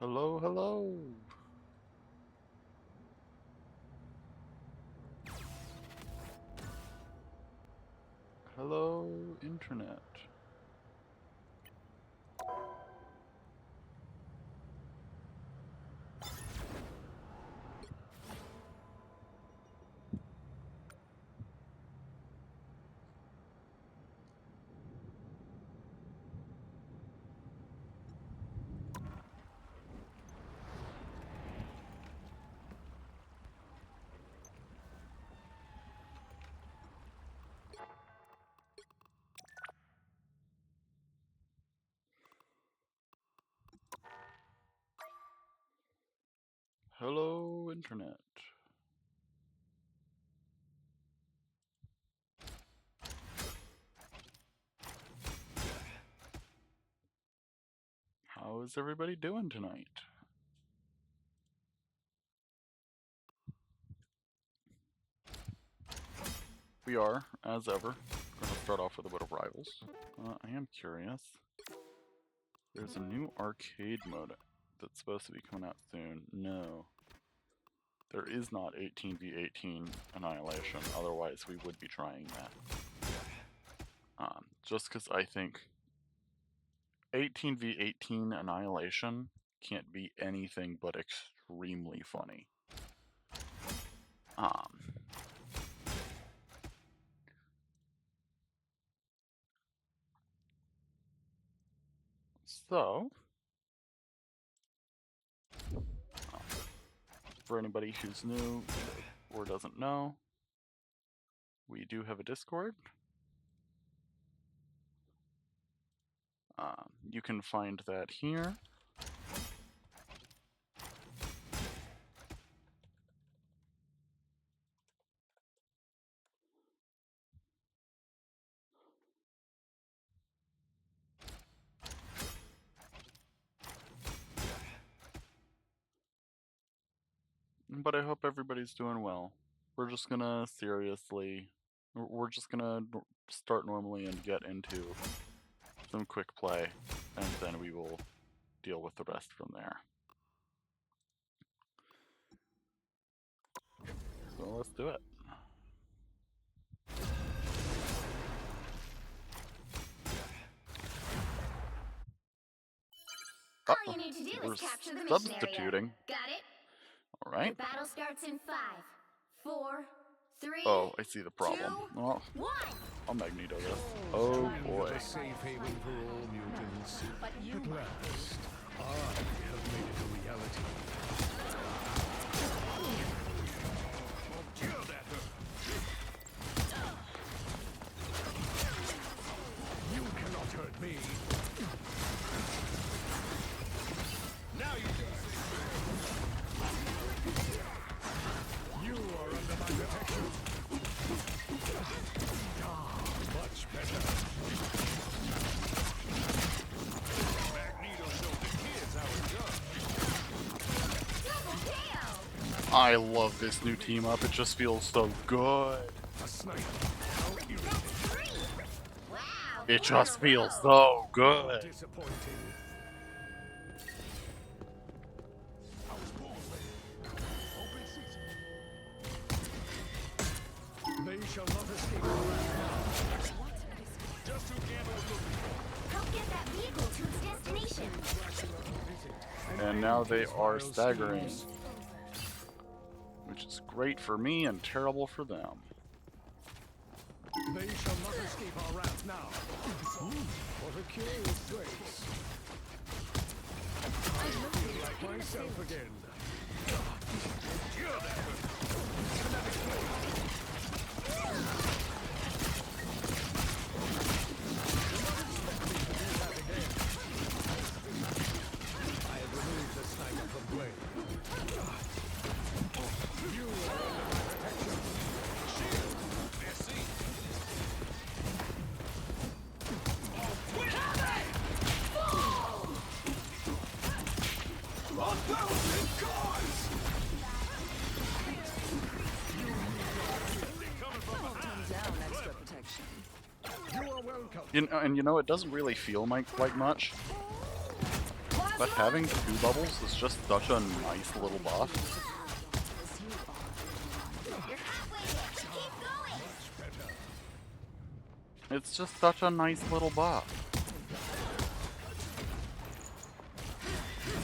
Hello, hello. Hello, Internet. Hello, Internet. How is everybody doing tonight? We are, as ever, going to start off with a bit of Rivals. I am curious. There's a new arcade mode that's supposed to be coming out soon. No. There is not 18v18 Annihilation, otherwise we would be trying that. Just because I think 18v18 Annihilation can't be anything but extremely funny. So, for anybody who's new or doesn't know, we do have a Discord. You can find that here. But I hope everybody's doing well. We're just gonna we're just gonna start normally and get into some quick play, and then we will deal with the rest from there. So let's do it. All you need to do is capture the mission substituting. Got it? All right. The battle starts in 5, 4, 3. Oh, I see the problem. 2, Oh, 1. I'll Magneto this. Oh boy. A safe haven for all mutants. At last, I have made it a reality. You cannot hurt me. Now you can see. You are under my protection. Much better. Magneto showed the kids how it's done. Double kill. I love this new team up. It just feels so good. A sniper. Wow. It just feels so good. Disappointing. I was born ready. Open season. They shall not escape the wrath. Just who Gamma was looking for. Help get that vehicle to its destination. And now they are staggering, which is great for me and terrible for them. They shall not escape our wrath now. What a curious place. I feel like myself again. Endure that. I have removed the sniper from play. You are under my protection. Shield. Merci. You know, it doesn't really feel like much. But having 2 bubbles is just such a nice little buff. You're halfway there. Keep going. It's just such a nice little buff.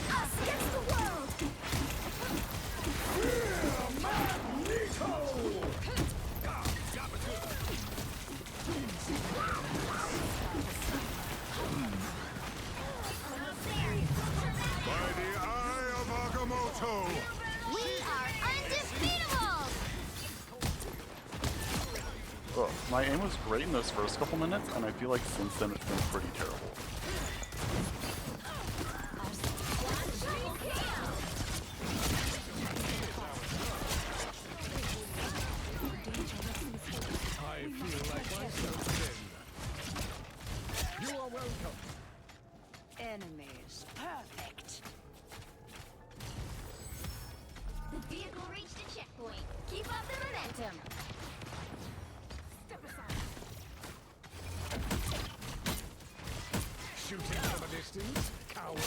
Us against the world. By the eye of Agamotto! We are undefeatable. Ugh, my aim was great in those first couple minutes, and I feel like since then it's been pretty terrible. I feel like myself then. You are welcome. Enemies. Perfect. The vehicle reached a checkpoint. Keep up the momentum. Step aside. Shooting from a distance, coward.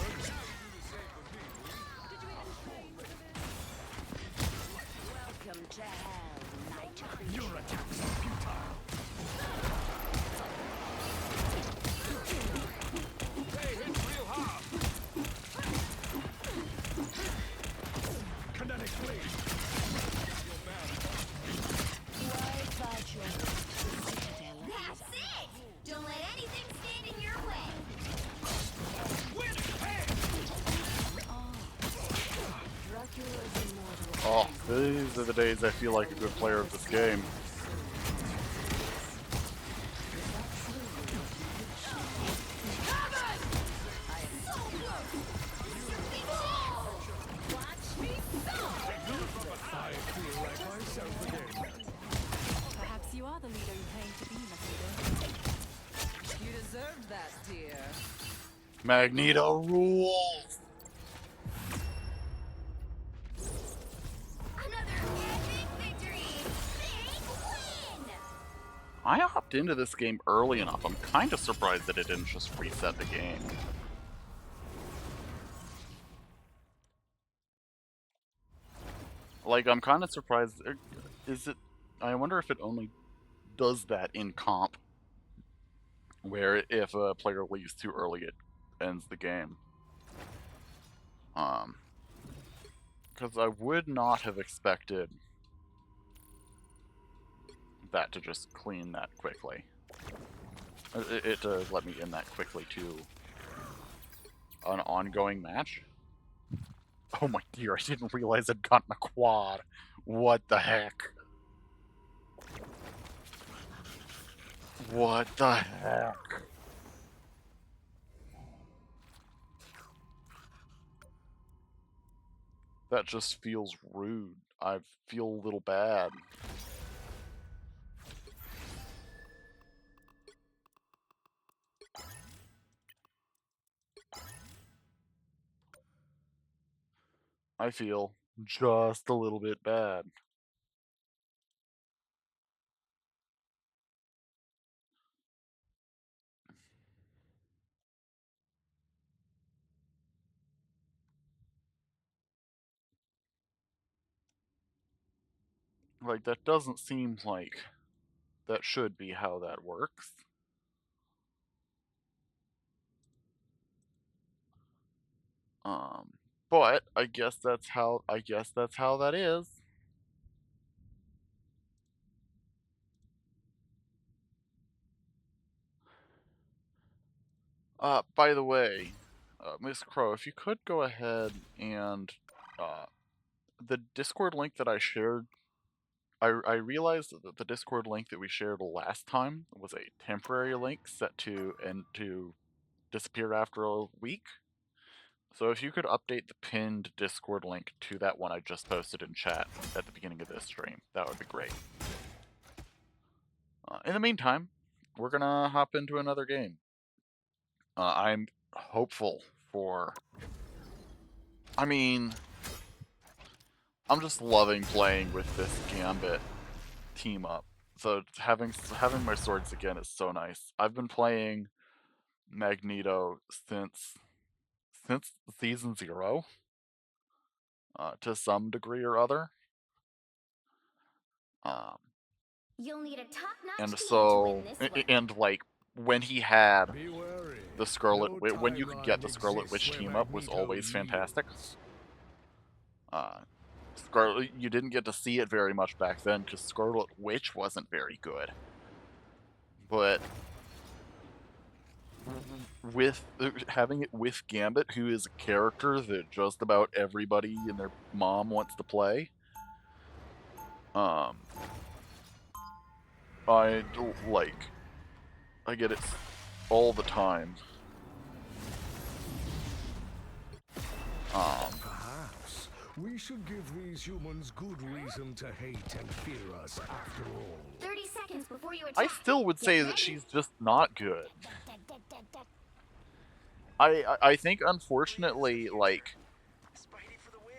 Welcome to hell, night creature. Your attacks are futile. They hit real hard. Kinetic blade. Why fight your citadel of That's his it. Don't let anything stand in your way. Dracula's immortal. Oh, these are the days I feel like a good player of this game. I feel like myself again. Perhaps you are the leader you claim to be, Magneto. You deserved that, dear. Magneto rules! Another epic victory. Big win. I hopped into this game early enough. I'm kind of surprised that it didn't just reset the game. Like, I'm kind of surprised. Is it? I wonder if it only does that in comp, where if a player leaves too early, it ends the game. Because I would not have expected that to just clean that quickly. It to let me in that quickly to an ongoing match. Oh my dear, I didn't realize I'd gotten a quad. What the heck? What the heck? That just feels rude. I feel a little bad. I feel just a little bit bad. Like, that doesn't seem like that should be how that works. But I guess that's how that is. By the way, Miss Crow, if you could go ahead and the Discord link that I shared, I realized that the Discord link that we shared last time was a temporary link set to disappear after a week. So if you could update the pinned Discord link to that one I just posted in chat at the beginning of this stream, that would be great. In the meantime, we're gonna hop into another game. I'm hopeful for... I mean, I'm just loving playing with this Gambit team up. So having my swords again is so nice. I've been playing Magneto since since season 0, to some degree or other. You'll need a top-notch And team to so, win this one. and like when he had Be wary. the Scarlet, No when you could get the timeline Scarlet Witch exists where team up was Magneto always fantastic. yields. Scarlet, you didn't get to see it very much back then because Scarlet Witch wasn't very good. But with having it with Gambit, who is a character that just about everybody and their mom wants to play, I get it all the time. Perhaps we should give these humans good reason to hate and fear us after all. 30 seconds before you attack. I still would say Get that ready. she's just not good. I think, unfortunately, like, Spidey for the win,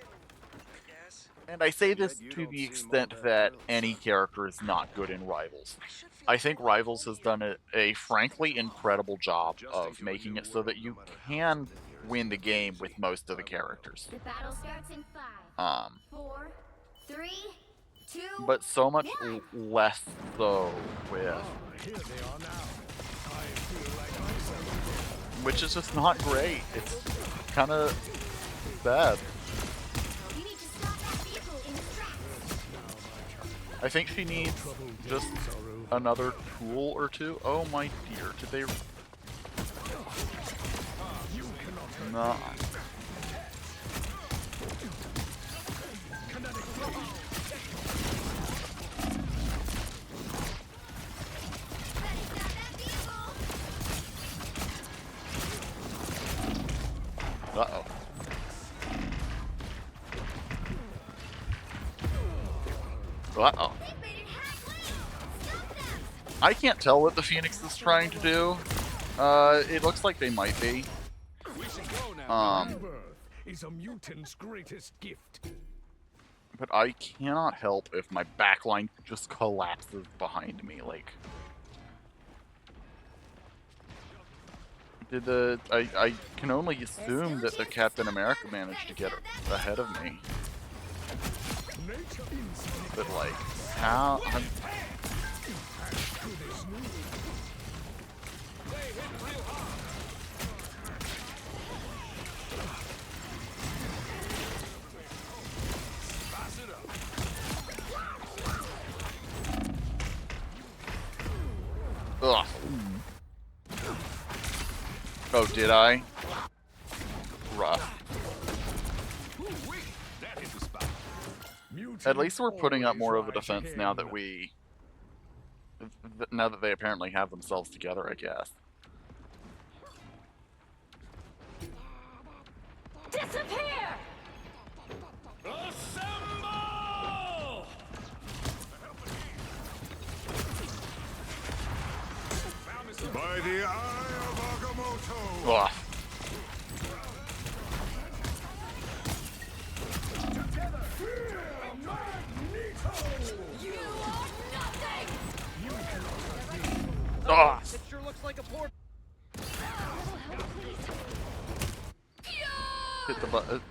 I guess. and I say this You to don't the seem extent all that that thrilled, any son. character is not good in Rivals. I should feel I think better Rivals for has you. done a frankly incredible job Adjusting of to a making new it so that world, you no matter how can familiar is win the not game easy. with most of the I will. characters. The battle starts in 5, Um, 4, 3, 2. but so much one. less so with, Ah, here they are now. I feel like myself. which is just not great. It's kind of bad. You need to stop that vehicle in its tracks. I think she needs just another tool or two. Oh my dear, did they? No. Uh-oh. Uh-oh. They've made it halfway. Stop them. I can't tell what the Phoenix is trying to do. It looks like they might be. We should go now. Um, Rebirth is a mutant's greatest gift. but I cannot help if my backline just collapses behind me, like... I can only assume that the Captain America managed to get ahead of me. Nature instinct But like, how... to this new. Ugh. Oh, did I? Rough. That hit the spot. At least we're putting up more of a Always defense rise now that again. we... now that they apparently have themselves together, I guess. Disappear! Assemble! By the eye of Agamotto! Ugh. You are nothing! Ugh. It sure looks like a poor. Hit the button.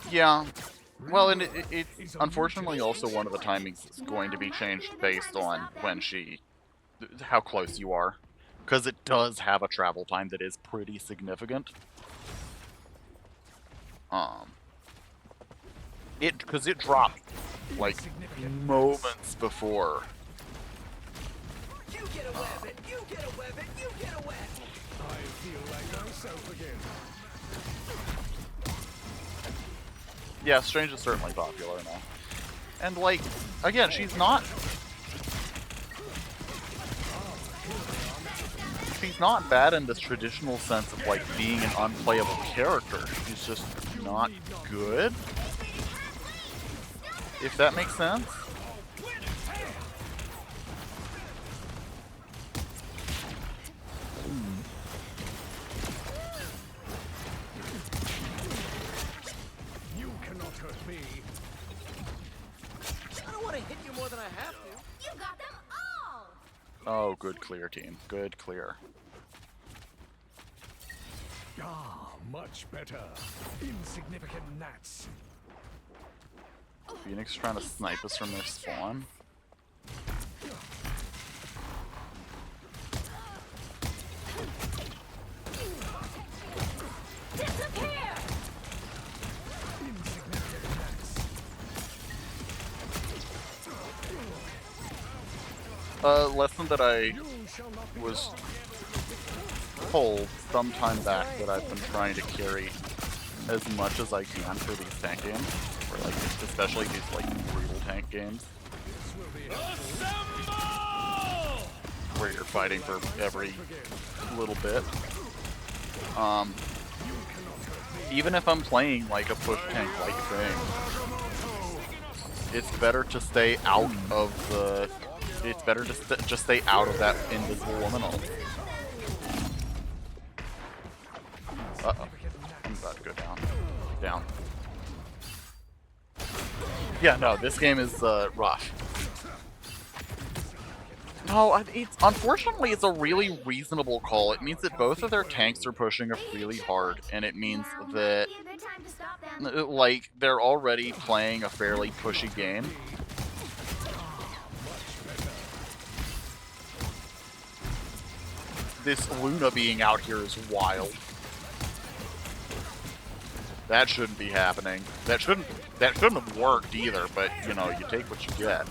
Yeah. Well, and it's unfortunately also one of the timings is going to be changed based on when how close you are. Because it does have a travel time that is pretty significant. Because it dropped, like, moments before. You get a web it. You get a web it. You get a web. I feel like myself again. Yeah, Strange is certainly popular now. And, like, again, she's not bad in the traditional sense of, like, being an unplayable character. She's just not good. If that makes sense. You cannot hurt me. I don't want to hit you more than I have to. You got them all! Oh, good clear, team. Good clear. Much better. Insignificant gnats. Phoenix trying to snipe us from their spawn. Disappear! Insignificant gnats. Lesson that I You shall not be was harmed. told some time back that I've been trying to carry as much as I can for these tank games, or like especially these like brutal tank games This will be where you're fighting for every little bit. Even if I'm playing like a push tank like thing, it's better to stay out of the. It's better to just stay out of that invisible liminal. Uh-oh. I'm about to go down. Down. Yeah, no, this game is rough. No, it's unfortunately it's a really reasonable call. It means that both of their tanks are pushing up really hard, and it means Now that might be a good time to stop them. like they're already playing a fairly pushy game. This Luna being out here is wild. That shouldn't be happening. That shouldn't have worked either, but you know, you take what you get.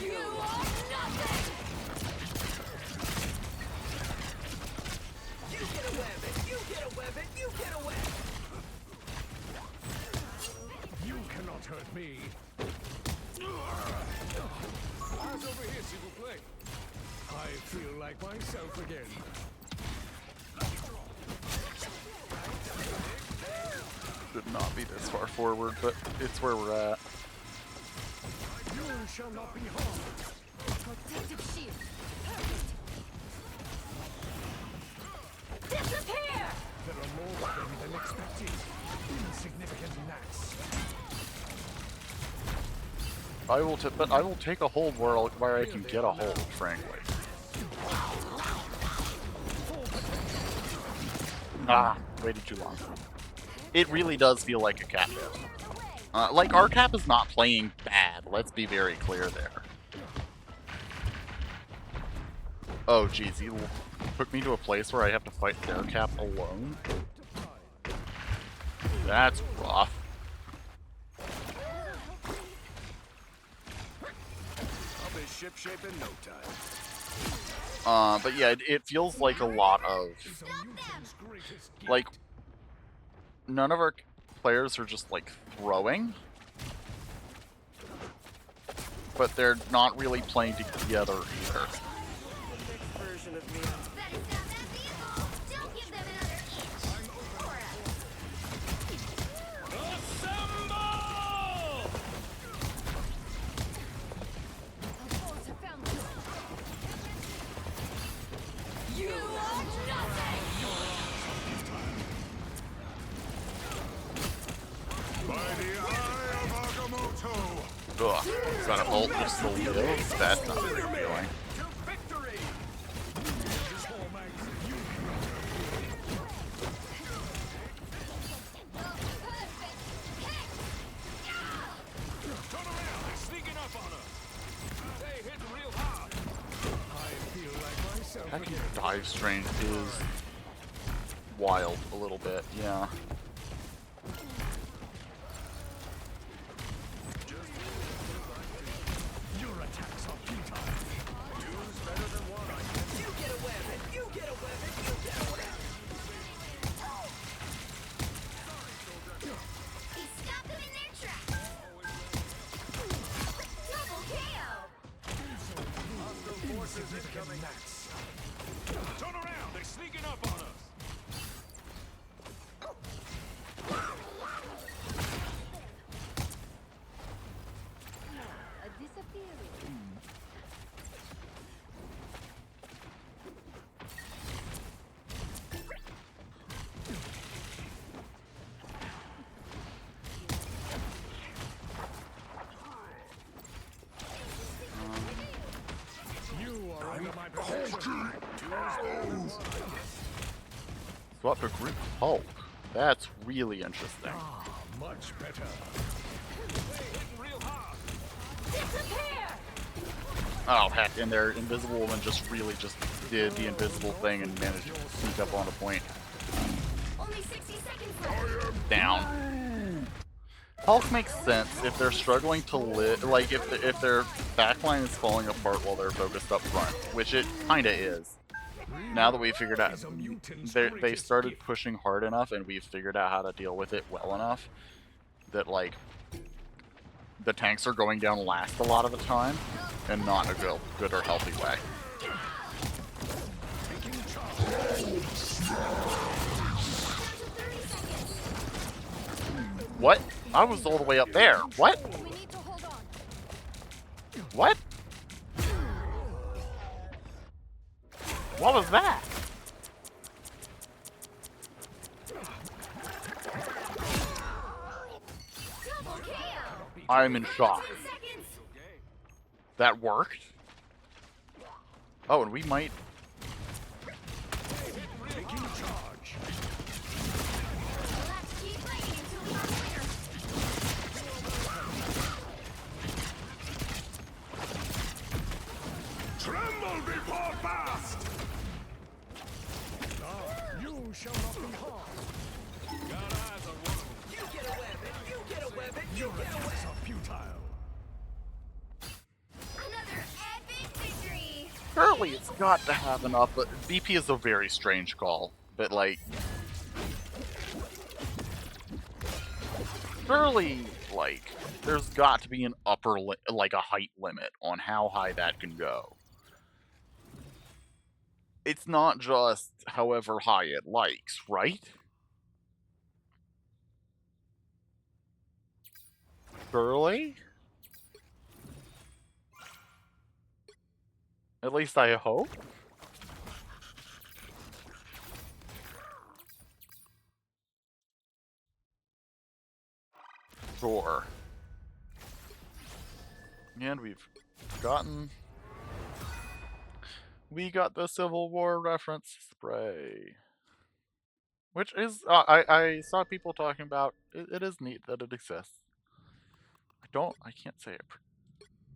You are nothing! You get a weapon. You get a weapon. You get a weapon. You cannot hurt me. Eyes over here, s'il vous plaît. I feel like myself again. Should not be this far forward, but it's where we're at. You shall not be harmed. Protective shield. Perfect. Disappear! There are more of them than expected. Insignificant gnats. But I will take a hold where I can get a hold, frankly. Ah, waited too long. It really does feel like a cat death. Like, our cap is not playing bad, let's be very clear there. Oh, geez, he took me to a place where I have to fight their cap alone? That's rough. I'll be shipshape in no time. But yeah, it feels like a lot of, Is a mutant's greatest gift. like, none of our players are just, like, throwing. But they're not really playing together either. Version of me. Better stop that vehicle! Don't give them another inch! For us. Our foes have found the door. You are nothing! By the eye of Agamotto! Ugh, it's got an ult just to live? That's not very appealing. To victory. Turn around! They're sneaking up on us! They hitting real hard! I feel like myself Hacking again. dive strength is wild a little bit, yeah. Your attacks are futile. Use better than one, I guess. You get a weapon. You get a weapon. You get a weapon. He stopped them in their tracks! Double KO! Insignificant gnats. Turn around! They're sneaking up on us! Swap to group Hulk. That's really interesting. Ah, much better. Real hard. Disappear! Oh heck, and their invisible woman just really just did the invisible thing and managed to sneak up on the point. Only 60 seconds left. Down. Hulk makes sense if they're struggling to live, like if their backline is falling apart while they're focused up front, which it kinda is. Now that we've figured out, they started pushing hard enough and we've figured out how to deal with it well enough that like the tanks are going down last a lot of the time and not in a good or healthy way. What? I was all the way up there. What? We need to hold on. What? What was that? Double KO! I'm in shock. 10 seconds. That worked? Oh, and we might... Taking charge. Let's keep fighting until we are clear. Tremble before fast! You shall not be harmed. Got eyes on one of them. You get a weapon! You get a weapon! You Your get a efforts weapon! are futile. Another epic victory! Surely it's got to have an up, but BP is a very strange call. But like... Surely, like, there's got to be an upper, like a height limit on how high that can go. It's not just however high it likes, right? Surely? At least I hope. Sure. And we got the Civil War reference spray. Which is, I saw people talking about, it is neat that it exists. I can't say it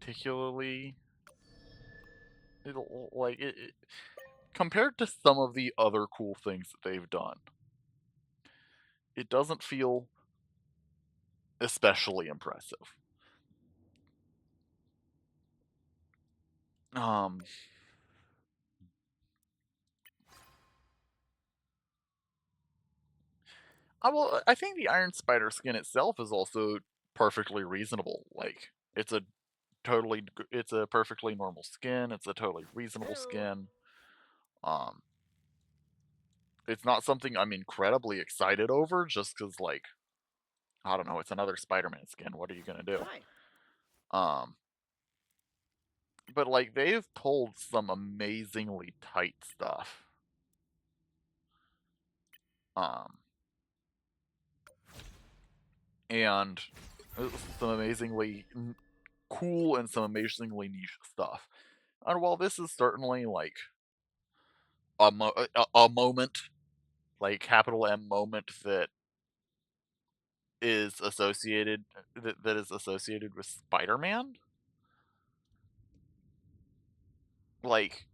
particularly, compared to some of the other cool things that they've done, it doesn't feel especially impressive. I think the Iron Spider skin itself is also perfectly reasonable. Like, it's a perfectly normal skin. It's a totally reasonable skin. It's not something I'm incredibly excited over, just because, like, I don't know, it's another Spider-Man skin. What are you gonna do? But like, they've pulled some amazingly tight stuff. And some amazingly cool and some amazingly niche stuff. And while this is certainly like a moment, like capital M moment that is associated with Spider-Man, like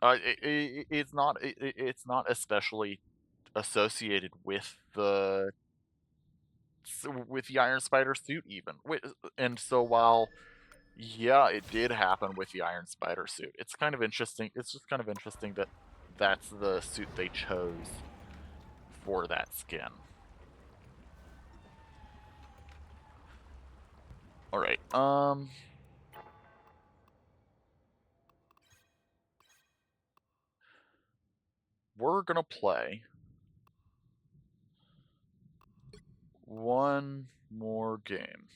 it's not especially associated with the Iron Spider suit even. And so while yeah, it did happen with the Iron Spider suit, it's kind of interesting. It's just kind of interesting that that's the suit they chose for that skin. All right. We're gonna play one more game.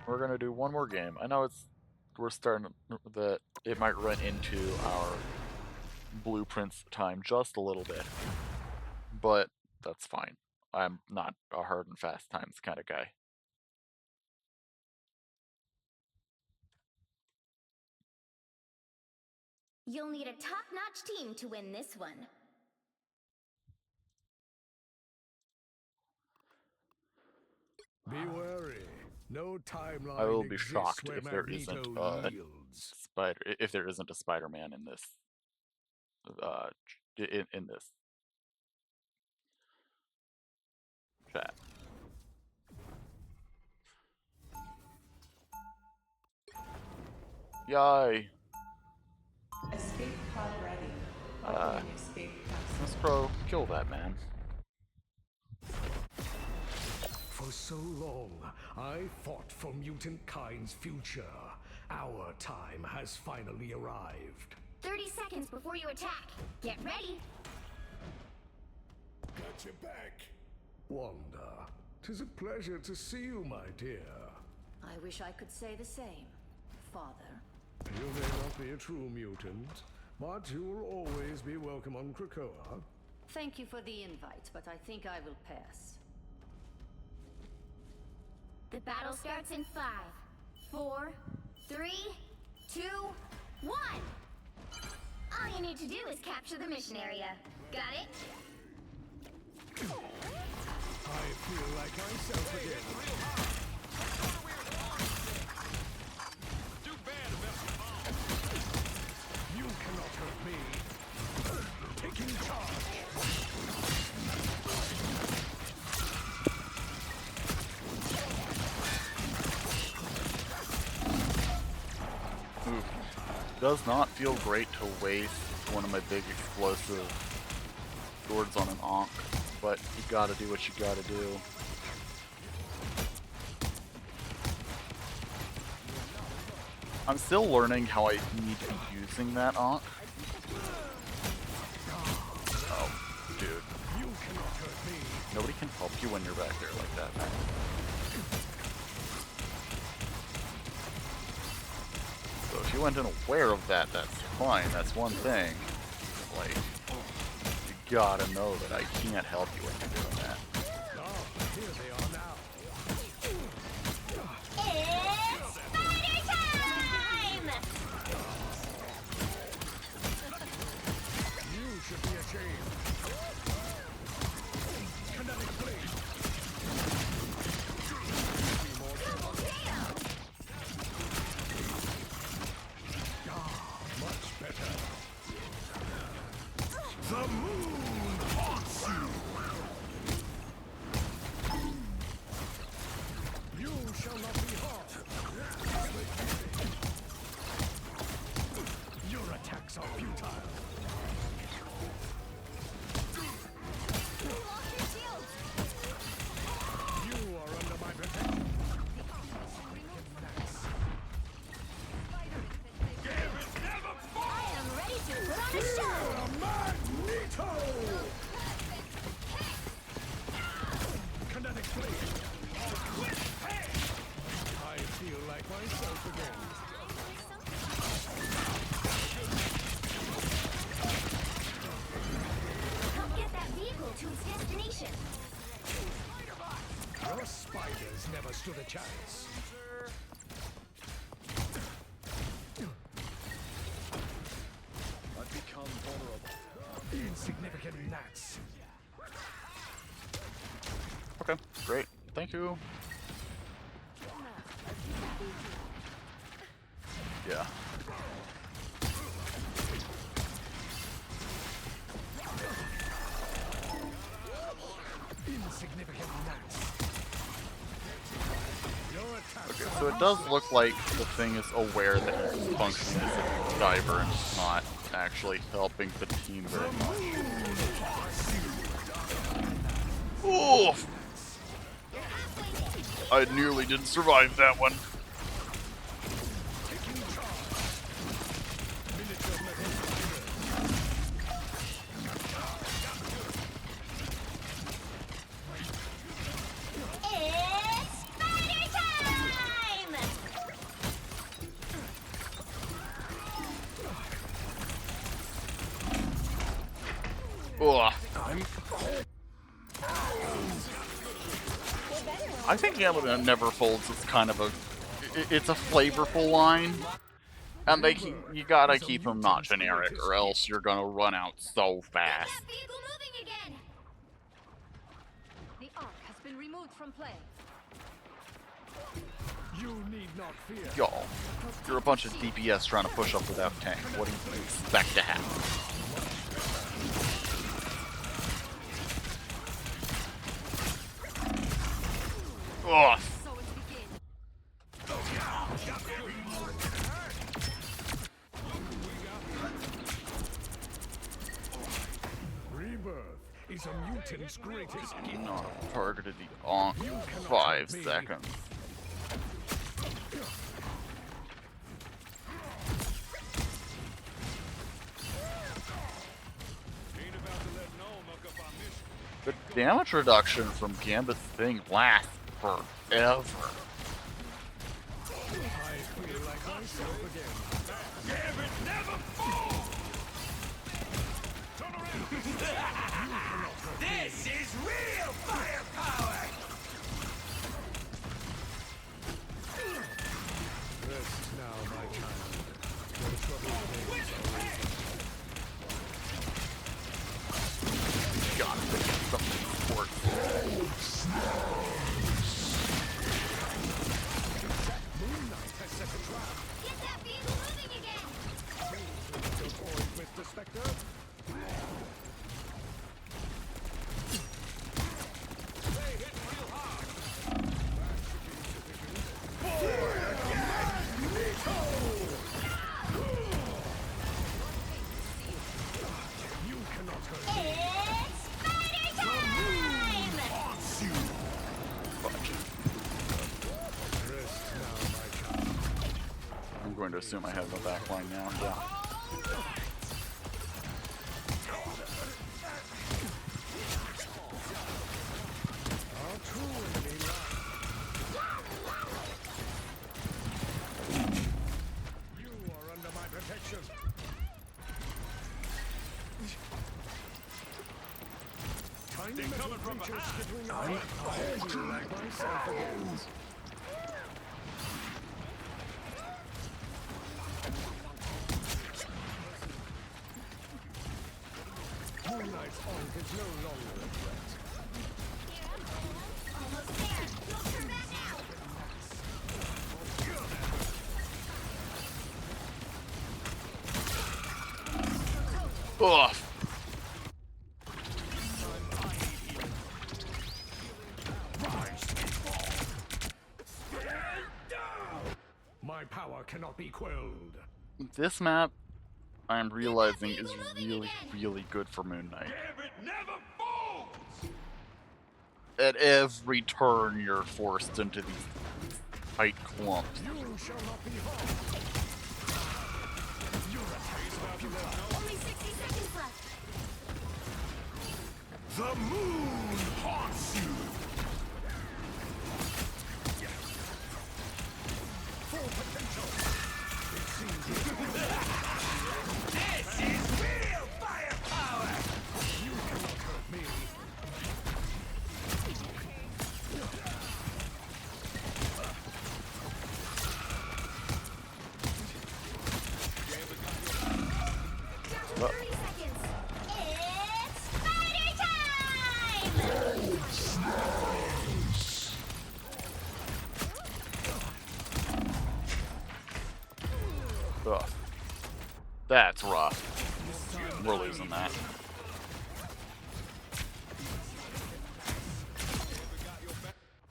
We're gonna do one more game. I know we're starting that it might run into our blueprints time just a little bit, but that's fine. I'm not a hard and fast times kind of guy. You'll need a top-notch team to win this one. Be wary. No timeline I will be exists shocked where if there isn't Magneto yields. if there isn't a Spider-Man in this in this chat. Yay! Escape pod ready. Opening escape capsule. Let's go kill that man. For so long, I fought for mutant kind's future. Our time has finally arrived. 30 seconds before you attack. Get ready. Got your back. Wanda, 'tis a pleasure to see you, my dear. I wish I could say the same, Father. You may not be a true mutant, but you will always be welcome on Krakoa. Thank you for the invite, but I think I will pass. The battle starts in 5, 4, 3, 2, 1. All you need to do is capture the mission area. Got it? I feel like myself again. Too bad about the bomb. You cannot hurt me. Taking charge. Ooh. Does not feel great to waste one of my big explosive swords on an Ankh, but you gotta do what you gotta do. I'm still learning how I need to be using that Ankh. Oh, dude. You cannot hurt me. Nobody can help you when you're back there like that, man. So if you went unaware of that, that's fine. That's one thing. Like, you gotta know that I can't help you when you're doing that. Oh, here they are now. It's spider time! You should be ashamed. Kinetic blade. Double tail! Much better. The moon haunts you. You shall not be harmed. Your attacks are futile. You lost your shield! You are under my protection. I am ready to put on a show! Magneto! Kinetic blade. I feel like myself again. Help get that vehicle to its destination. Your spiders never stood a chance. I've become vulnerable. Insignificant gnats. Okay, great. Thank you. Yeah. Insignificant gnats. Your attacks Okay, so it does look like the thing is aware that it's functioning as a diver and it's not actually helping the team very much. Oof! I nearly didn't survive that one. It's spider time! Ugh. I think Gambit Never Folds is kind of a... It's a flavorful line, And you gotta is a keep them not mutant's generic, greatest or else you're gonna run out so fast. That vehicle moving again! The Ark has been removed from play. You need not fear. Y'all, you're a bunch of DPS trying to push up without tank. What do you expect to happen? Ugh. So it begins. Rebirth is a mutant's greatest gift. Not targeted the Ankh for 5 seconds. Ain't about to let no muck up our mission. The damage reduction from Gambit's thing lasts forever. I feel like myself again. Gambit never falls! Turn around! This is real firepower! Rest now, my child. Your troubled days are over. God, something works. Moon Knight has set a trap. Get that vehicle moving again! Your point, Mr. Spectre. You cannot hurt me. It's spider time! Fudge. Rest now, my child. I'm going to assume I have the back line now. Yeah. Our true enemy lies. You are under my protection. Tiny metal creatures skittering around. I feel like myself again. Moon Knight's Ankh is no longer a threat. Almost there! Don't turn back now! Ugh. My power cannot be quelled. This map, I'm realizing, is really, really good for Moon Knight. Gambit never falls! At every turn, you're forced into these tight clumps. You shall not be harmed. Only 60 seconds left! The moon haunts you. Full potential. It seems This is real firepower! you cannot hurt me. Down to 30 seconds! It's spider time! Ugh. That's rough. We're losing that.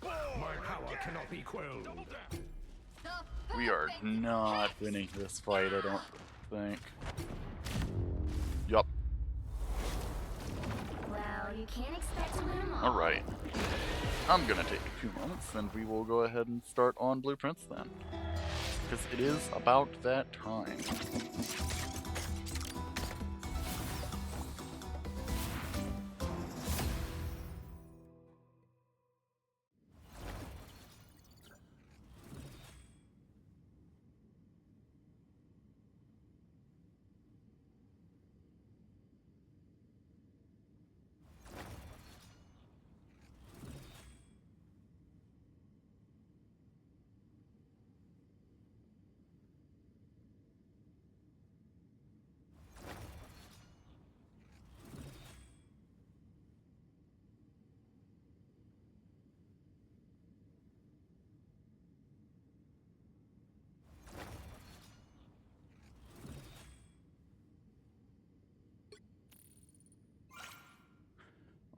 My power cannot be quelled. We are not winning this fight, I don't think. Yup. Well, you can't expect to win them all. Alright. I'm gonna take a few moments and we will go ahead and start on Blueprints then. Because it is about that time.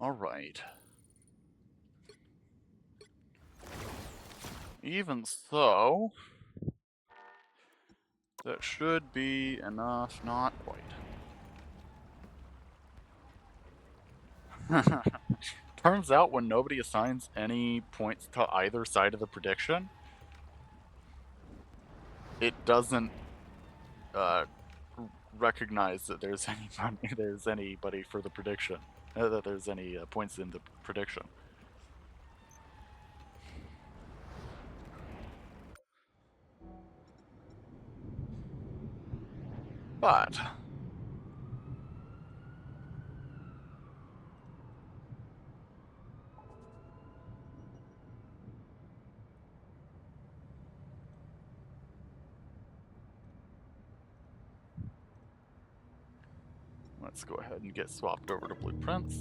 Alright. Even so, that should be enough, not quite. Turns out when nobody assigns any points to either side of the prediction, it doesn't recognize that there's anybody for the prediction, that there's any points in the prediction. But let's go ahead and get swapped over to Blueprints.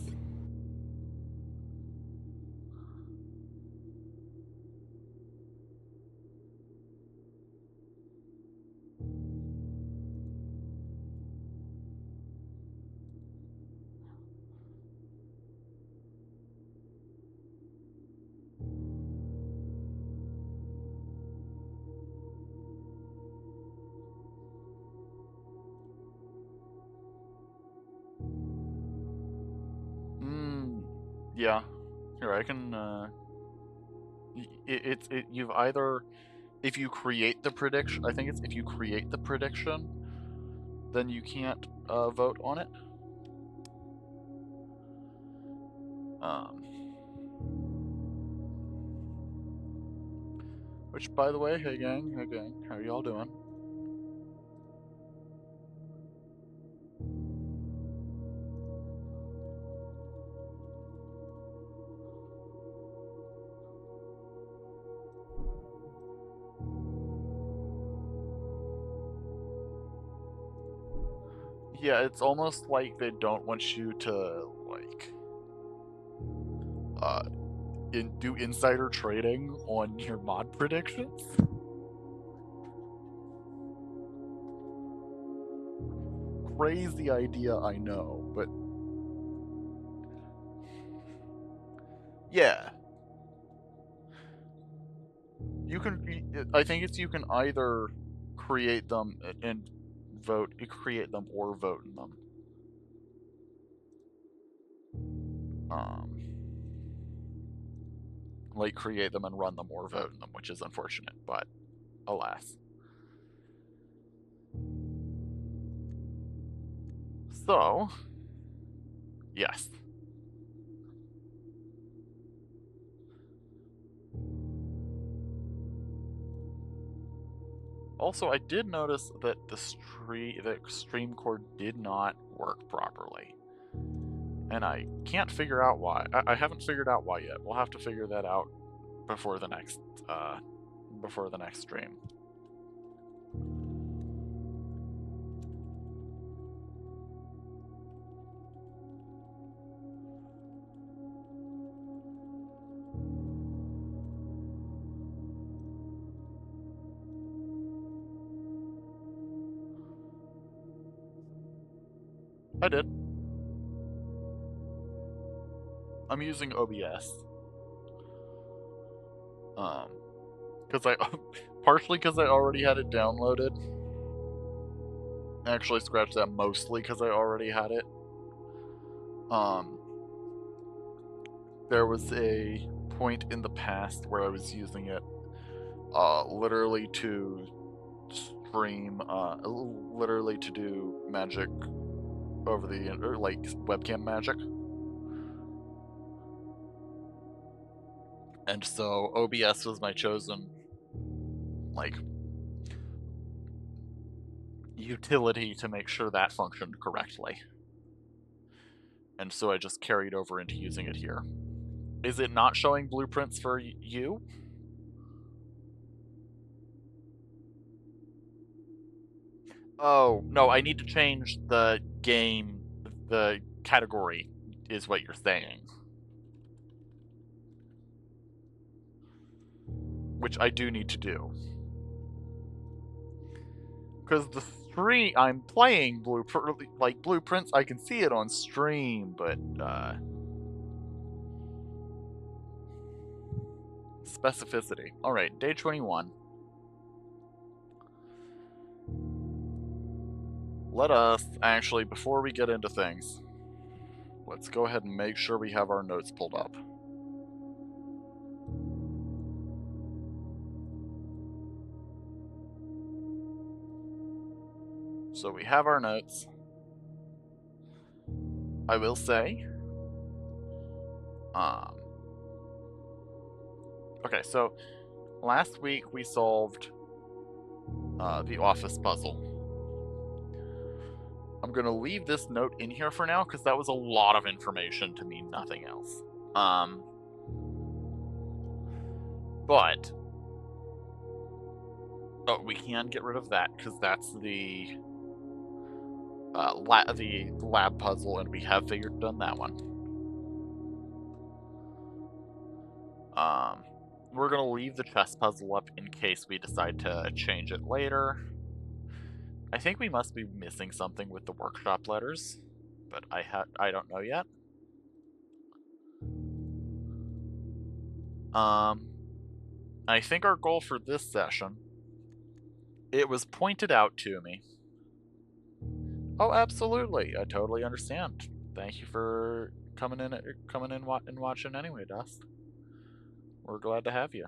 Yeah, here I can. You've either, if you create the prediction, I think it's if you create the prediction, then you can't vote on it. Which, by the way, hey gang, how are y'all doing? Yeah, it's almost like they don't want you to, like, do insider trading on your mod predictions. Crazy idea, I know, but yeah. You can, I think it's you can either create them and create them or vote in them. Like create them and run them or vote in them, which is unfortunate, but alas. So, yes. Also, I did notice that the stream cord did not work properly. And I can't figure out why. I haven't figured out why yet. We'll have to figure that out before the next stream. I did. I'm using OBS. Partially because I already had it downloaded. Actually, scratch that, mostly because I already had it. There was a point in the past where I was using it literally to stream, literally to do magic over the, or like webcam magic. And so OBS was my chosen, like, utility to make sure that functioned correctly. And so I just carried over into using it here. Is it not showing blueprints for you? Oh, no, I need to change the game, the category, is what you're saying. Which I do need to do. Because the stream, I'm playing blueprints, I can see it on stream, but, specificity. Alright, day 21. Let us, actually, before we get into things, let's go ahead and make sure we have our notes pulled up. So we have our notes. I will say, okay, so last week we solved the office puzzle. I'm going to leave this note in here for now because that was a lot of information to mean nothing else. But we can get rid of that because that's the lab puzzle, and we have done that one. We're going to leave the chess puzzle up in case we decide to change it later. I think we must be missing something with the workshop letters, but I don't know yet. I think our goal for this session, it was pointed out to me. Oh, absolutely. I totally understand. Thank you for coming in and watching anyway, Dust. We're glad to have you.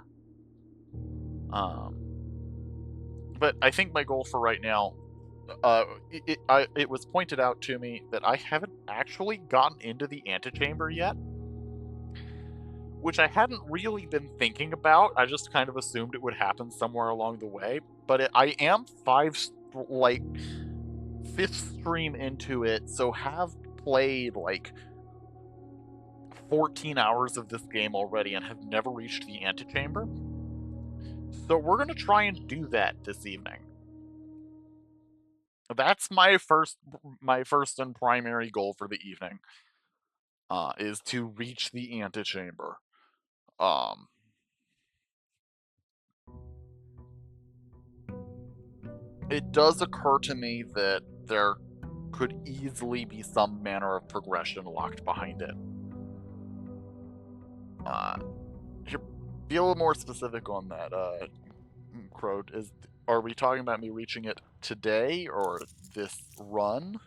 But I think my goal for right now, it was pointed out to me that I haven't actually gotten into the antechamber yet, which I hadn't really been thinking about. I just kind of assumed it would happen somewhere along the way. But I am 5th stream into it, so have played like 14 hours of this game already and have never reached the antechamber. So we're going to try and do that this evening. That's my first and primary goal for the evening, is to reach the antechamber. It does occur to me that there could easily be some manner of progression locked behind it. Here, be a little more specific on that, Crowd. Are we talking about me reaching it today or this run?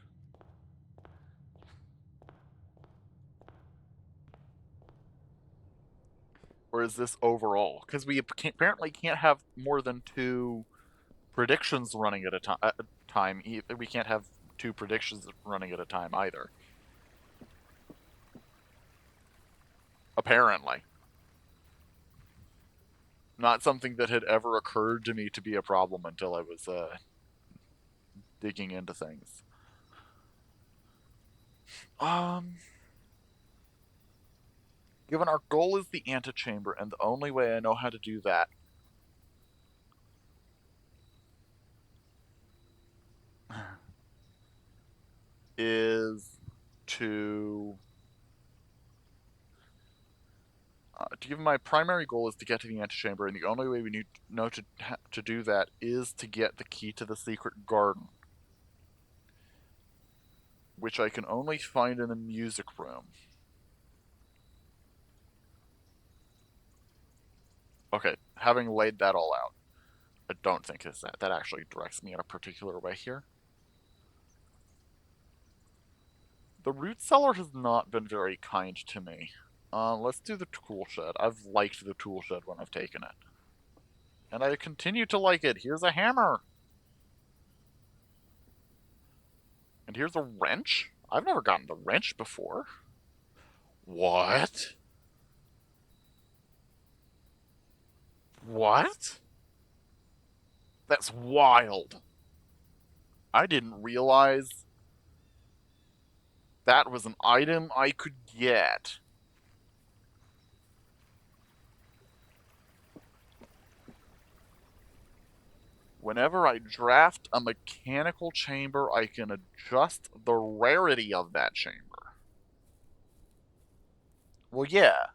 Or is this overall? Because we apparently can't have more than 2 predictions running at a time. We can't have 2 predictions running at a time either. Apparently. Not something that had ever occurred to me to be a problem until I was digging into things. Given our goal is the antechamber, and the only way I know how to do that is to given my primary goal is to get to the antechamber, and the only way we need to know to do that is to get the key to the secret garden, which I can only find in the music room. Okay, having laid that all out, I don't think it's that actually directs me in a particular way here. The root cellar has not been very kind to me. Let's do the tool shed. I've liked the tool shed when I've taken it. And I continue to like it. Here's a hammer. And here's a wrench? I've never gotten the wrench before. What? What? That's wild. I didn't realize that was an item I could get. Whenever I draft a mechanical chamber, I can adjust the rarity of that chamber. Well, yeah.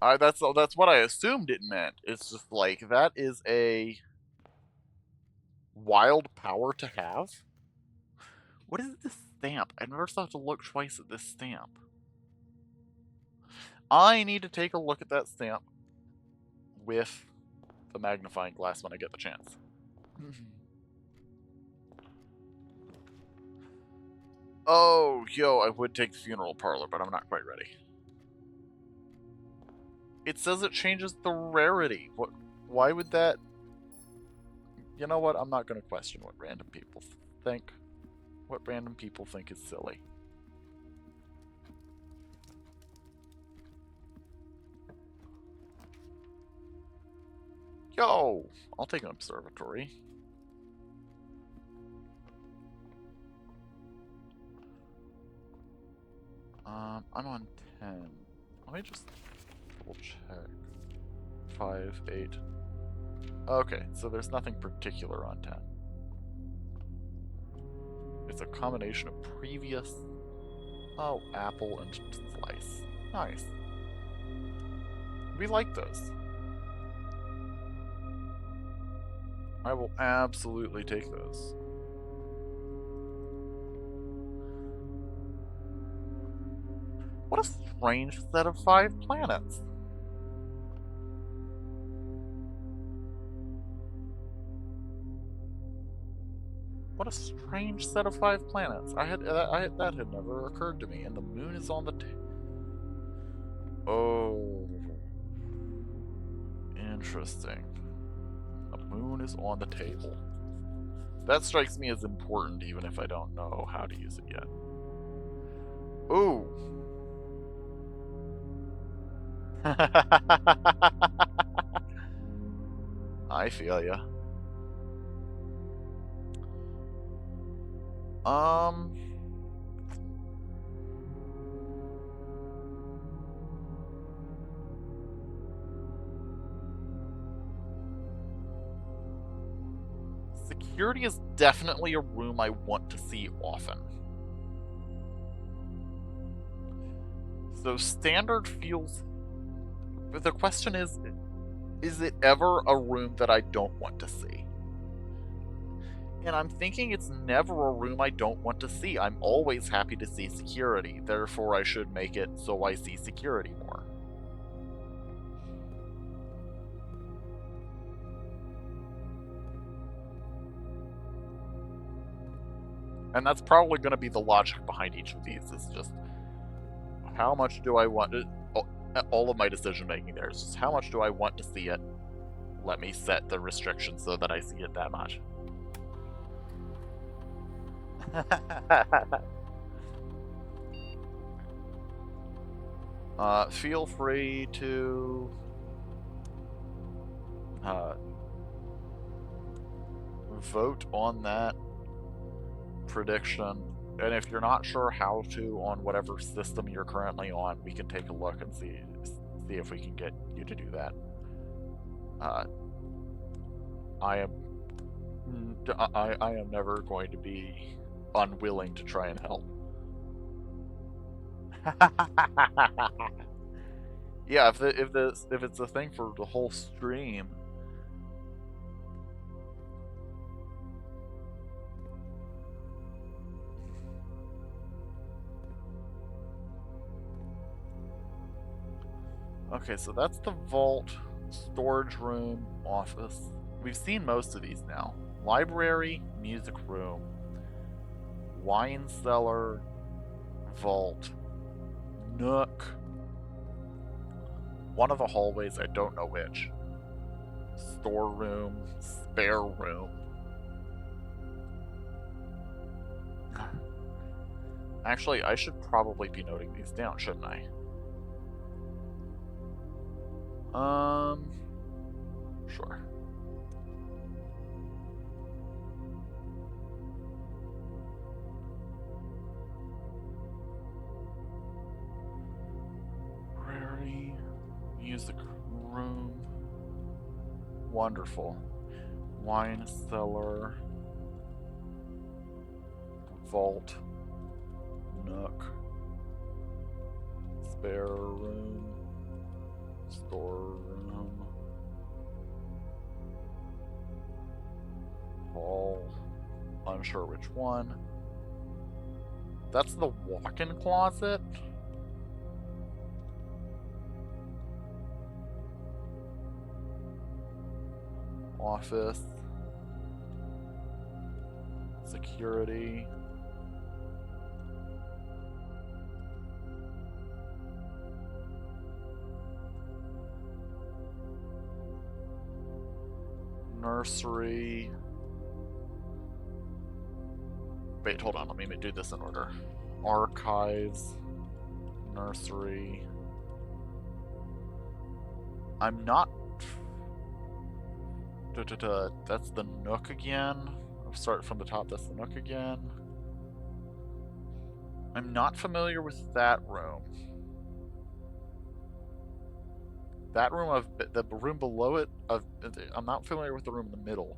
That's what I assumed it meant. It's just like, that is a wild power to have. What is this stamp? I never thought to look twice at this stamp. I need to take a look at that stamp with the magnifying glass when I get the chance. Oh, yo, I would take the funeral parlor, but I'm not quite ready. It says it changes the rarity. What? Why would that? You know what? I'm not going to question what random people think. What random people think is silly. Yo, I'll take an observatory. I'm on 10. Let me just double check. 5, 8. Okay, so there's nothing particular on 10. It's a combination of previous... Oh, apple and slice. Nice. We like those. I will absolutely take those. What a strange set of 5 planets. What a strange set of 5 planets. That had never occurred to me. And the moon is on the Oh. Interesting. The moon is on the table. That strikes me as important even if I don't know how to use it yet. Ooh. I feel ya. Security is definitely a room I want to see often. So standard feels... The question is it ever a room that I don't want to see? And I'm thinking it's never a room I don't want to see. I'm always happy to see security, therefore I should make it so I see security more. And that's probably going to be the logic behind each of these, is just how much do I want to... All of my decision making there is just how much do I want to see it? Let me set the restrictions so that I see it that much. Feel free to vote on that prediction, and if you're not sure how to on whatever system you're currently on, we can take a look and see if we can get you to do that. I am never going to be unwilling to try and help. Yeah, if it's a thing for the whole stream. Okay, so that's the vault, storage room, office. We've seen most of these now. Library, music room, wine cellar, vault, nook, one of the hallways, I don't know which, storeroom, spare room. Actually, I should probably be noting these down, shouldn't I? Sure. Library, music room, wonderful. Wine cellar, vault, nook, spare room, storeroom, hall, unsure which one. That's the walk-in closet. office, security. Nursery. Wait, hold on, let me do this in order. Archives, nursery. I'm not... That's the Nook again. I'll start from the top, that's the Nook again. I'm not familiar with that room. That room, the room below it, I'm not familiar with the room in the middle.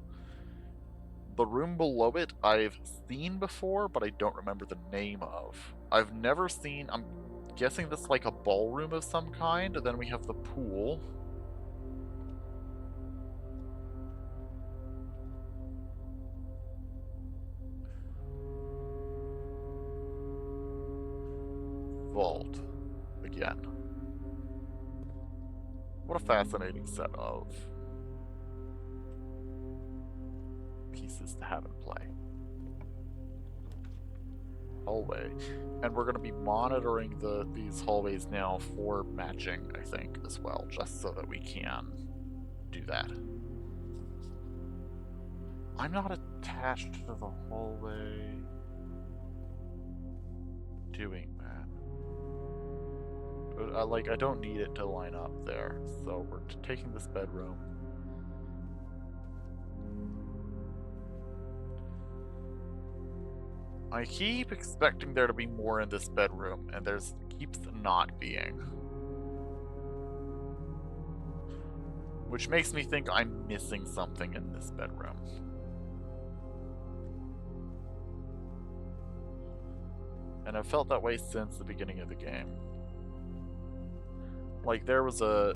The room below it I've seen before, but I don't remember the name of. I've never seen, I'm guessing this is like a ballroom of some kind, and then we have the pool. Vault, again. What a fascinating set of pieces to have in play. Hallway. And we're going to be monitoring these hallways now for matching, I think, as well, just so that we can do that. I'm not attached to the hallway doing that. Like, I don't need it to line up there, so we're taking this bedroom. I keep expecting there to be more in this bedroom, and there's keeps not being. Which makes me think I'm missing something in this bedroom. And I've felt that way since the beginning of the game. Like, there was a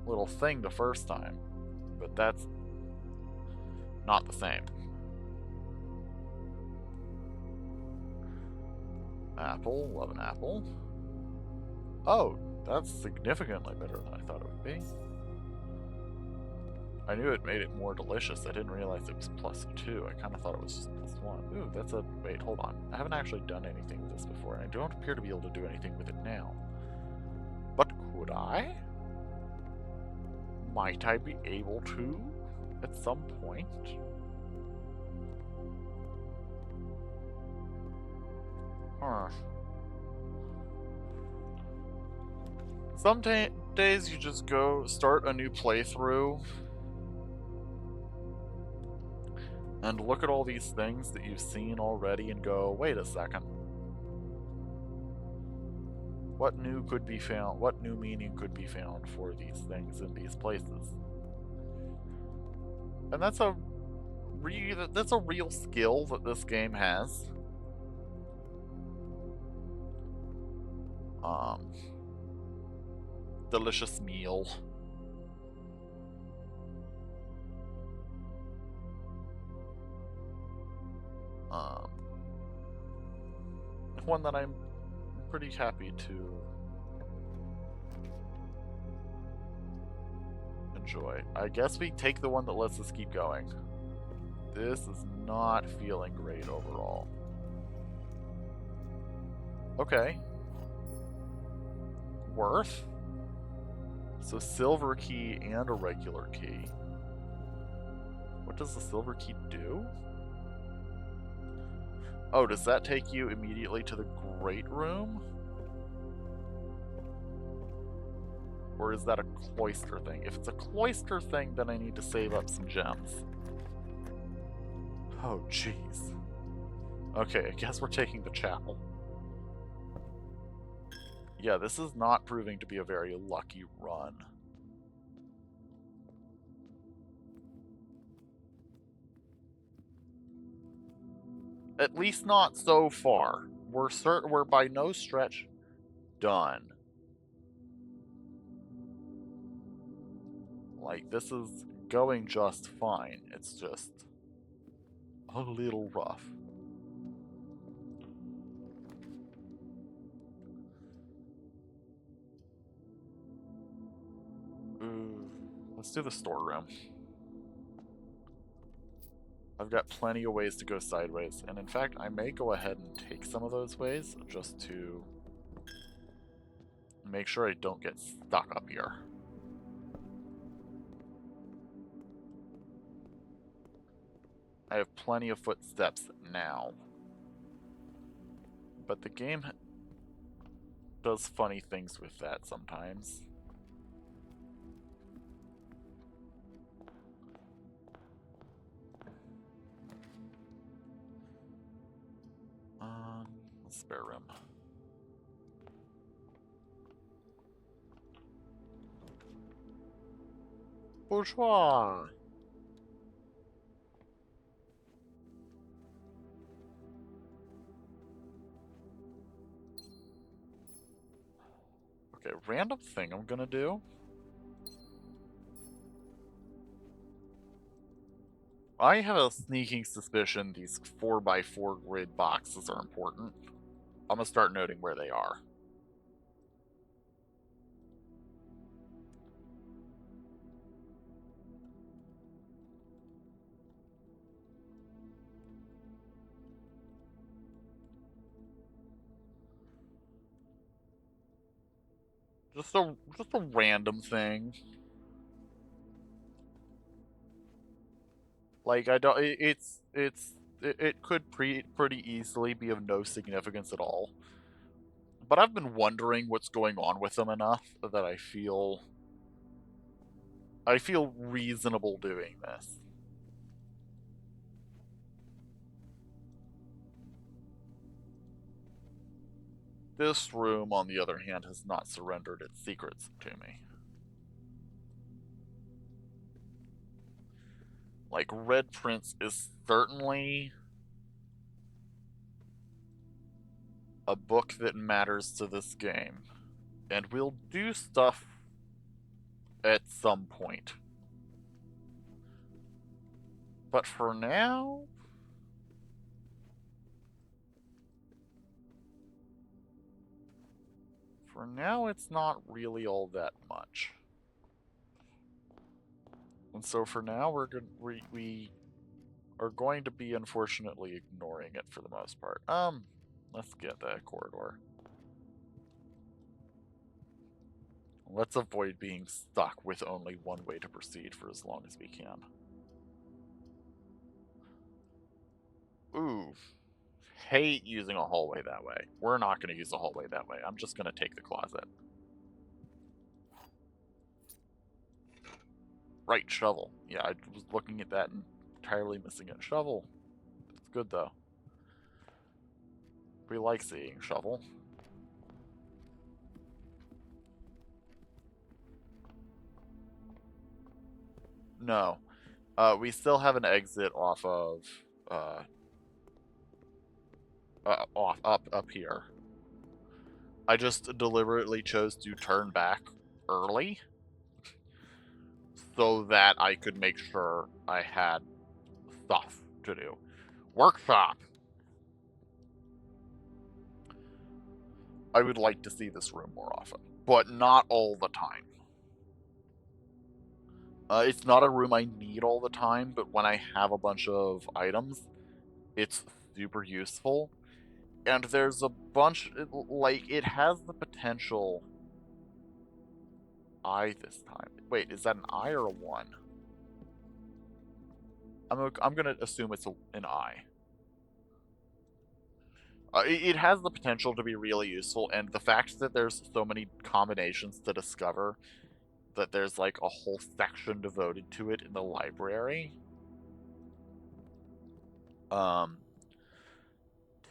little thing the first time, but that's not the same. Apple, love an apple. Oh, that's significantly better than I thought it would be. I knew it made it more delicious. I didn't realize it was +2. I kind of thought it was just +1. Ooh, that's a... Wait, hold on. I haven't actually done anything with this before, and I don't appear to be able to do anything with it now. But could I? Might I be able to at some point? Huh. Some days you just go start a new playthrough and look at all these things that you've seen already and go, wait a second. What new could be found? What new meaning could be found for these things in these places? And that's a real skill that this game has. Delicious meal. One that I'm pretty happy to enjoy. I guess we take the one that lets us keep going. This is not feeling great overall. Okay. Worth. So silver key and a regular key. What does the silver key do? Oh, does that take you immediately to the Great Room? Or is that a cloister thing? If it's a cloister thing, then I need to save up some gems. Oh, jeez. Okay, I guess we're taking the chapel. Yeah, this is not proving to be a very lucky run. At least not so far. We're by no stretch done. Like, this is going just fine. It's just a little rough. Let's do the storeroom. I've got plenty of ways to go sideways, and in fact, I may go ahead and take some of those ways just to make sure I don't get stuck up here. I have plenty of footsteps now, but the game does funny things with that sometimes. Spare room. Bourgeois! Okay, random thing I'm gonna do. I have a sneaking suspicion these 4x4 grid boxes are important. I'm gonna start noting where they are. Just a random thing. Like I don't. It could pretty easily be of no significance at all. But I've been wondering what's going on with them enough that I feel reasonable doing this. This room, on the other hand, has not surrendered its secrets to me. Like, Red Prince is certainly a book that matters to this game. And we'll do stuff at some point. But for now... For now, it's not really all that much. And so for now, we are going to be unfortunately ignoring it for the most part. Let's get that corridor. Let's avoid being stuck with only one way to proceed for as long as we can. Ooh. Hate using a hallway that way. We're not going to use a hallway that way. I'm just going to take the closet. Right, shovel. Yeah, I was looking at that and entirely missing it. Shovel. It's good, though. We like seeing shovel. No. We still have an exit off of... up here. I just deliberately chose to turn back early so that I could make sure I had stuff to do. Workshop! I would like to see this room more often, but not all the time. It's not a room I need all the time, but when I have a bunch of items, it's super useful. And there's a bunch, like, it has the potential... I this time. Wait, is that an I or a 1? I'm gonna assume it's an I. It has the potential to be really useful, and the fact that there's so many combinations to discover, that there's like a whole section devoted to it in the library,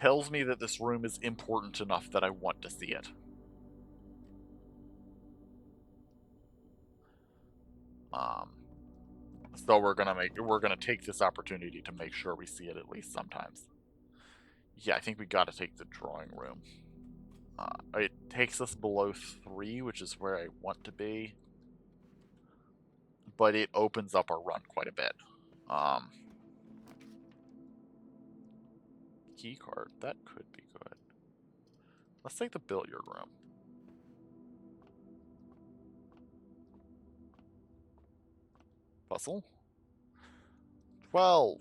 tells me that this room is important enough that I want to see it. So we're gonna take this opportunity to make sure we see it at least sometimes. Yeah, I think we gotta take the drawing room. It takes us below 3, which is where I want to be. But it opens up our run quite a bit. Key card, that could be good. Let's take the billiard room. Puzzle. 12.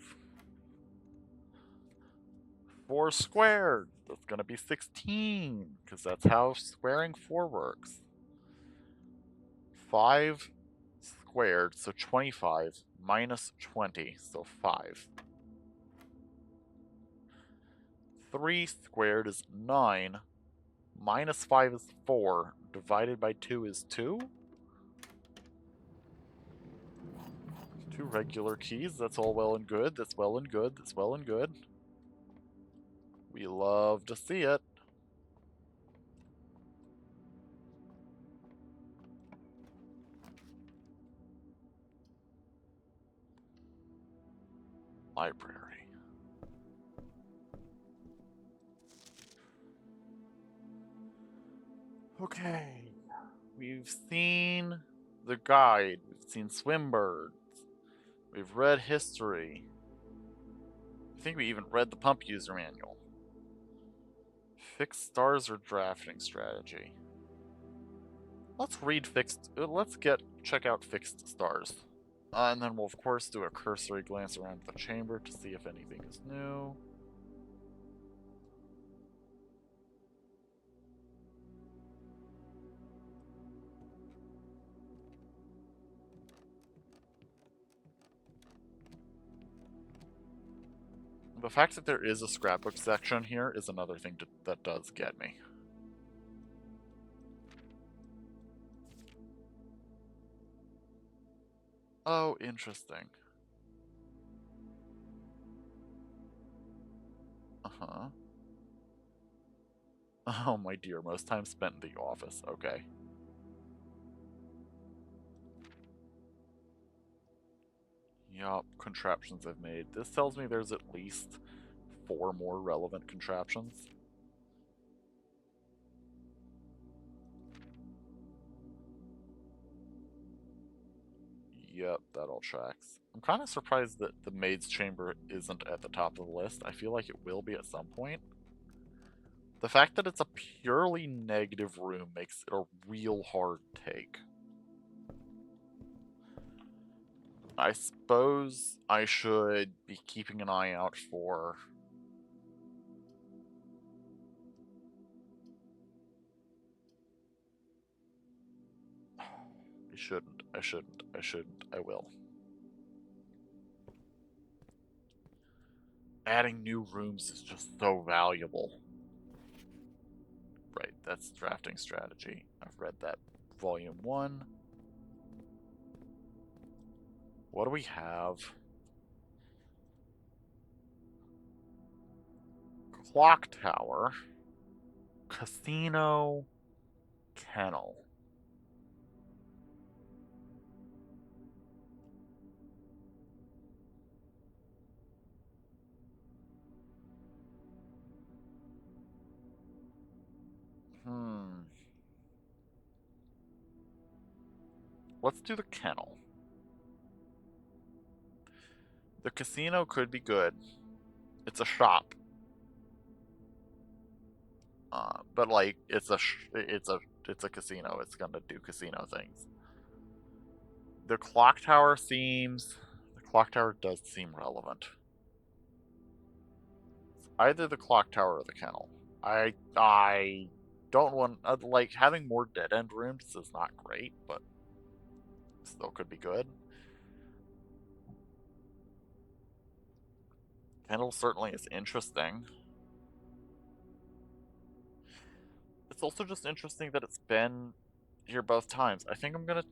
4 squared. That's gonna be 16, because that's how squaring 4 works. 5 squared, so 25, minus 20, so 5. 3 squared is 9, minus 5 is 4, divided by 2 is 2? 2 regular keys, that's all well and good, that's well and good, that's well and good. We love to see it. Library. Okay. We've seen the guide. We've seen Swimbirds. We've read history. I think we even read the pump user manual. Fixed stars or drafting strategy. Let's read fixed. Let's check out fixed stars. And then we'll of course do a cursory glance around the chamber to see if anything is new. The fact that there is a scrapbook section here is another thing that does get me. Oh, interesting. Uh-huh. Oh, my dear, most time spent in the office. Okay. Yup, contraptions I've made. This tells me there's at least 4 more relevant contraptions. Yep, that all tracks. I'm kind of surprised that the maid's chamber isn't at the top of the list. I feel like it will be at some point. The fact that it's a purely negative room makes it a real hard take. I suppose I should be keeping an eye out for... I shouldn't, I will. Adding new rooms is just so valuable. Right, that's drafting strategy. I've read that. Volume 1. What do we have? Clock Tower. Casino. Kennel. Let's do the kennel. The casino could be good. It's a shop. But like it's a casino. It's gonna do casino things. The clock tower does seem relevant. It's either the clock tower or the kennel. I don't want like having more dead end rooms is not great, but still could be good. Kennel certainly is interesting. It's also just interesting that it's been here both times. I think I'm gonna...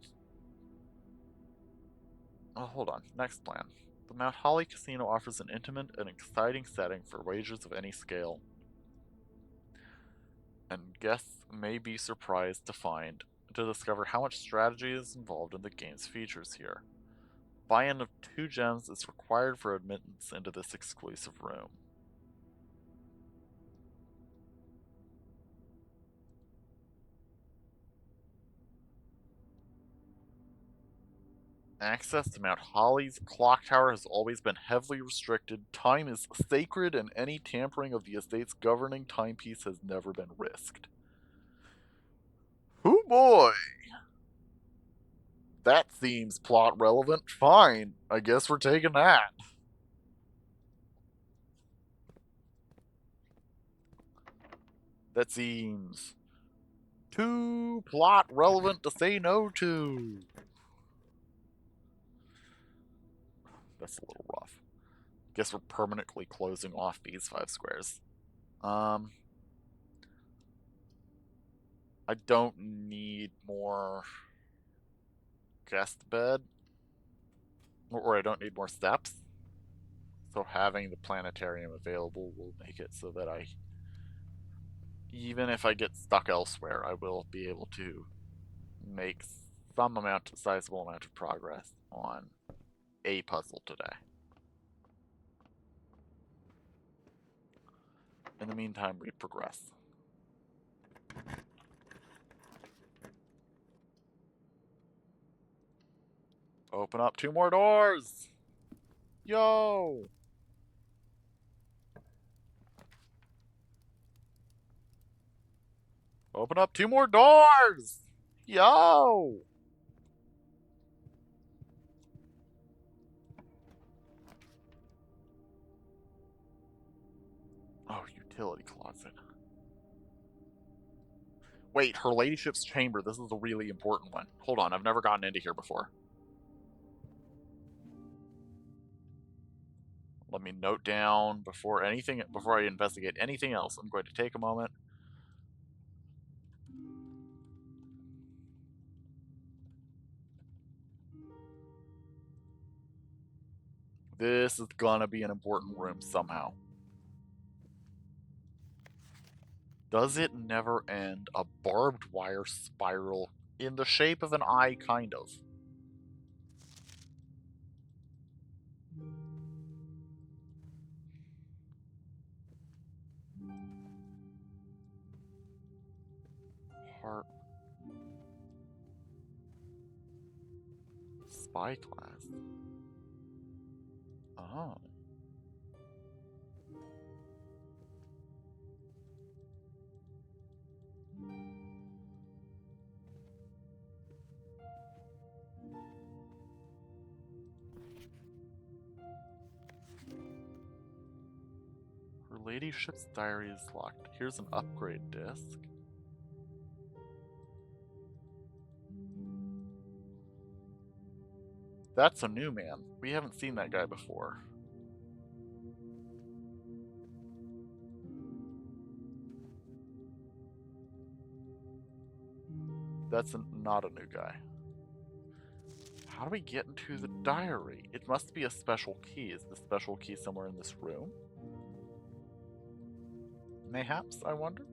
Oh, hold on. Next plan. The Mount Holly Casino offers an intimate and exciting setting for wagers of any scale. And guests may be surprised to discover how much strategy is involved in the game's features here. Buy-in of 2 gems is required for admittance into this exclusive room. Access to Mount Holly's clock tower has always been heavily restricted. Time is sacred, and any tampering of the estate's governing timepiece has never been risked. Oh boy! That seems plot relevant. Fine. I guess we're taking that. That seems too plot relevant to say no to. That's a little rough. Guess we're permanently closing off these 5 squares. I don't need more guest bed. Or I don't need more steps. So having the planetarium available will make it so that even if I get stuck elsewhere, I will be able to make some sizable amount of progress on a puzzle today. In the meantime, we progress. Open up 2 more doors! Yo! Open up 2 more doors! Yo! Oh, utility closet. Wait, her ladyship's chamber. This is a really important one. Hold on, I've never gotten into here before. Let me note down before I investigate anything else. I'm going to take a moment. This is gonna be an important room somehow. Does it never end? A barbed wire spiral in the shape of an eye, kind of. Heart. Spyglass. Oh. Her ladyship's diary is locked. Here's an upgrade disc. That's a new man. We haven't seen that guy before. That's not a new guy. How do we get into the diary? It must be a special key. Is the special key somewhere in this room? Mayhaps, I wonder?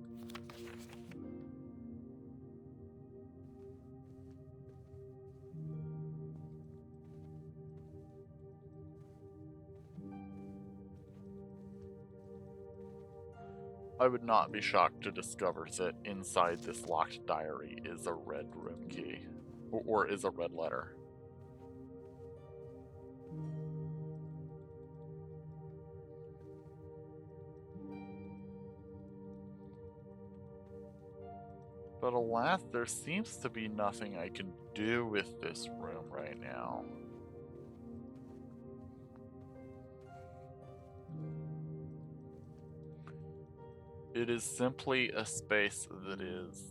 I would not be shocked to discover that inside this locked diary is a red room key. Or is a red letter. But alas, there seems to be nothing I can do with this room right now. It is simply a space that is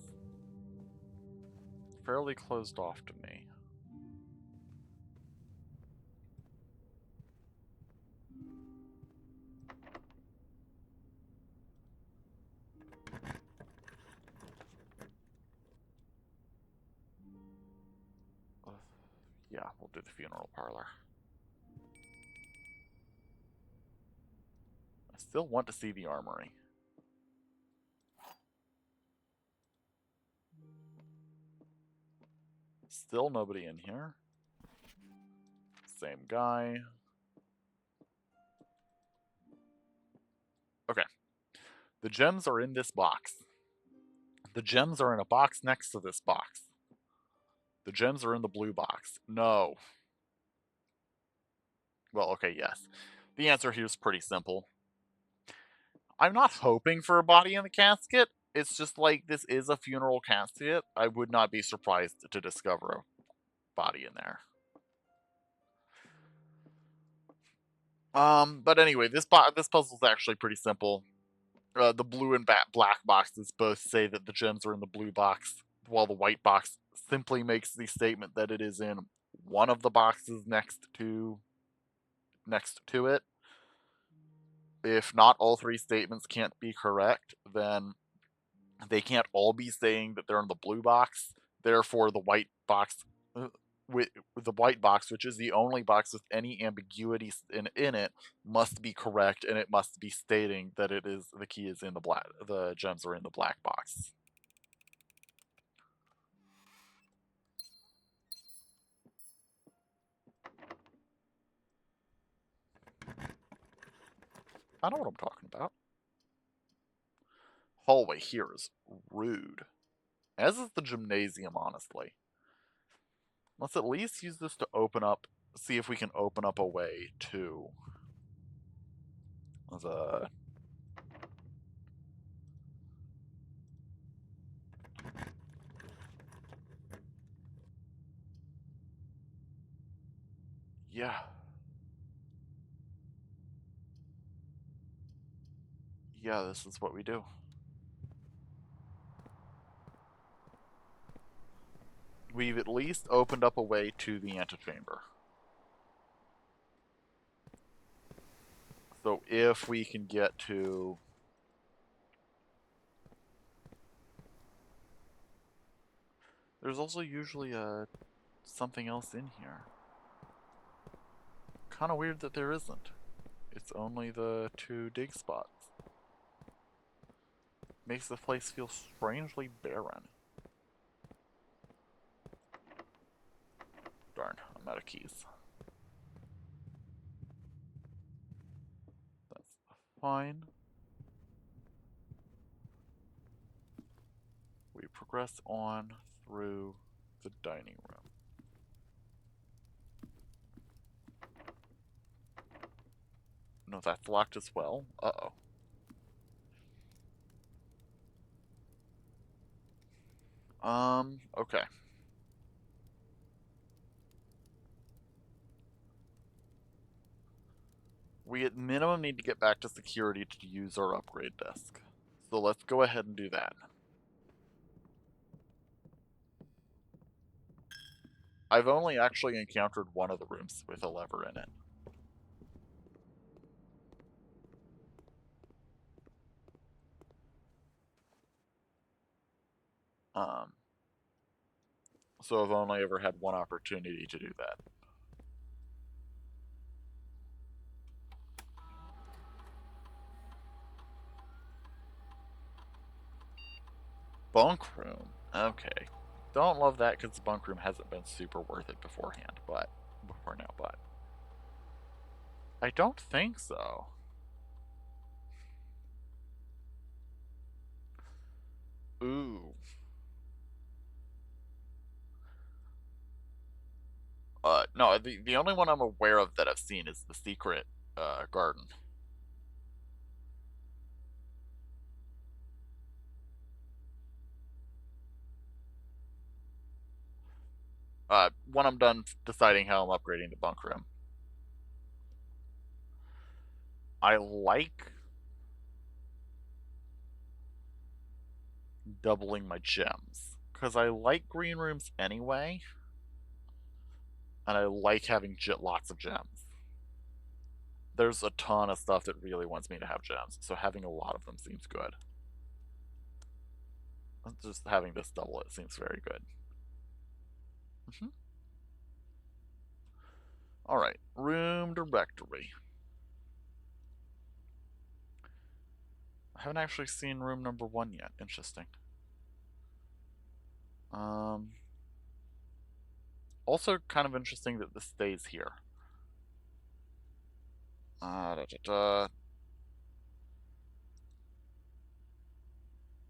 fairly closed off to me. Yeah, we'll do the funeral parlor. I still want to see the armory. Still nobody in here. Same guy. Okay. The gems are in this box. The gems are in a box next to this box. The gems are in the blue box. No. Well, okay, yes. The answer here is pretty simple. I'm not hoping for a body in the casket. It's just like, this is a funeral casket. I would not be surprised to discover body in there. But anyway, this puzzle is actually pretty simple. The blue and black boxes both say that the gems are in the blue box, while the white box simply makes the statement that it is in one of the boxes next to it. If not all three statements can't be correct, then they can't all be saying that they're in the blue box. Therefore, the white box, with the white box, which is the only box with any ambiguity in it, must be correct, and it must be stating that it is the key is in the black. The gems are in the black box. I know what I'm talking about. Hallway here is rude. As is the gymnasium, honestly. Let's at least use this to open up, see if we can open up a way to the... Yeah. Yeah, this is what we do. We've at least opened up a way to the antechamber. So if we can get to... There's also usually something else in here. Kind of weird that there isn't. It's only the 2 dig spots. Makes the place feel strangely barren. Darn, I'm out of keys. That's fine. We progress on through the dining room. No, that's locked as well. Uh-oh. Okay. We at minimum need to get back to security to use our upgrade desk. So let's go ahead and do that. I've only actually encountered one of the rooms with a lever in it. So I've only ever had one opportunity to do that. Bunk room. Okay. Don't love that because the bunk room hasn't been super worth it beforehand, but before now, but I don't think so. Ooh. No, the only one I'm aware of that I've seen is the secret garden. When I'm done deciding how I'm upgrading the bunk room. I like doubling my gems, because I like green rooms anyway, and I like having lots of gems. There's a ton of stuff that really wants me to have gems, so having a lot of them seems good. Just having this double it seems very good. Alright, room directory. I haven't actually seen room number 1 yet. Interesting. Also kind of interesting that this stays here. I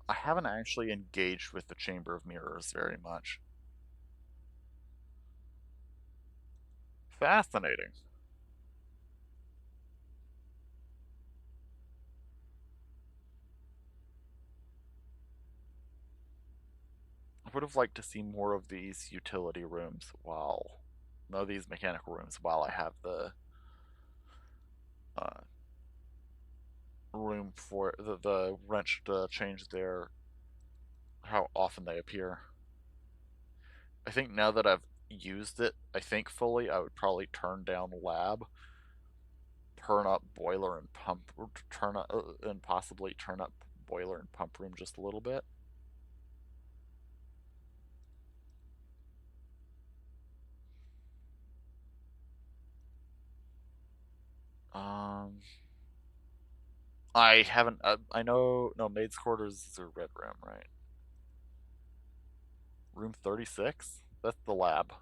haven't actually engaged with the Chamber of Mirrors very much. Fascinating. would have liked to see more of these utility rooms while, no, these mechanical rooms while I have the room for the wrench to change their, how often they appear. I think now that I've used it, I think fully, I would probably turn down lab, turn up boiler and pump, turn up and possibly turn up boiler and pump room just a little bit. I haven't. I know. No, maid's quarters is a red room, right? Room 36. That's the lab.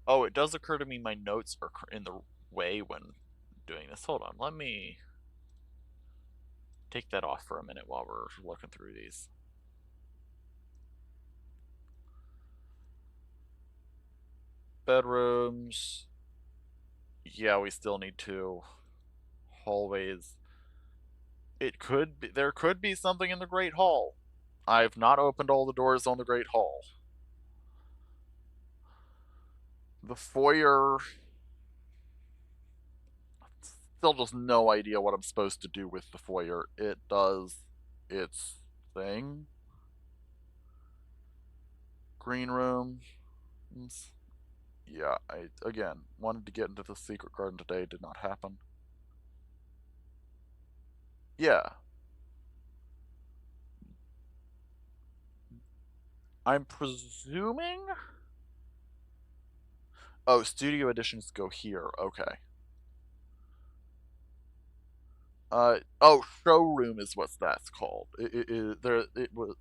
Oh, it does occur to me my notes are in the way when doing this. Hold on, let me take that off for a minute while we're looking through these. Bedrooms. Yeah, we still need two. Hallways. It could be, there could be something in the Great Hall. I've not opened all the doors on the Great Hall. The foyer. Still just no idea what I'm supposed to do with the foyer. It does its thing. Green room. Yeah, I again wanted to get into the secret garden today, did not happen. Yeah. I'm presuming. Oh, studio editions go here. Okay. Oh, showroom is what that's called. It was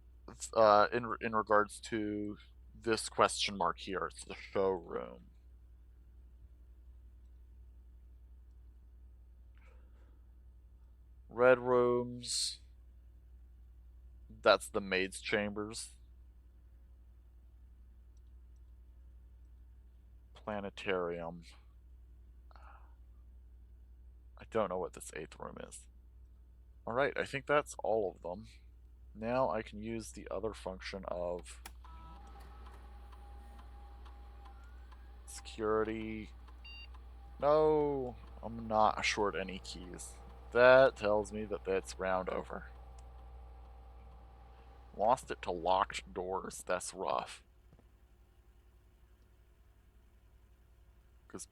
in regards to this question mark here. It's the showroom. Red rooms. That's the maid's chambers. Planetarium. I don't know what this 8th room is. Alright, I think that's all of them. Now I can use the other function of security. No, I'm not short any keys. That tells me that that's round over. Lost it to locked doors. That's rough. Because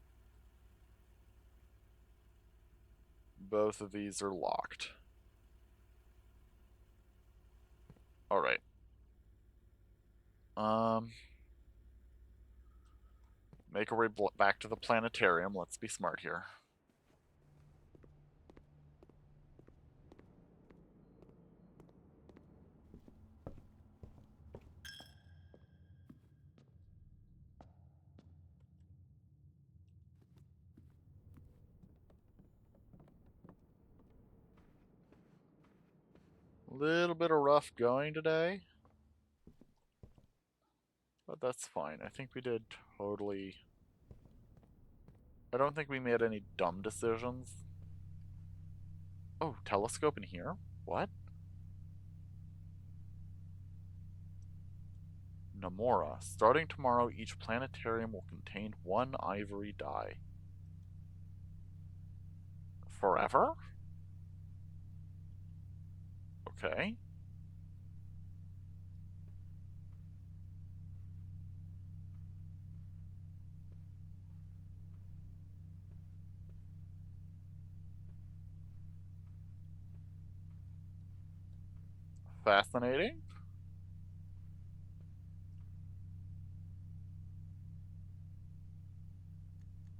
both of these are locked. Alright. Make our way back to the planetarium. Let's be smart here. A little bit of rough going today. But that's fine. I think we did totally... I don't think we made any dumb decisions. Oh, telescope in here? What? Namora. Starting tomorrow, each planetarium will contain one ivory die. Forever? Okay. Fascinating.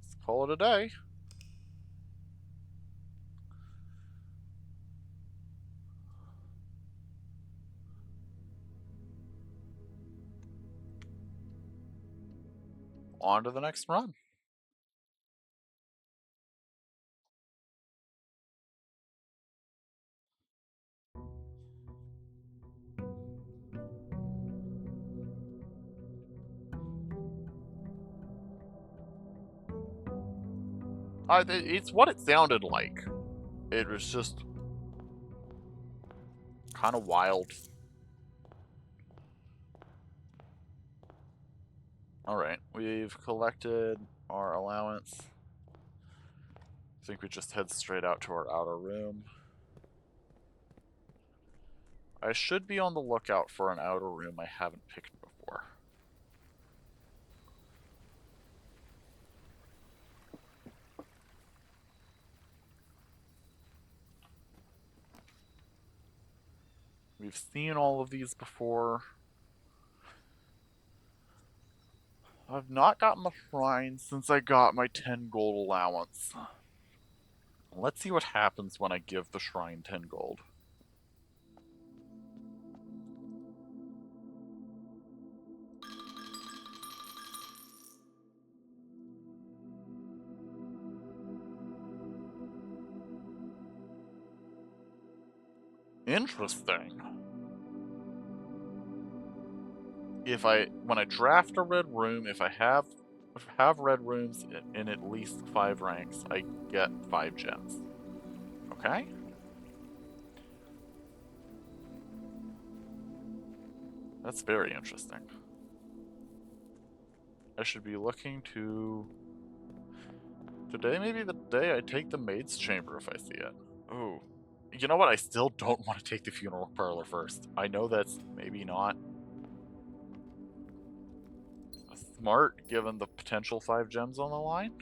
Let's call it a day. On to the next run. It's what it sounded like. It was just kind of wild. Alright, we've collected our allowance. I think we just head straight out to our outer room. I should be on the lookout for an outer room I haven't picked before. We've seen all of these before. I've not gotten the shrine since I got my 10 gold allowance. Let's see what happens when I give the shrine 10 gold. Interesting. When I draft a red room, if I have red rooms in at least 5 ranks, I get 5 gems. Okay? That's very interesting. I should be looking to... Today may be the day I take the maid's chamber if I see it. Oh. You know what? I still don't want to take the funeral parlor first. I know that's maybe not smart, given the potential 5 gems on the line.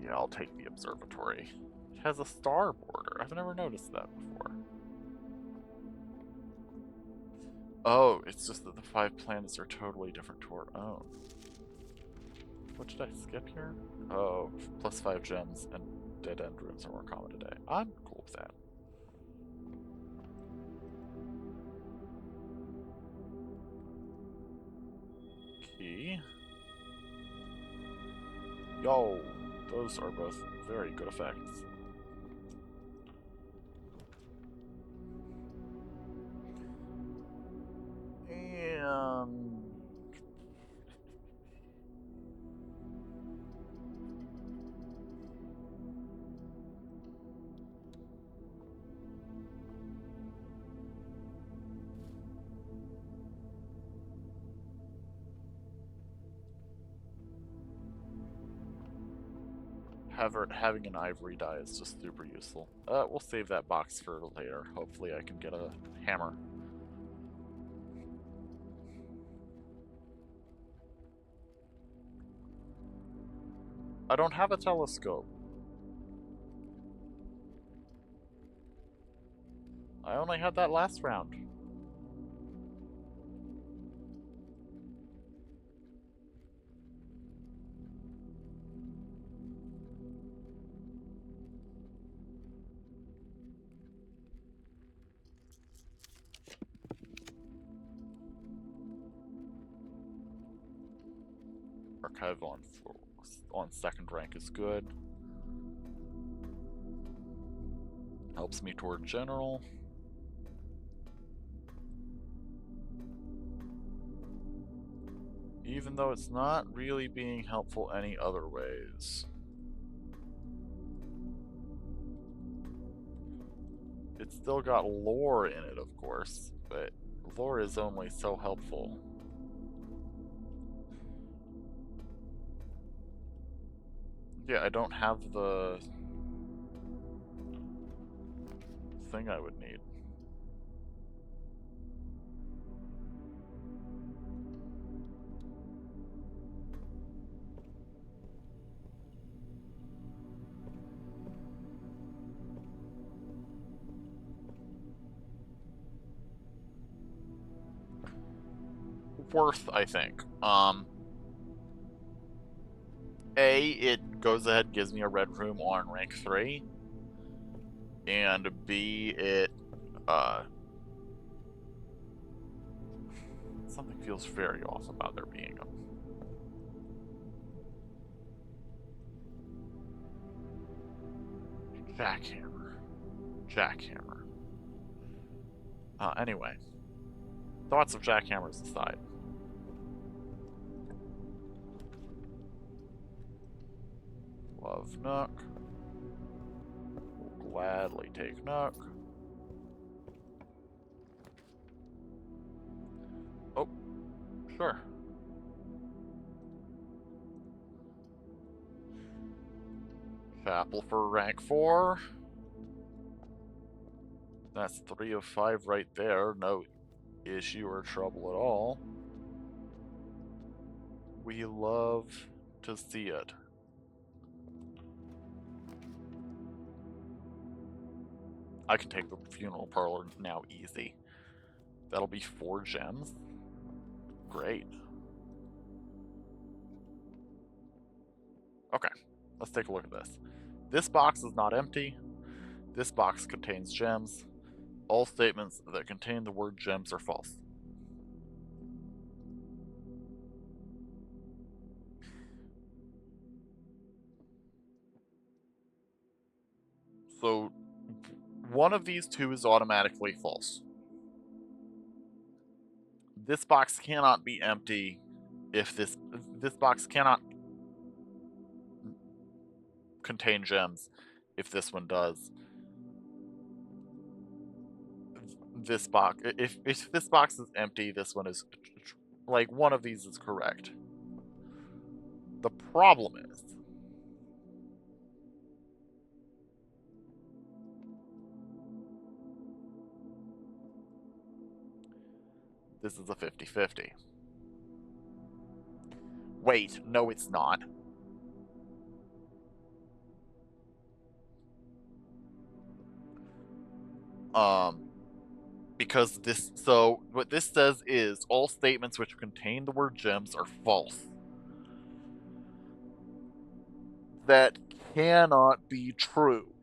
Yeah, I'll take the observatory. It has a star border. I've never noticed that before. Oh, it's just that the 5 planets are totally different to our own. What did I skip here? Oh, plus 5 gems and dead-end rooms are more common today. I'm cool with that. Key. Yo, those are both very good effects. And... having an ivory die is just super useful. We'll save that box for later. Hopefully I can get a hammer. I don't have a telescope. I only had that last round. Archive on 2nd rank is good. Helps me toward general. Even though it's not really being helpful any other ways. It's still got lore in it, of course, but lore is only so helpful. Yeah, I don't have the thing I would need. Worth, I think. A, it goes ahead and gives me a red room on rank 3. And B, it, something feels very off about there being a... Jackhammer. Anyway. Thoughts of jackhammers aside. Love Nook. Will gladly take Nook. Oh, sure. Chapel for rank 4. That's 3 of 5 right there. No issue or trouble at all. We love to see it. I can take the funeral parlor now easy. That'll be 4 gems. Great. Okay, let's take a look at this. This box is not empty. This box contains gems. All statements that contain the word gems are false. So, one of these two is automatically false. This box cannot be empty if this box cannot contain gems if this one does. This box, if this box is empty, this one is, like, one of these is correct. The problem is this is a 50-50. Wait, no it's not. Because this, so what this says is all statements which contain the word gems are false. That cannot be true.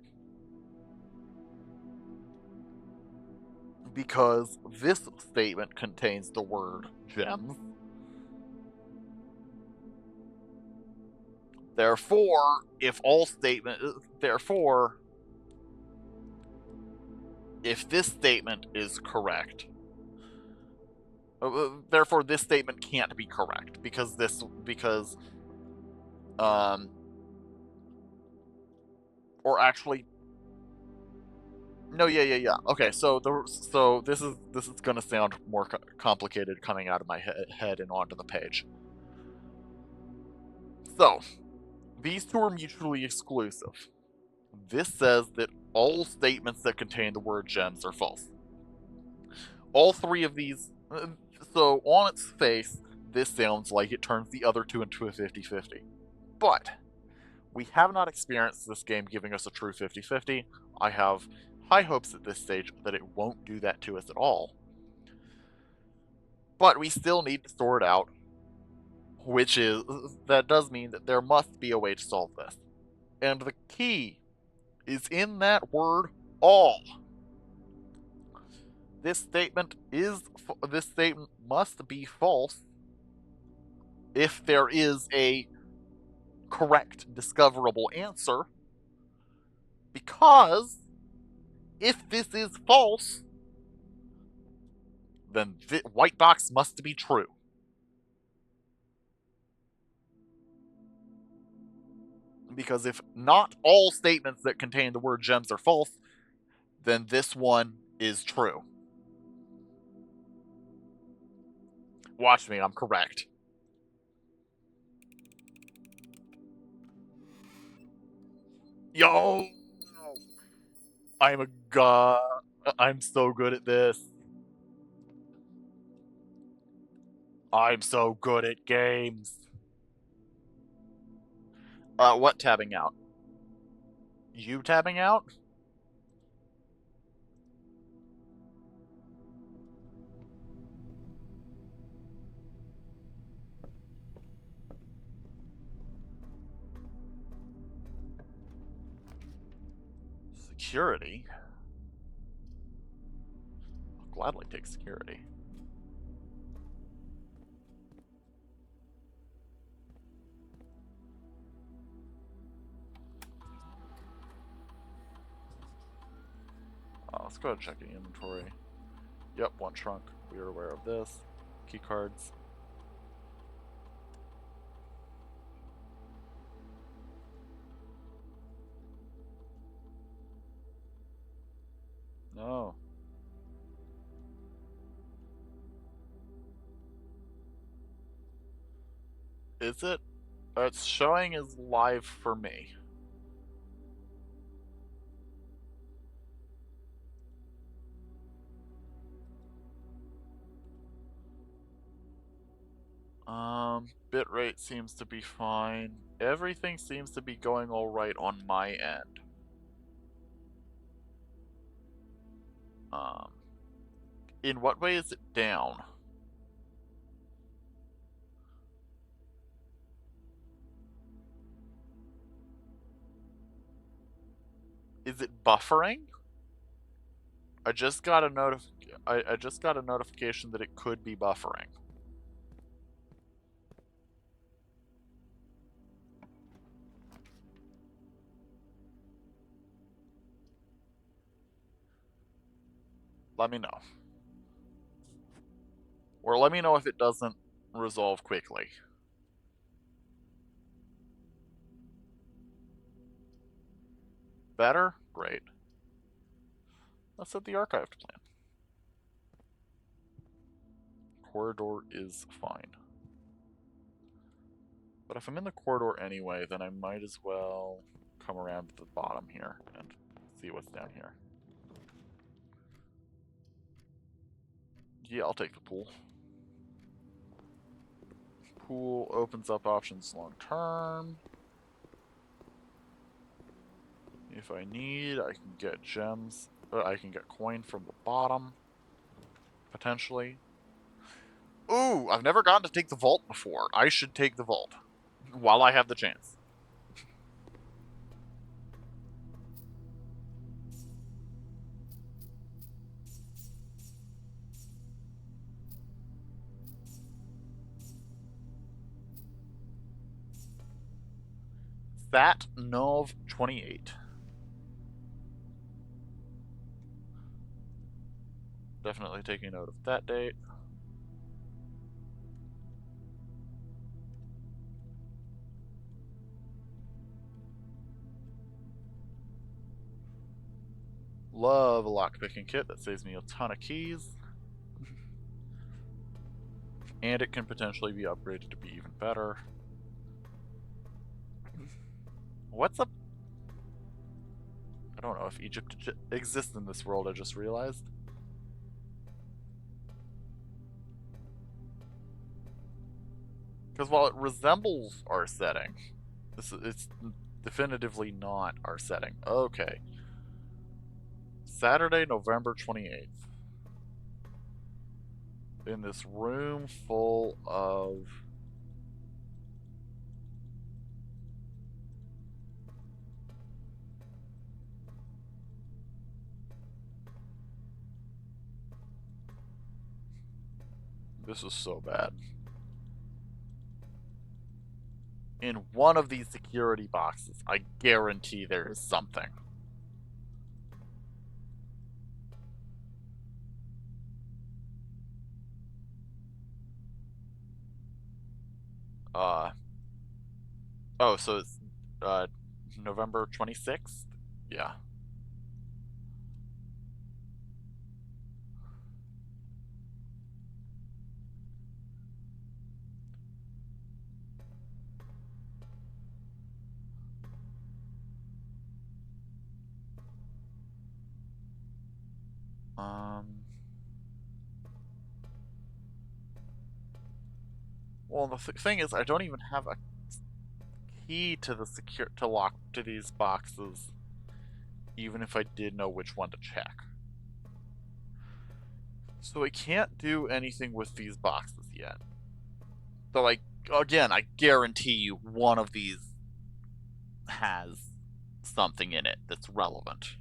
Because this statement contains the word gems. Therefore, if this statement is correct, therefore this statement can't be correct or actually, no, yeah. Okay, so this is gonna sound more complicated coming out of my head and onto the page. So, these two are mutually exclusive. This says that all statements that contain the word gems are false. All 3 of these, so on its face, this sounds like it turns the other two into a 50-50. But we have not experienced this game giving us a true 50-50. I have high hopes at this stage that it won't do that to us at all. But we still need to sort out, that does mean that there must be a way to solve this. And the key is in that word all. This statement must be false if there is a correct discoverable answer, because if this is false, then white box must be true. Because if not all statements that contain the word gems are false, then this one is true. Watch me, I'm correct. Yo! I'm a god. I'm so good at this. I'm so good at games. What tabbing out? You tabbing out? Security? I'll gladly take security. Let's go ahead and check the inventory. Yep, 1 trunk. We are aware of this. Key cards. No. Is it? It's showing as live for me. Bitrate seems to be fine. Everything seems to be going alright on my end. In what way is it down? Is it buffering? I just got a notification that it could be buffering. Let me know. Or let me know if it doesn't resolve quickly. Better? Great. Let's set the archived plan. Corridor is fine. But if I'm in the corridor anyway, then I might as well come around to the bottom here and see what's down here. Yeah, I'll take the pool. Pool opens up options long term. If I need, I can get gems. I can get coin from the bottom. Potentially. Ooh, I've never gotten to take the vault before. I should take the vault. While I have the chance. That Nov 28. Definitely taking note of that date. Love a lockpicking kit that saves me a ton of keys. And it can potentially be upgraded to be even better. What's up? I don't know if Egypt exists in this world, I just realized. Because while it resembles our setting, it's definitively not our setting. Okay. Saturday, November 28th. In this room full of... This is so bad. In one of these security boxes, I guarantee there is something. Oh, so it's November 26th? Yeah. Well, the thing is, I don't even have a key to the to lock to these boxes, even if I did know which one to check. So I can't do anything with these boxes yet. So again, I guarantee you one of these has something in it that's relevant.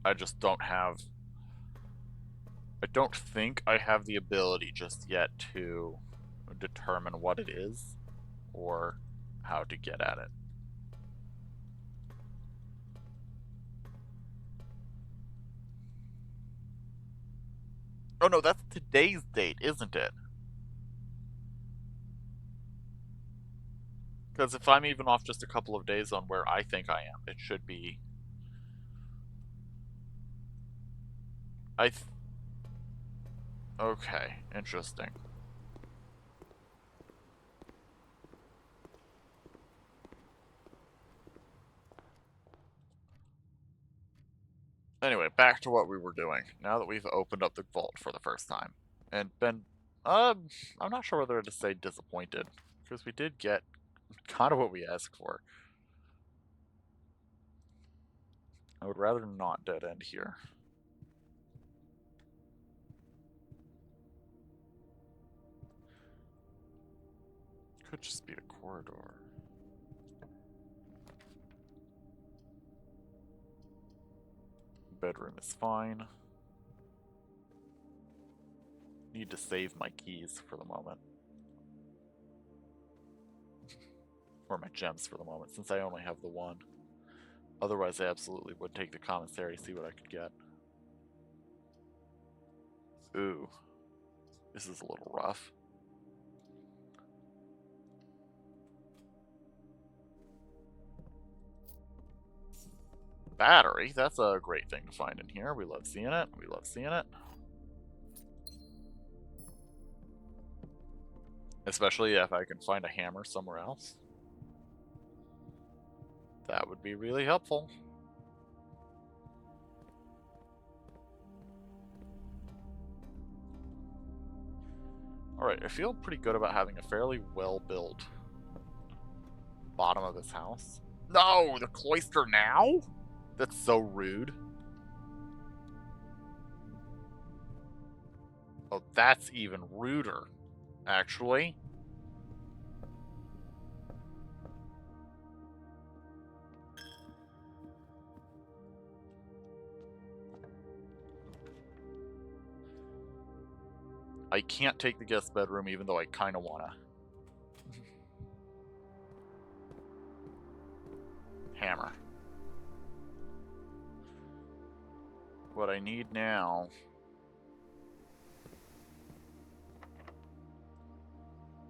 I just don't have... I don't think I have the ability just yet to determine what it is or how to get at it. Oh no, that's today's date, isn't it? Because if I'm even off just a couple of days on where I think I am, it should be. Okay, interesting. Anyway, back to what we were doing. Now that we've opened up the vault for the first time. And been, I'm not sure whether to say disappointed. Because we did get kind of what we asked for. I would rather not dead end here. Could just be a corridor. Bedroom is fine. Need to save my keys for the moment. Or my gems for the moment, since I only have the one. Otherwise, I absolutely would take the commissary, see what I could get. Ooh. This is a little rough. Battery, that's a great thing to find in here. We love seeing it. We love seeing it. Especially if I can find a hammer somewhere else. That would be really helpful. Alright, I feel pretty good about having a fairly well-built bottom of this house. No! The cloister now? That's so rude. Oh, that's even ruder, actually. I can't take the guest bedroom even though I kind of wanna. Hammer. What I need now...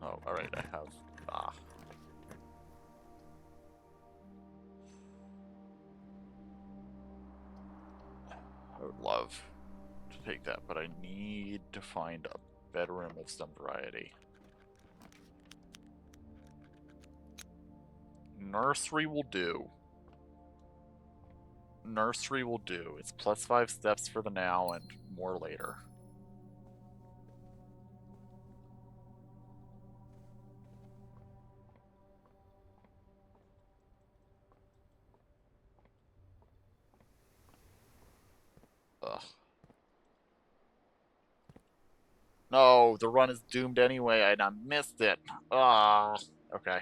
Oh, alright, I have... Ah. I would love to take that, but I need to find a bedroom of some variety. Nursery will do. Nursery will do. It's +5 steps for the now and more later. Ugh. No, the run is doomed anyway, and I missed it. Ah, okay.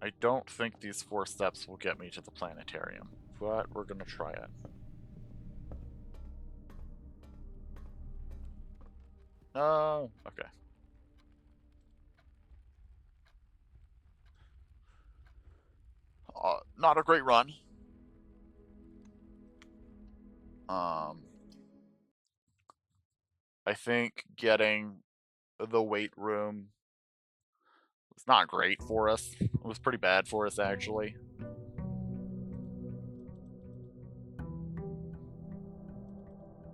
I don't think these 4 steps will get me to the planetarium, but we're gonna try it. No, okay. Not a great run. I think getting the weight room was not great for us. It was pretty bad for us, actually.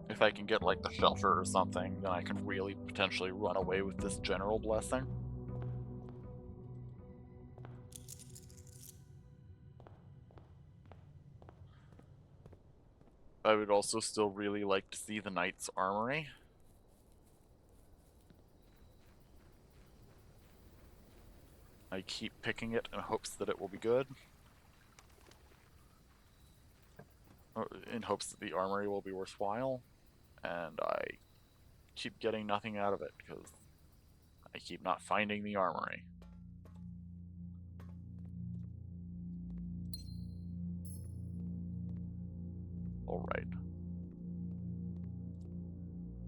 If I can get, like, the shelter or something, then I can really potentially run away with this general blessing. I would also still really like to see the Knight's Armory. I keep picking it in hopes that it will be good. Or in hopes that the armory will be worthwhile. And I keep getting nothing out of it because I keep not finding the armory. Alright.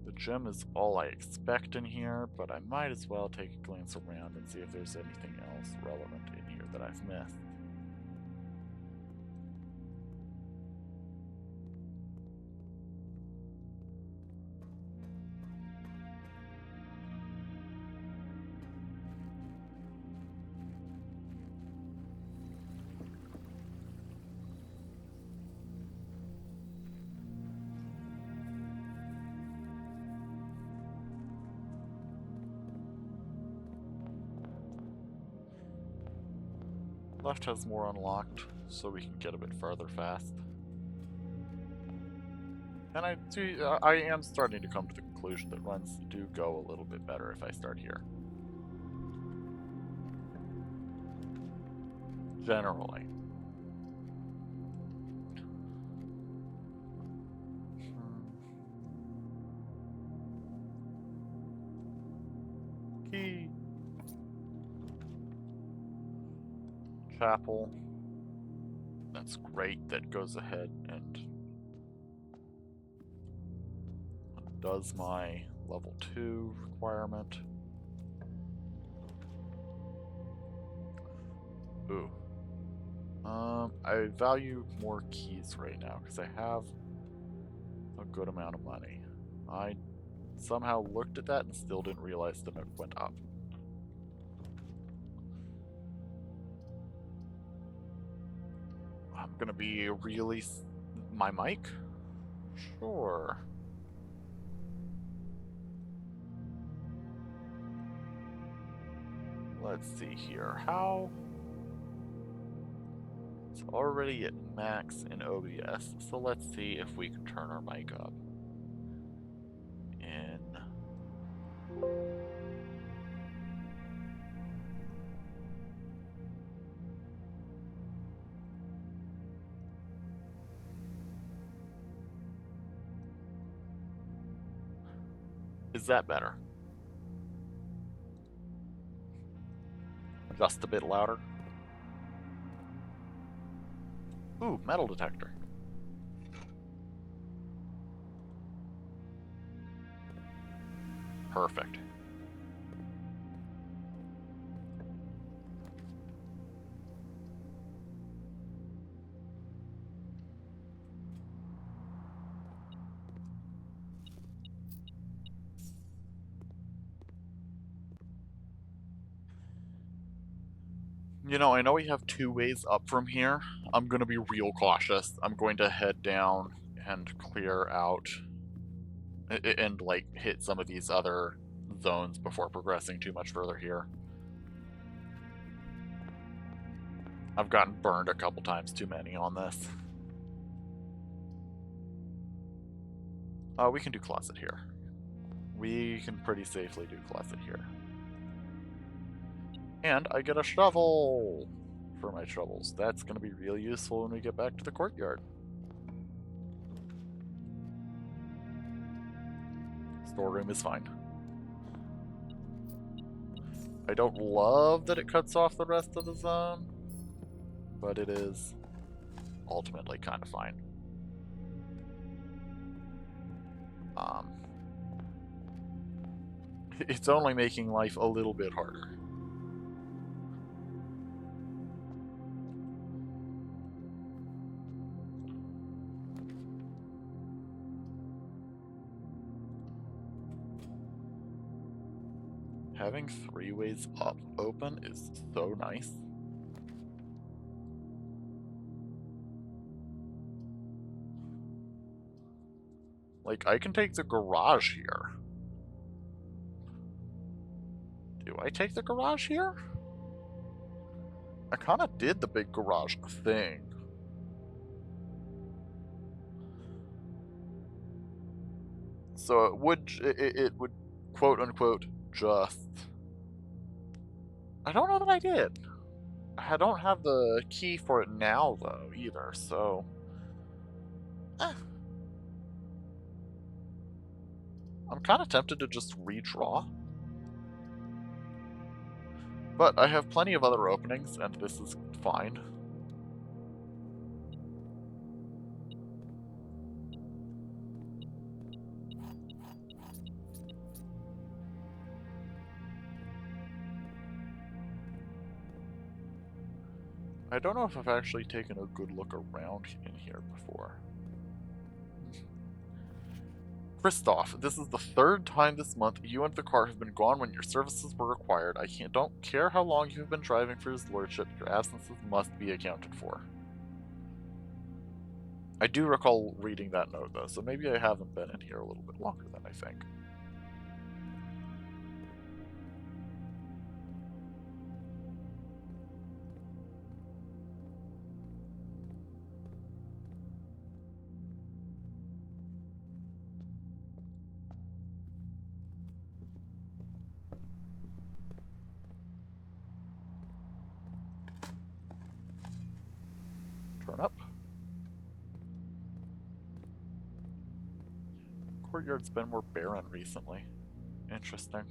The gem is all I expect in here, but I might as well take a glance around and see if there's anything else relevant in here that I've missed. Left has more unlocked, so we can get a bit farther fast. And I am starting to come to the conclusion that runs do go a little bit better if I start here. Generally. Key. Chapel. That's great. That goes ahead and does my level 2 requirement. Ooh. I value more keys right now because I have a good amount of money. I somehow looked at that and still didn't realize the note went up. I'm gonna be really... my mic? Sure. Let's see here. How... it's already at max in OBS, so let's see if we can turn our mic up. Is that better? Just a bit louder. Ooh, metal detector. Perfect. You know, I know we have 2 ways up from here. I'm going to be real cautious. I'm going to head down and clear out and, like, hit some of these other zones before progressing too much further here. I've gotten burned a couple times too many on this. We can do closet here. We can pretty safely do closet here. And I get a shovel for my troubles. That's going to be really useful when we get back to the courtyard. Storeroom is fine. I don't love that it cuts off the rest of the zone, but it is ultimately kind of fine. It's only making life a little bit harder. Having 3 ways up open is so nice. Like, I can take the garage here. Do I take the garage here? I kind of did the big garage thing. So it would quote unquote just... I don't know that I did. I don't have the key for it now though either, so... I'm kind of tempted to just redraw. But I have plenty of other openings, and this is fine. I don't know if I've actually taken a good look around in here before. Kristoff, this is the 3rd time this month you and the car have been gone when your services were required. Don't care how long you have been driving for his lordship, your absences must be accounted for. I do recall reading that note though, so maybe I haven't been in here a little bit longer than I think. Turnip. Courtyard's been more barren recently. Interesting.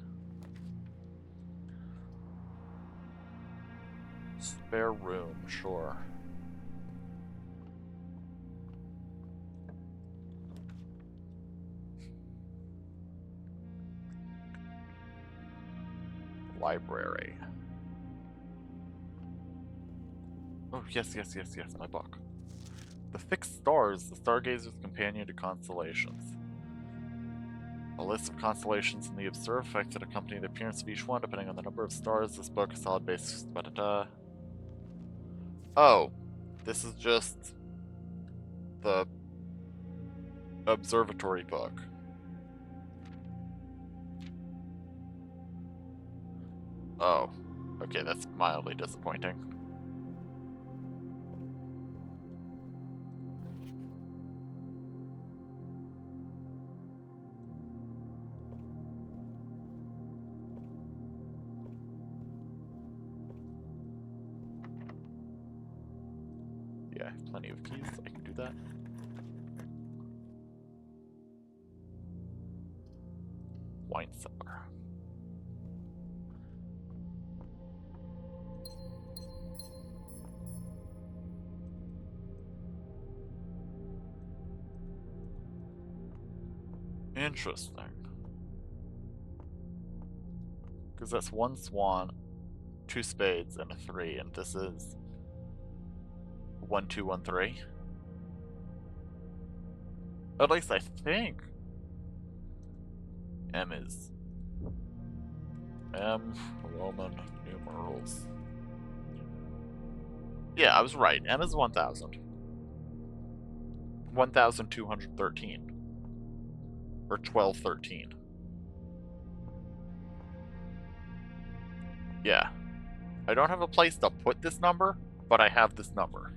Spare room, sure. Library. Oh, yes, my book. The Fixed Stars, the Stargazer's Companion to Constellations. A list of constellations and the observed effects that accompany the appearance of each one, depending on the number of stars. This book is solid base. Oh, this is just the observatory book. Oh, okay, that's mildly disappointing. Yeah, plenty of keys, I can do that. Wine cellar. Interesting. Because that's 1 swan, 2 spades, and a 3, and this is 1, 2, 1, 3. At least I think M is M, Roman numerals. Yeah, I was right. M is 1,000. 1,213. Or 1213. Yeah. I don't have a place to put this number, but I have this number.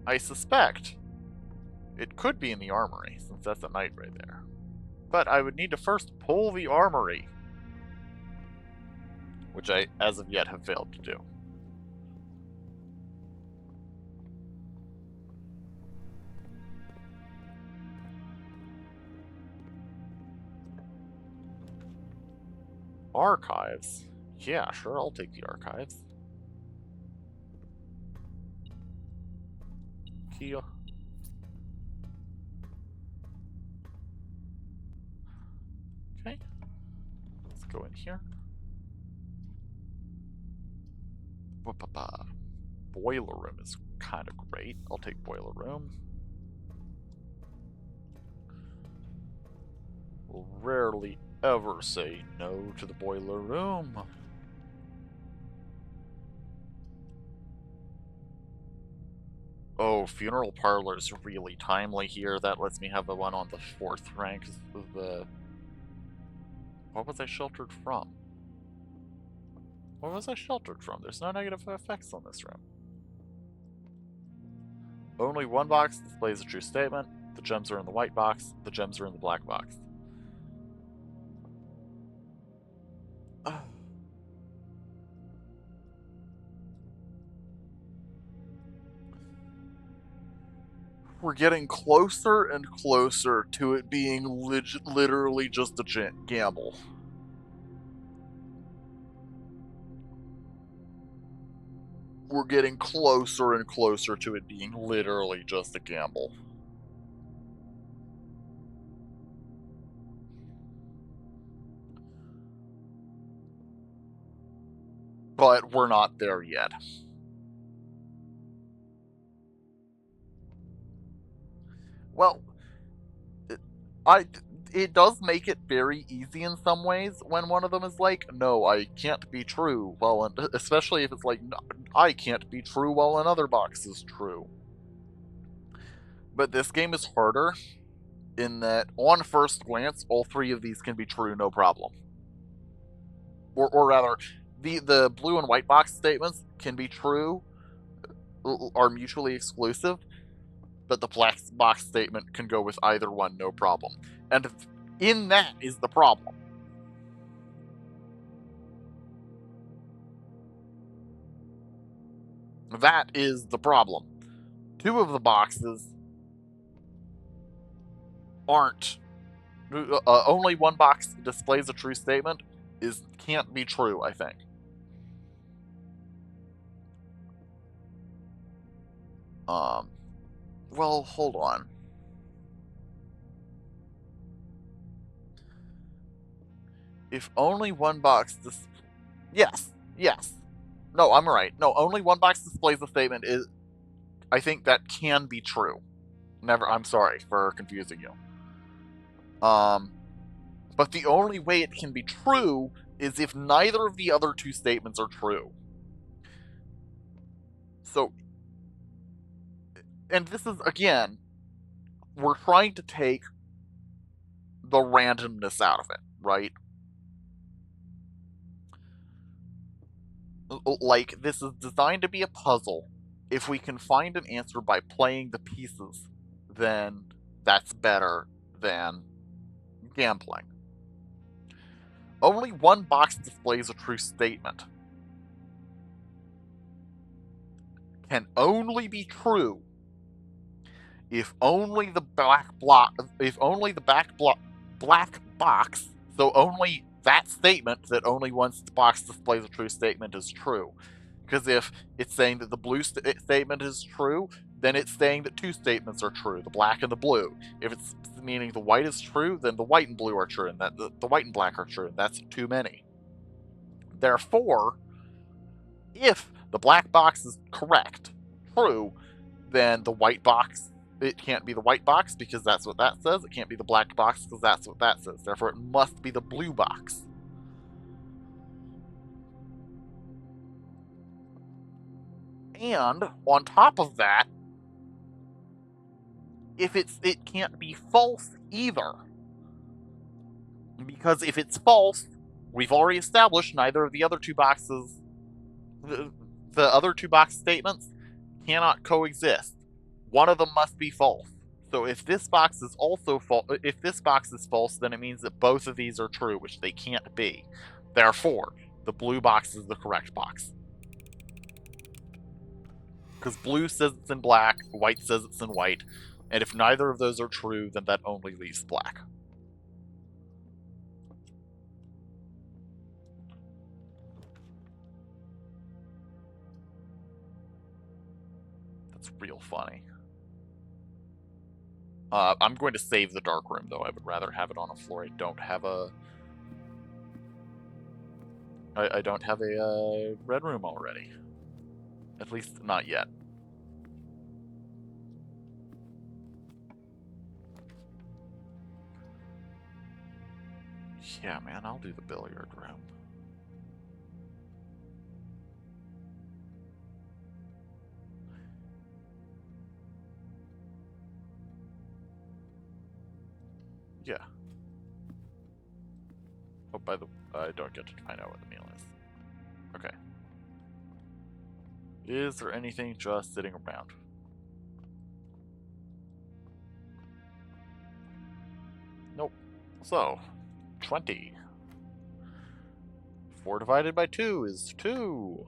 I suspect it could be in the armory, since that's a knight right there. But I would need to first pull the armory, which I, as of yet, have failed to do. Archives? Yeah, sure, I'll take the archives. Key. Okay. Let's go in here. Boiler room is kind of great. I'll take boiler room. Will rarely ever say no to the boiler room. Oh, funeral parlor is really timely here. That lets me have the one on the 4th rank. The what was I sheltered from? What was I sheltered from? There's no negative effects on this room. Only one box displays a true statement. The gems are in the white box. The gems are in the black box. We're getting closer and closer to it being literally just a gamble. We're getting closer and closer to it being literally just a gamble. But we're not there yet. Well, it does make it very easy in some ways when one of them is like, no, I can't be true. Well, especially if it's like, no, I can't be true while another box is true. But this game is harder in that, on first glance, all 3 of these can be true, no problem. Or rather, the blue and white box statements can be true, are mutually exclusive, but the black box statement can go with either one, no problem. And in that is the problem. That is the problem. 2 of the boxes aren't. Only 1 box displays a true statement can't be true, I think. Well, hold on. If only 1 box yes. No, I'm right. No, only 1 box displays a statement I think that can be true. I'm sorry for confusing you. But the only way it can be true is if neither of the other 2 statements are true. So, and this is, again, we're trying to take the randomness out of it, right? Like, this is designed to be a puzzle. If we can find an answer by playing the pieces, then that's better than gambling. Only 1 box displays a true statement. Can only be true if only the black box, so only that statement that only 1 box displays a true statement is true. Because if it's saying that the blue statement is true, then it's saying that 2 statements are true, the black and the blue. If it's meaning the white is true, then the white and blue are true, and that the white and black are true, and that's too many. Therefore, if the black box is correct, true, then the white box, it can't be the white box because that's what that says. It can't be the black box because that's what that says. Therefore, it must be the blue box. And on top of that, if it can't be false either. Because if it's false, we've already established neither of the other 2 boxes, the other 2 box statements cannot coexist. One of them must be false. So if this box is also false, if this box is false, then it means that both of these are true, which they can't be. Therefore, the blue box is the correct box. Because blue says it's in black, white says it's in white, and if neither of those are true, then that only leaves black. That's real funny. I'm going to save the dark room, though. I would rather have it on a floor. I don't have a red room already. At least not yet. Yeah, man, I'll do the billiard room. Yeah. Oh, by the way, I don't get to find out what the meal is. Okay. Is there anything just sitting around? Nope. So, 20. 4 divided by 2 is 2.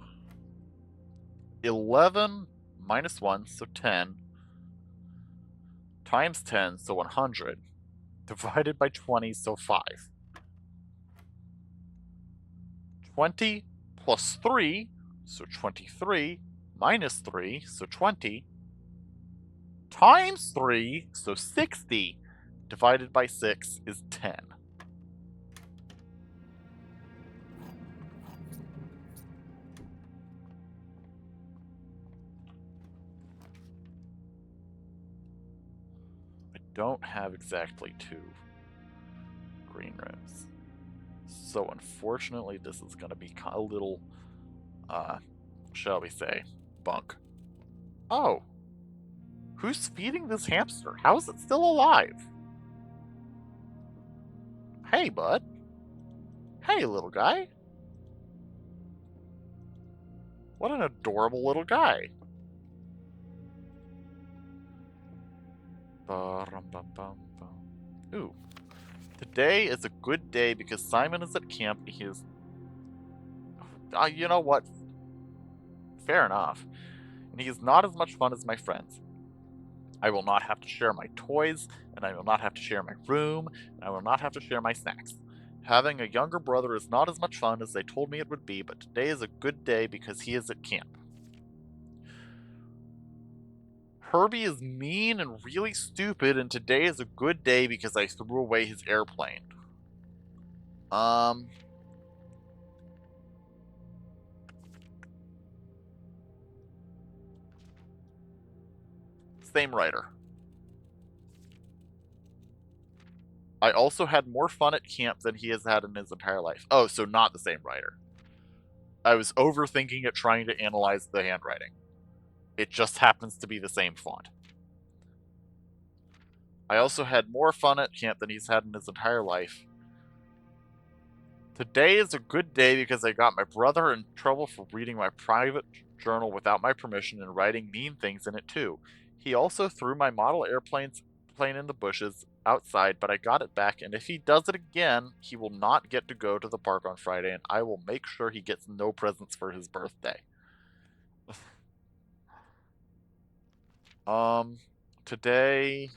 11 minus 1, so 10. Times 10, so 100. Divided by 20, so 5. 20 plus 3, so 23, minus 3, so 20, times 3, so 60, divided by 6 is 10. I don't have exactly 2 green rooms. So unfortunately, this is going to be a little, shall we say, bunk. Oh! Who's feeding this hamster? How is it still alive? Hey, bud. Hey, little guy. What an adorable little guy. Ooh. Today is a good day because Simon is at camp. He is... you know what? Fair enough. and he is not as much fun as my friends. I will not have to share my toys, and I will not have to share my room, and I will not have to share my snacks. Having a younger brother is not as much fun as they told me it would be, but today is a good day because he is at camp. Herbie is mean and really stupid, and today is a good day because I threw away his airplane. Same writer. I also had more fun at camp than he has had in his entire life. Oh, so not the same writer. I was overthinking it trying to analyze the handwriting. It just happens to be the same font. I also had more fun at camp than he's had in his entire life. Today is a good day because I got my brother in trouble for reading my private journal without my permission and writing mean things in it too. He also threw my model plane in the bushes outside, but I got it back, and if he does it again, he will not get to go to the park on Friday, and I will make sure he gets no presents for his birthday. Today,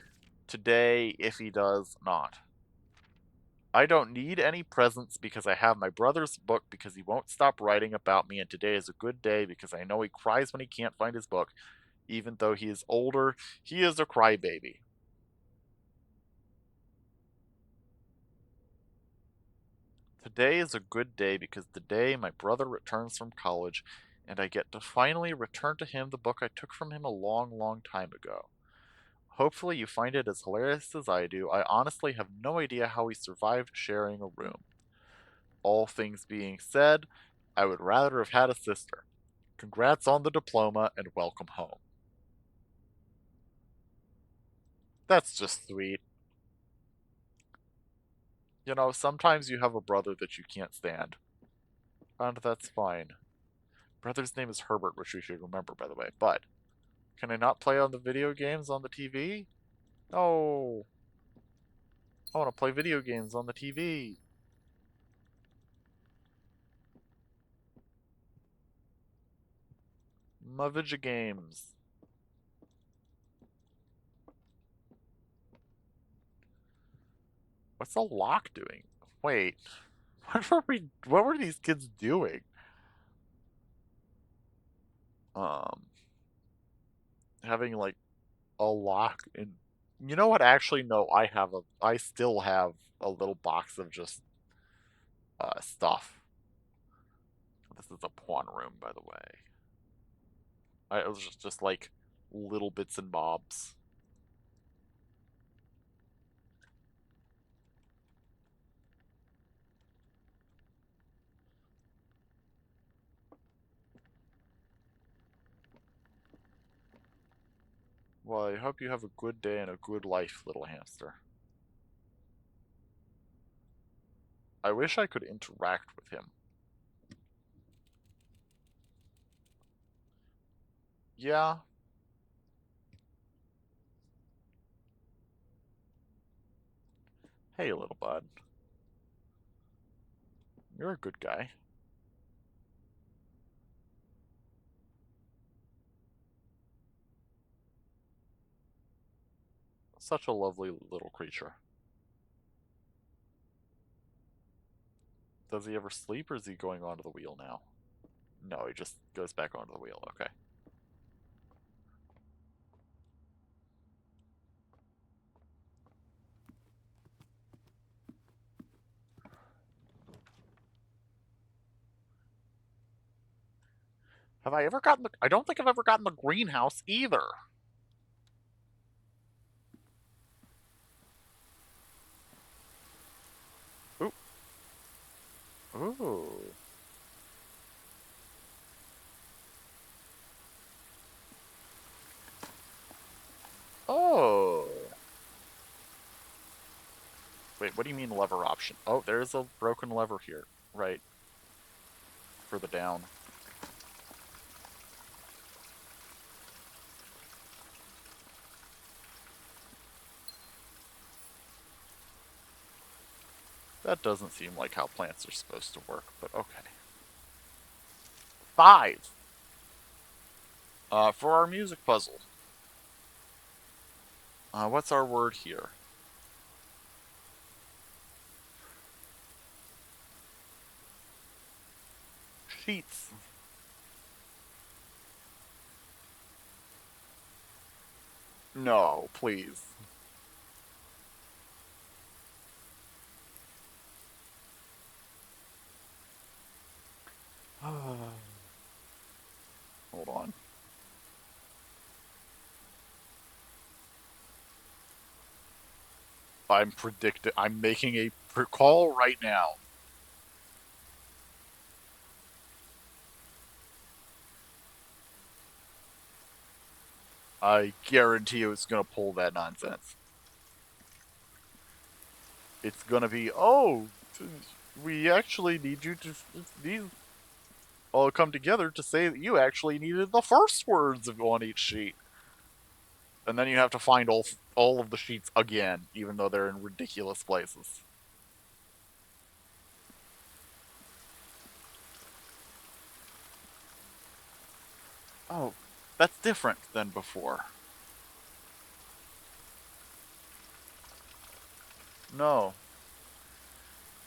if he does not. I don't need any presents because I have my brother's book because he won't stop writing about me, and today is a good day because I know he cries when he can't find his book. Even though he is older, he is a crybaby. Today is a good day because today my brother returns from college, and I get to finally return to him the book I took from him a long, long time ago. Hopefully you find it as hilarious as I do. I honestly have no idea how we survived sharing a room. All things being said, I would rather have had a sister. Congrats on the diploma and welcome home. That's just sweet. You know, sometimes you have a brother that you can't stand. And that's fine. Brother's name is Herbert, which we should remember, by the way. But, can I not play on the video games on the TV? No. I want to play video games on the TV. My video games. What's the lock doing? Wait. What were these kids doing? Having like a lock in, you know what, actually no, I still have a little box of just stuff. This is a pawn room, by the way. It was just like little bits and bobs. Well, I hope you have a good day and a good life, little hamster. I wish I could interact with him. Yeah. Hey, little bud. You're a good guy. Such a lovely little creature. Does he ever sleep, or is he going onto the wheel now? No, he just goes back onto the wheel. Okay. Have I ever gotten the... I don't think I've ever gotten the greenhouse either. Ooh. Ooh. Oh. Wait, what do you mean lever option? Oh, there's a broken lever here. Right. For the down. That doesn't seem like how plants are supposed to work, but okay. 5! For our music puzzle. What's our word here? Sheets. No, please. Hold on. I'm making a call right now. I guarantee you it's gonna pull that nonsense. It's gonna be, oh, we actually need you to, these all come together to say that you actually needed the first words on each sheet. And then you have to find all of the sheets again, even though they're in ridiculous places. Oh, that's different than before. No.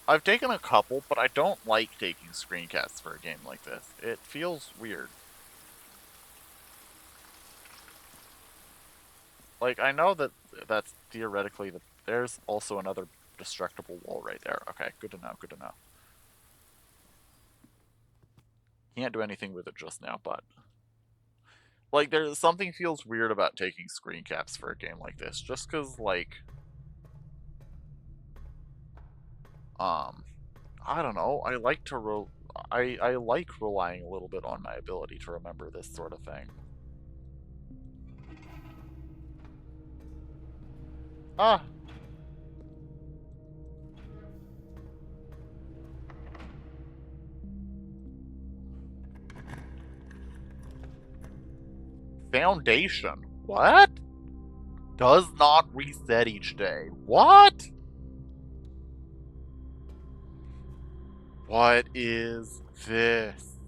I've taken a couple, but I don't like taking screencasts for a game like this. It feels weird. Like, I know that that's theoretically there's also another destructible wall right there. Okay, good to know, good to know. Can't do anything with it just now, but... Like, there's something feels weird about taking screen caps for a game like this, just because, like... I don't know, I like to I like relying a little bit on my ability to remember this sort of thing. Ah! Foundation. What? Does not reset each day. What? What is this?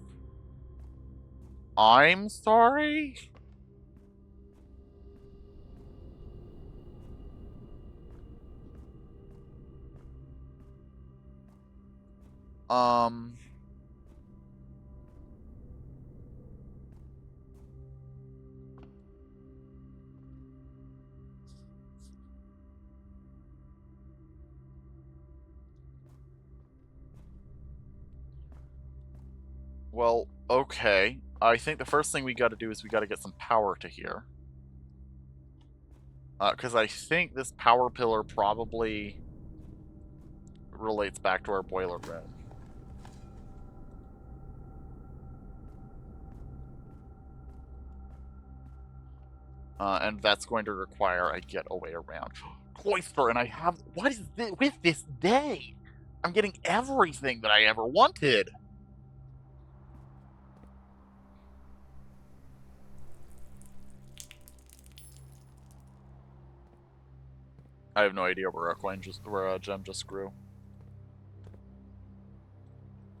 I'm sorry? Well, okay. I think the first thing we gotta do is we gotta get some power to here. Because I think this power pillar probably relates back to our boiler room. And that's going to require I get a way around. Cloister, and I have... What is this with this day? I'm getting everything that I ever wanted. I have no idea where a gem just grew.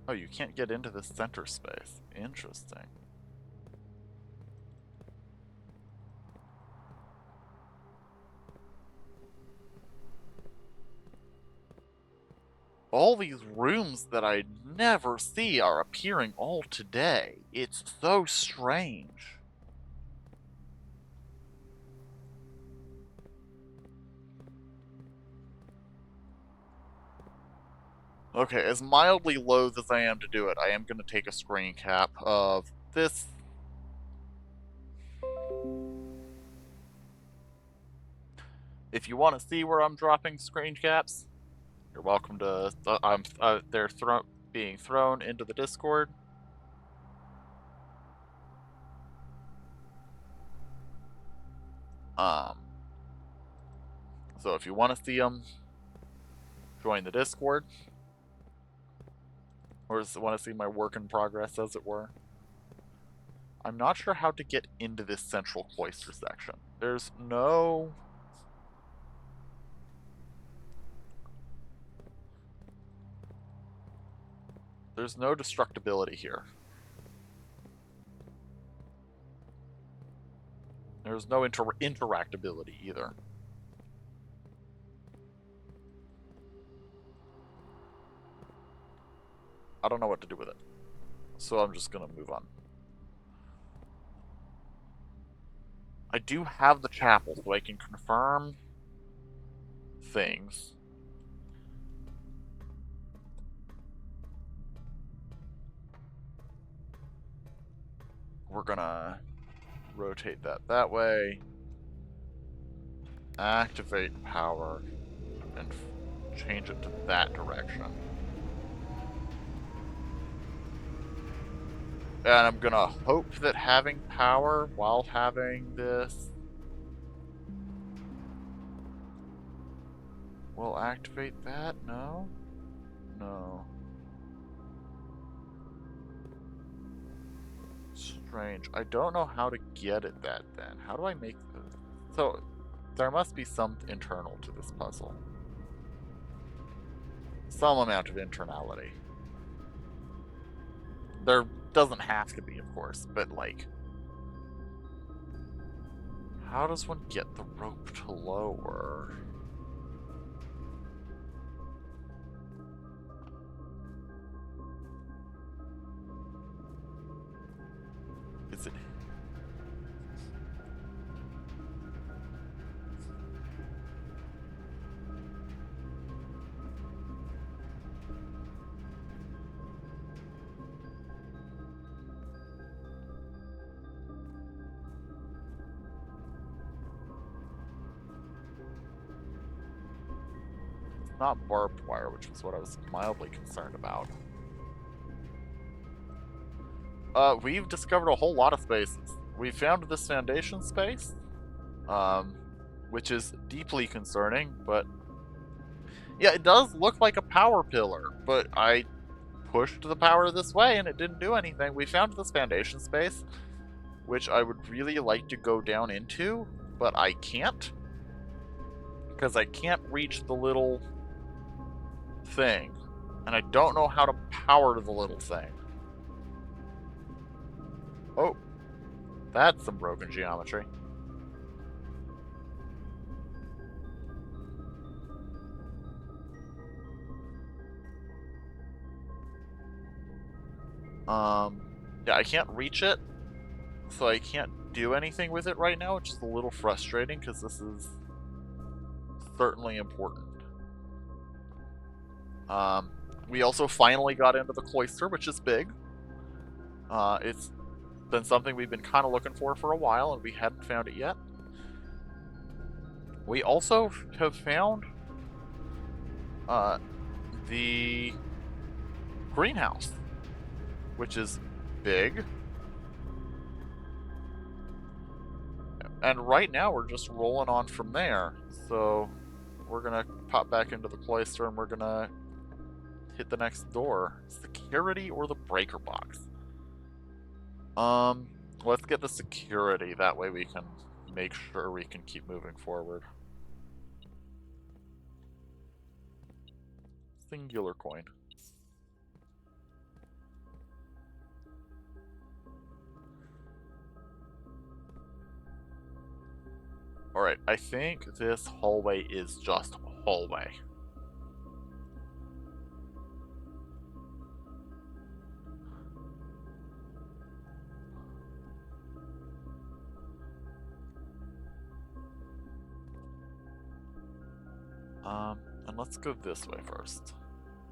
Oh, you can't get into the center space. Interesting. All these rooms that I never see are appearing all today. It's so strange. Okay, as mildly loath as I am to do it, I am going to take a screen cap of this. If you want to see where I'm dropping screen caps, you're welcome to. They're being thrown into the Discord. So if you want to see them, join the Discord. Or want to see my work in progress, as it were. I'm not sure how to get into this central cloister section. There's no... There's no destructibility here. There's no interactability either. I don't know what to do with it. So I'm just gonna move on. I do have the chapel, so I can confirm things. We're gonna rotate that way. Activate power and change it to that direction. And I'm gonna hope that having power while having this will activate that? No? No. Strange. I don't know how to get at that then. How do I make this? So, there must be some internal to this puzzle. Some amount of internality. There doesn't have to be, of course, but like... How does one get the rope to lower? Is it... Not barbed wire, which was what I was mildly concerned about. We've discovered a whole lot of spaces. We found this foundation space, which is deeply concerning, but yeah, it does look like a power pillar, but I pushed the power this way and it didn't do anything. We found this foundation space, which I would really like to go down into, but I can't, because I can't reach the little thing, and I don't know how to power the little thing. Oh, that's some broken geometry. Yeah, I can't reach it, so I can't do anything with it right now, which is a little frustrating, because this is certainly important. We also finally got into the cloister, which is big. It's been something we've been kind of looking for a while, and we hadn't found it yet. We also have found the greenhouse, which is big. And right now we're just rolling on from there. So we're gonna pop back into the cloister and we're gonna hit the next door. Security or the breaker box? Let's get the security. That way we can make sure we can keep moving forward. Singular coin. Alright, I think this hallway is just a hallway. And let's go this way first.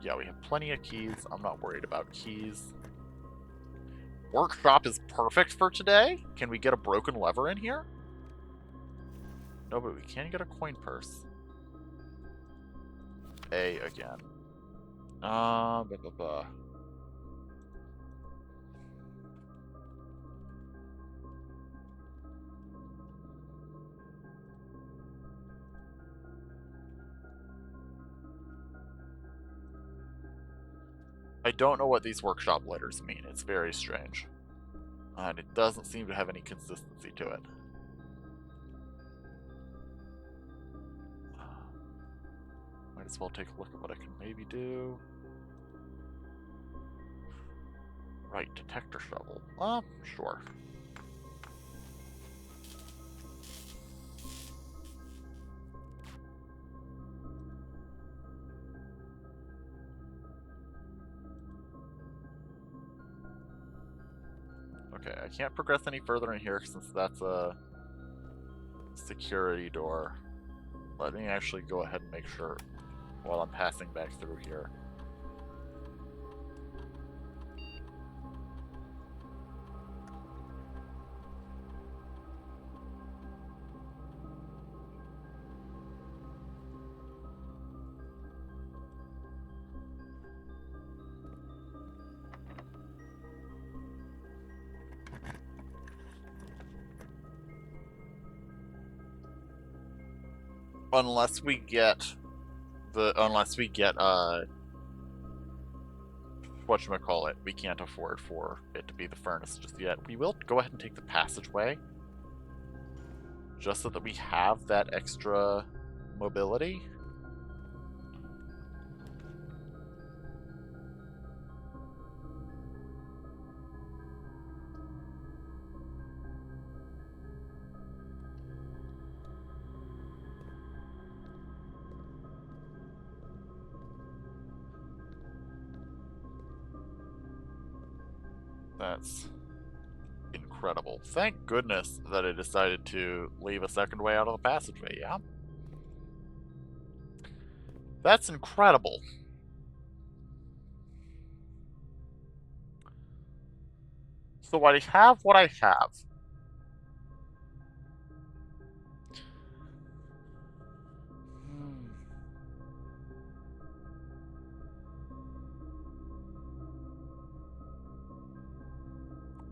Yeah, we have plenty of keys. I'm not worried about keys. Workshop is perfect for today. Can we get a broken lever in here? No, but we can get a coin purse. A again. Blah, blah, blah. I don't know what these workshop letters mean. It's very strange. And it doesn't seem to have any consistency to it. Might as well take a look at what I can maybe do. Right, detector shovel. Sure. Okay, I can't progress any further in here since that's a security door. Let me actually go ahead and make sure while I'm passing back through here. Unless we get whatchamacallit, we can't afford for it to be the furnace just yet. We will go ahead and take the passageway. Just so that we have that extra mobility. That's incredible. Thank goodness that it decided to leave a second way out of the passageway, yeah? That's incredible. So I have what I have.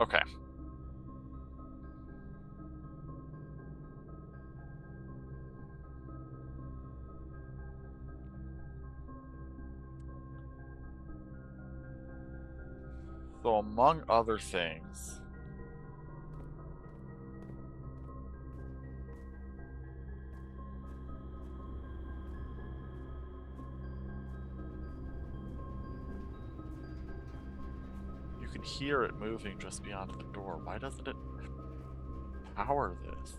Okay. So among other things, you can hear it moving just beyond the door. Why doesn't it power this?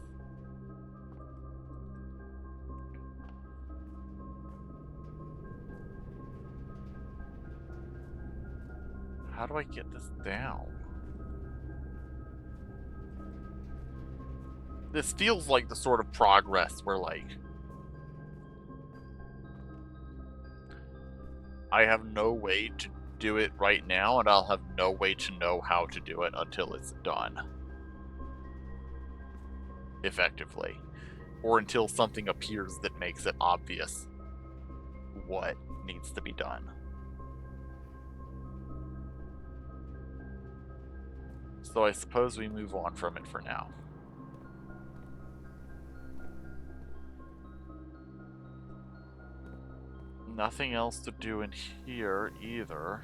How do I get this down? This feels like the sort of progress where, like, I have no way to do it right now, and I'll have no way to know how to do it until it's done. Effectively. Or until something appears that makes it obvious what needs to be done. So I suppose we move on from it for now. Nothing else to do in here either.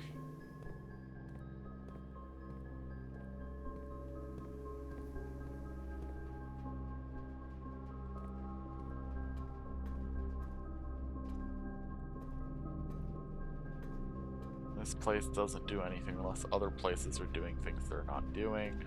This place doesn't do anything unless other places are doing things they're not doing.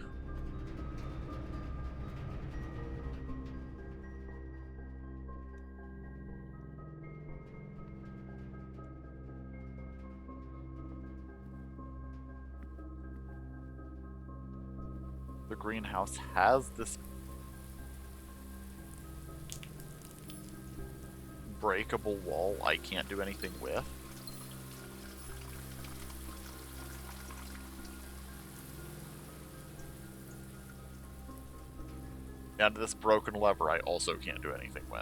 The greenhouse has this breakable wall I can't do anything with. And this broken lever I also can't do anything with.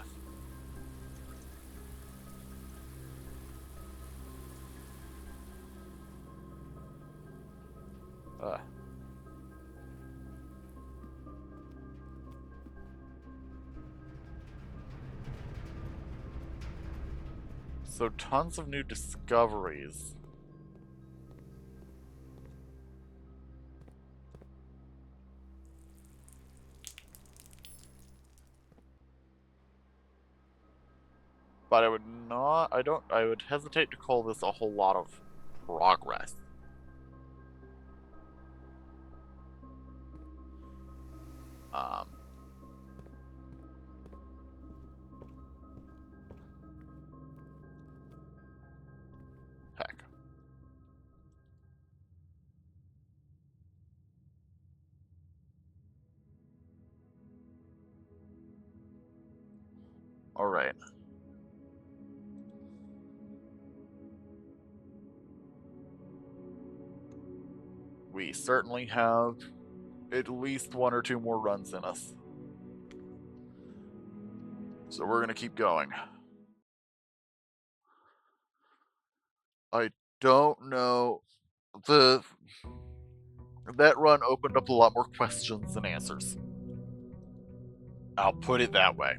So tons of new discoveries. But I would hesitate to call this a whole lot of progress. Heck. Alright. We certainly have at least 1 or 2 more runs in us. So we're gonna keep going. I don't know. That run opened up a lot more questions than answers. I'll put it that way.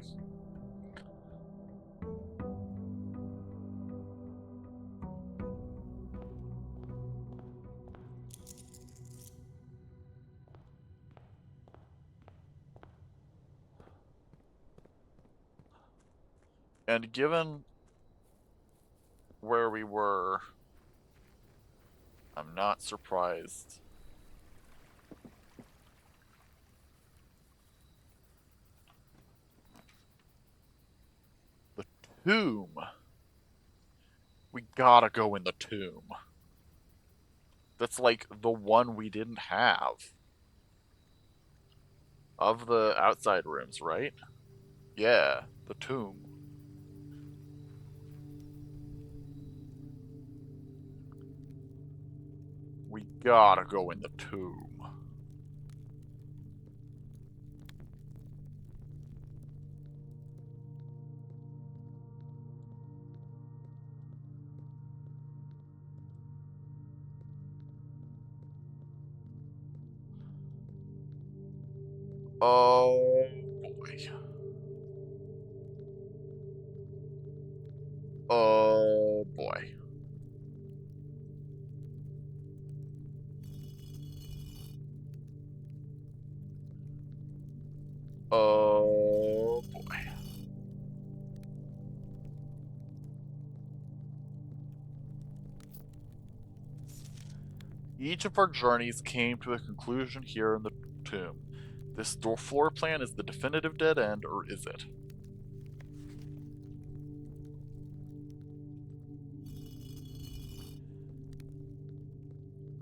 And given where we were, I'm not surprised. The tomb. We gotta go in the tomb. That's like the one we didn't have. Of the outside rooms, right? Yeah, the tomb. We gotta go in the tomb. Oh boy. Oh boy. Oh boy. Each of our journeys came to a conclusion here in the tomb. This door floor plan is the definitive dead end, or is it?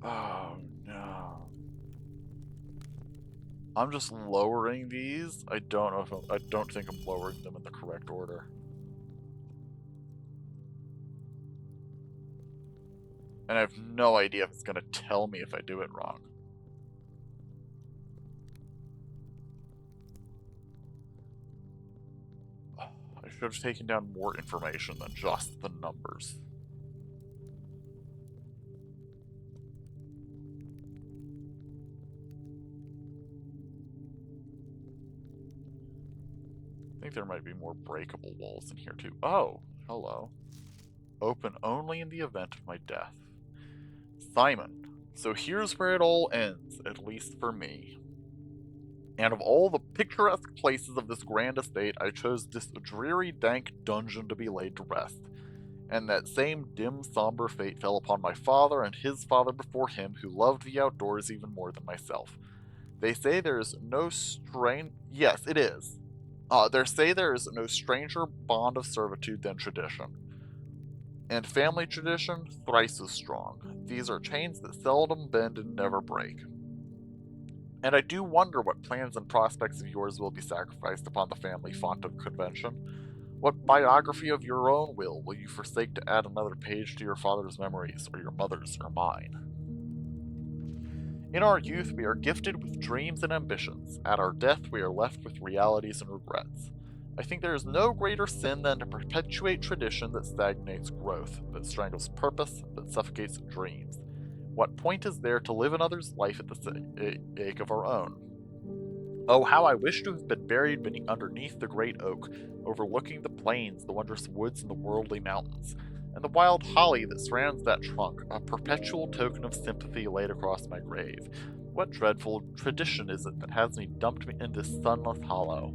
Oh no. I'm just lowering these. I don't know if I don't think I'm lowering them in the correct order. And I have no idea if it's gonna tell me if I do it wrong. I should have taken down more information than just the numbers. I think there might be more breakable walls in here too. Oh, hello. Open only in the event of my death. Simon. So here's where it all ends, at least for me. And of all the picturesque places of this grand estate, I chose this dreary, dank dungeon to be laid to rest. And that same dim, somber fate fell upon my father and his father before him, who loved the outdoors even more than myself. They say there is no Yes, it is. They say there is no stranger bond of servitude than tradition. And family tradition, thrice as strong. These are chains that seldom bend and never break. And I do wonder what plans and prospects of yours will be sacrificed upon the family font of convention. What biography of your own will you forsake to add another page to your father's memories, or your mother's, or mine? In our youth, we are gifted with dreams and ambitions. At our death, we are left with realities and regrets. I think there is no greater sin than to perpetuate tradition that stagnates growth, that strangles purpose, that suffocates dreams. What point is there to live another's life at the sake of our own? Oh, how I wish to have been buried underneath the great oak, overlooking the plains, the wondrous woods, and the worldly mountains, and the wild holly that surrounds that trunk, a perpetual token of sympathy laid across my grave. What dreadful tradition is it that has dumped me in this sunless hollow?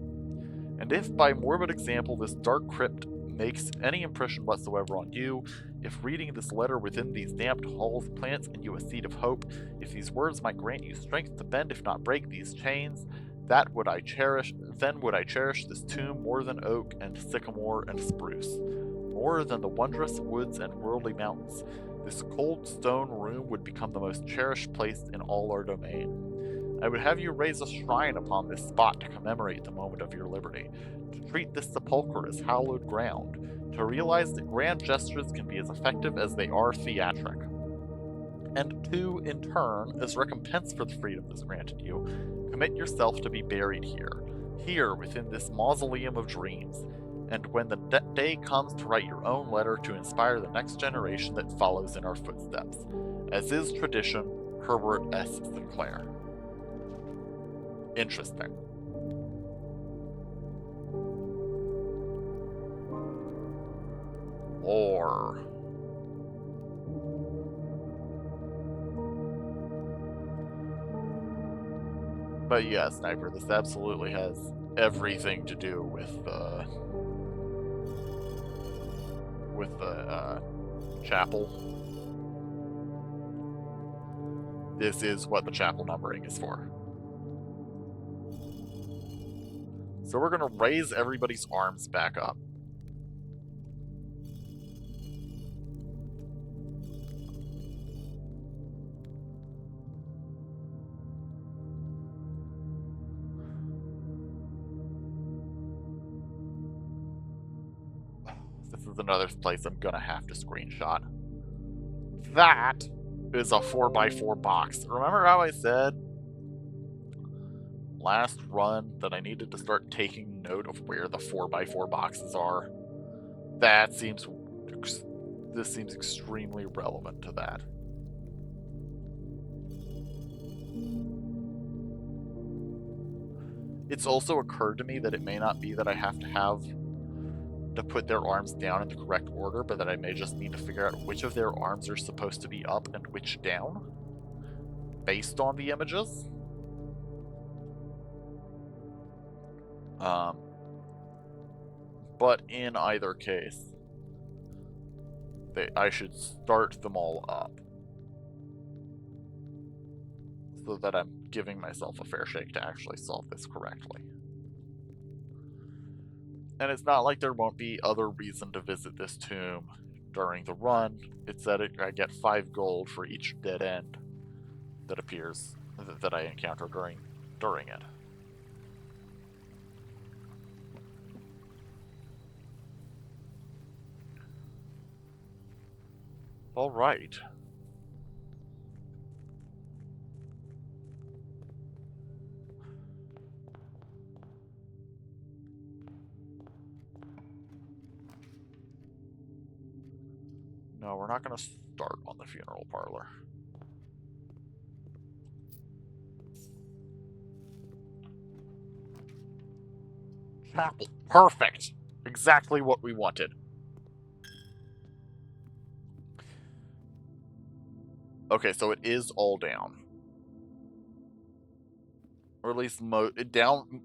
And if, by morbid example, this dark crypt makes any impression whatsoever on you, if reading this letter within these damped halls plants in you a seed of hope, if these words might grant you strength to bend if not break these chains, then would I cherish this tomb more than oak and sycamore and spruce, more than the wondrous woods and worldly mountains. This cold stone room would become the most cherished place in all our domain. I would have you raise a shrine upon this spot to commemorate the moment of your liberty, to treat this sepulchre as hallowed ground, to realize that grand gestures can be as effective as they are theatric. And to, in turn, as recompense for the freedom this granted you, commit yourself to be buried here within this mausoleum of dreams, and when the day comes to write your own letter to inspire the next generation that follows in our footsteps. As is tradition, Herbert S. Sinclair. Interesting. Lore. But yeah, Sniper, this absolutely has everything to do with the chapel. This is what the chapel numbering is for. So we're gonna raise everybody's arms back up. This is another place I'm gonna have to screenshot. That is a 4x4 box. Remember how I said last run that I needed to start taking note of where the 4x4 boxes are? This seems extremely relevant to that. It's also occurred to me that it may not be that I have to put their arms down in the correct order, but that I may just need to figure out which of their arms are supposed to be up and which down, based on the images. But in either case, I should start them all up, so that I'm giving myself a fair shake to actually solve this correctly. And it's not like there won't be other reason to visit this tomb during the run. It's that I get 5 gold for each dead end that appears, that I encounter during it. Alright. No, we're not going to start on the funeral parlor. Chapel. Perfect. Exactly what we wanted. Okay, so it is all down. Or at least down,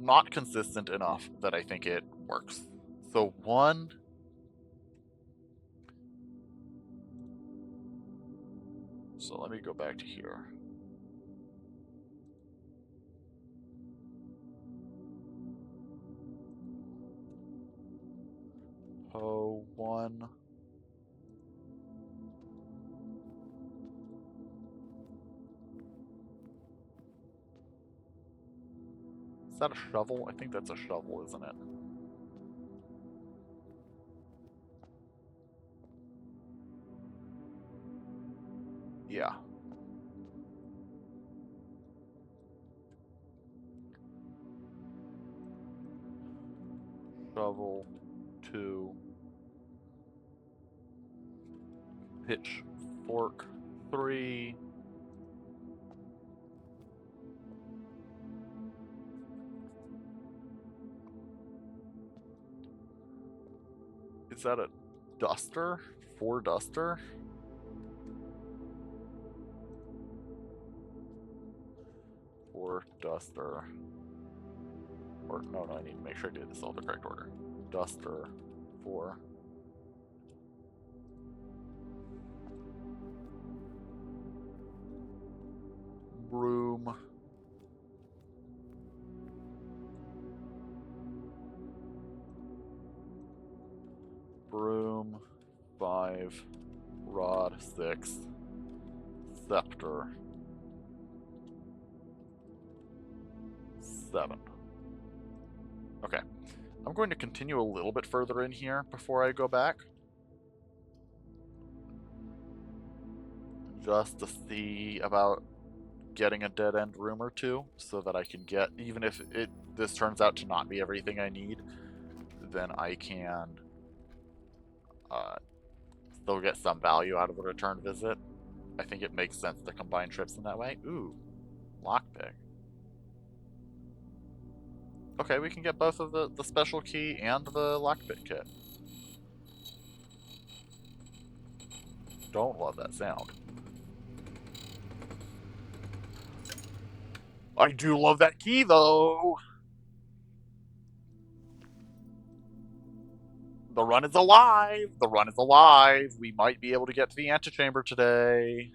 not consistent enough that I think it works. So 1... So let me go back to here. Oh, 1. Is that a shovel? I think that's a shovel, isn't it? Yeah. Shovel 2. Pitchfork 3. Is that a duster? 4 duster? Duster. Or, no, I need to make sure I do this all in the correct order. Duster 4. Broom. Broom 5. Rod 6. Scepter 7. Okay. I'm going to continue a little bit further in here before I go back. Just to see about getting a dead-end room or two, so that I can get, even if this turns out to not be everything I need, then I can still get some value out of a return visit. I think it makes sense to combine trips in that way. Ooh, lockpick. Okay, we can get both of the special key and the lockpick kit. Don't love that sound. I do love that key, though! The run is alive! The run is alive! We might be able to get to the antechamber today.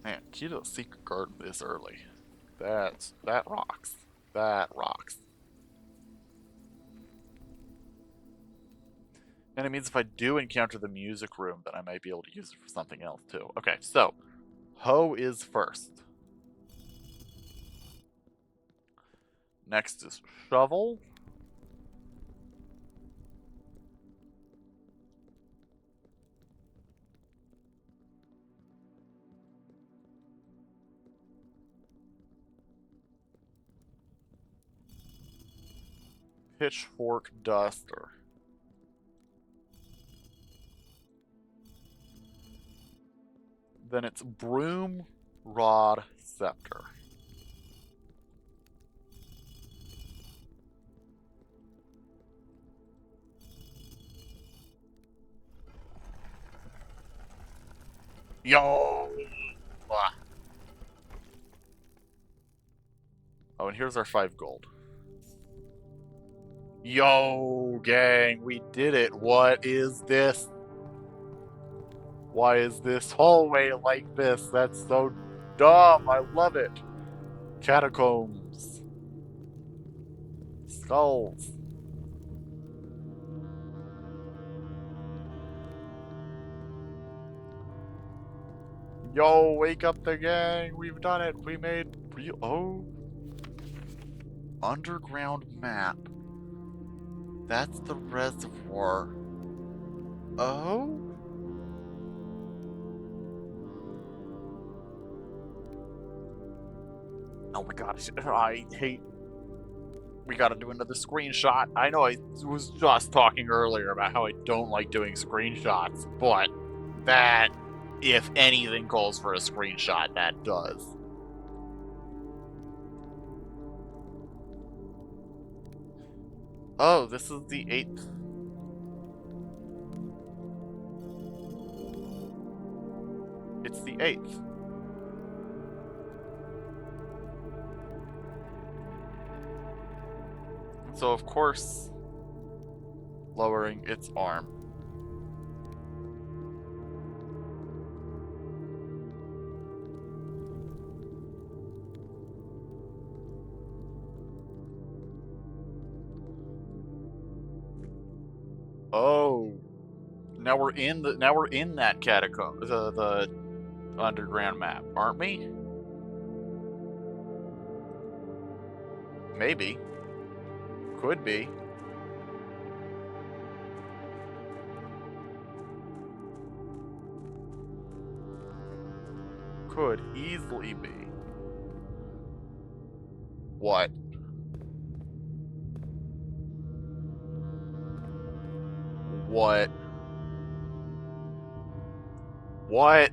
Man, key to the secret garden this early. That rocks. That rocks. And it means if I do encounter the music room, then I might be able to use it for something else too. Okay, so hoe is first. Next is shovel. Pitchfork duster. Then it's broom, rod, scepter. Yo! Ah. Oh, and here's our 5 gold. Yo, gang, we did it. What is this? Why is this hallway like this? That's so dumb. I love it. Catacombs. Skulls. Yo, wake up the gang. We've done it. We made real. Oh. Underground map. That's the reservoir. Oh? Oh my gosh, I hate... We gotta do another screenshot. I know I was just talking earlier about how I don't like doing screenshots, but that, if anything calls for a screenshot, that does. Oh, this is the 8th. It's the 8th. So, of course, lowering its arm. Oh, now we're in that catacomb, the underground map, aren't we? Maybe. Could be. Could easily be. What? What? What?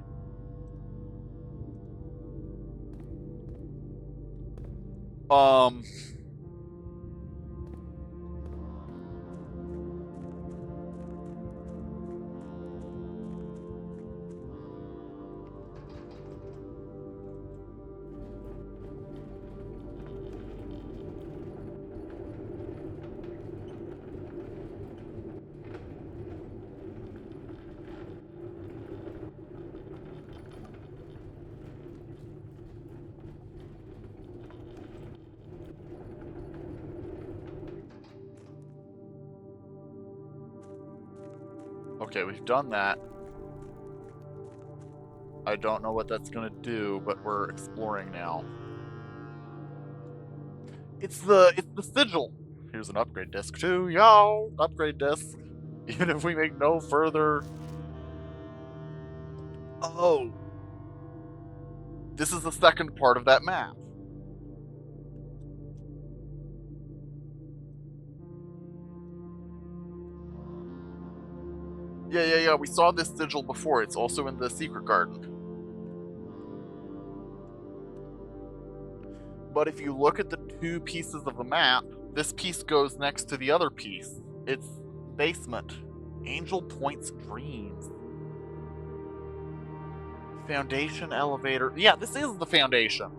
Okay, we've done that. I don't know what that's gonna do, but we're exploring now. It's the sigil. Here's an upgrade disc too, y'all. Upgrade disc. Even if we make no further. Oh, this is the second part of that map. Yeah. We saw this sigil before. It's also in the secret garden. But if you look at the two pieces of the map, this piece goes next to the other piece. It's basement. Angel Point's Dreams. Foundation elevator. Yeah, this is the foundation.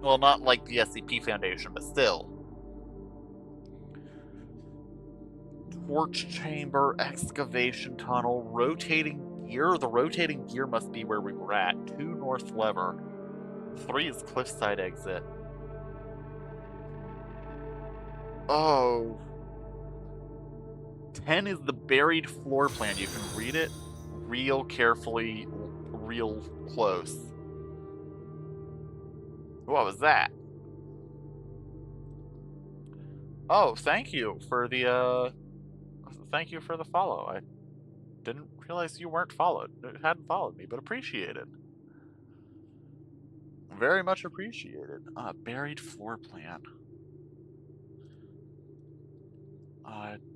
Well, not like the SCP Foundation, but still. Torch chamber, excavation tunnel, rotating gear. The rotating gear must be where we were at. 2 north lever. 3 is cliffside exit. Oh. 10 is the buried floor plan. You can read it real carefully, real close. What was that? Oh, thank you for the follow. I didn't realize you hadn't followed me, but appreciate it. Very much appreciated. Buried floor plan.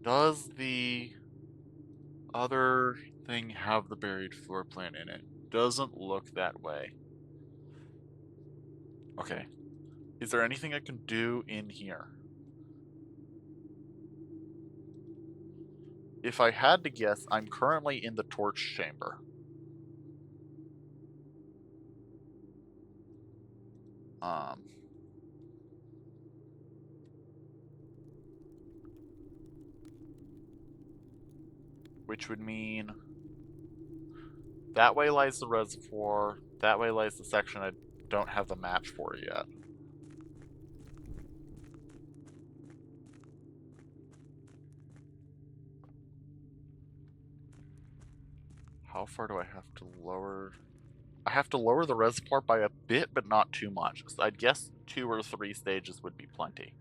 Does the other thing have the buried floor plan in it? Doesn't look that way. Okay. Is there anything I can do in here? If I had to guess, I'm currently in the torch chamber. Which would mean that way lies the reservoir, that way lies the section I don't have the map for yet. How far do I have to lower? I have to lower the reservoir by a bit, but not too much. So I'd guess 2 or 3 stages would be plenty.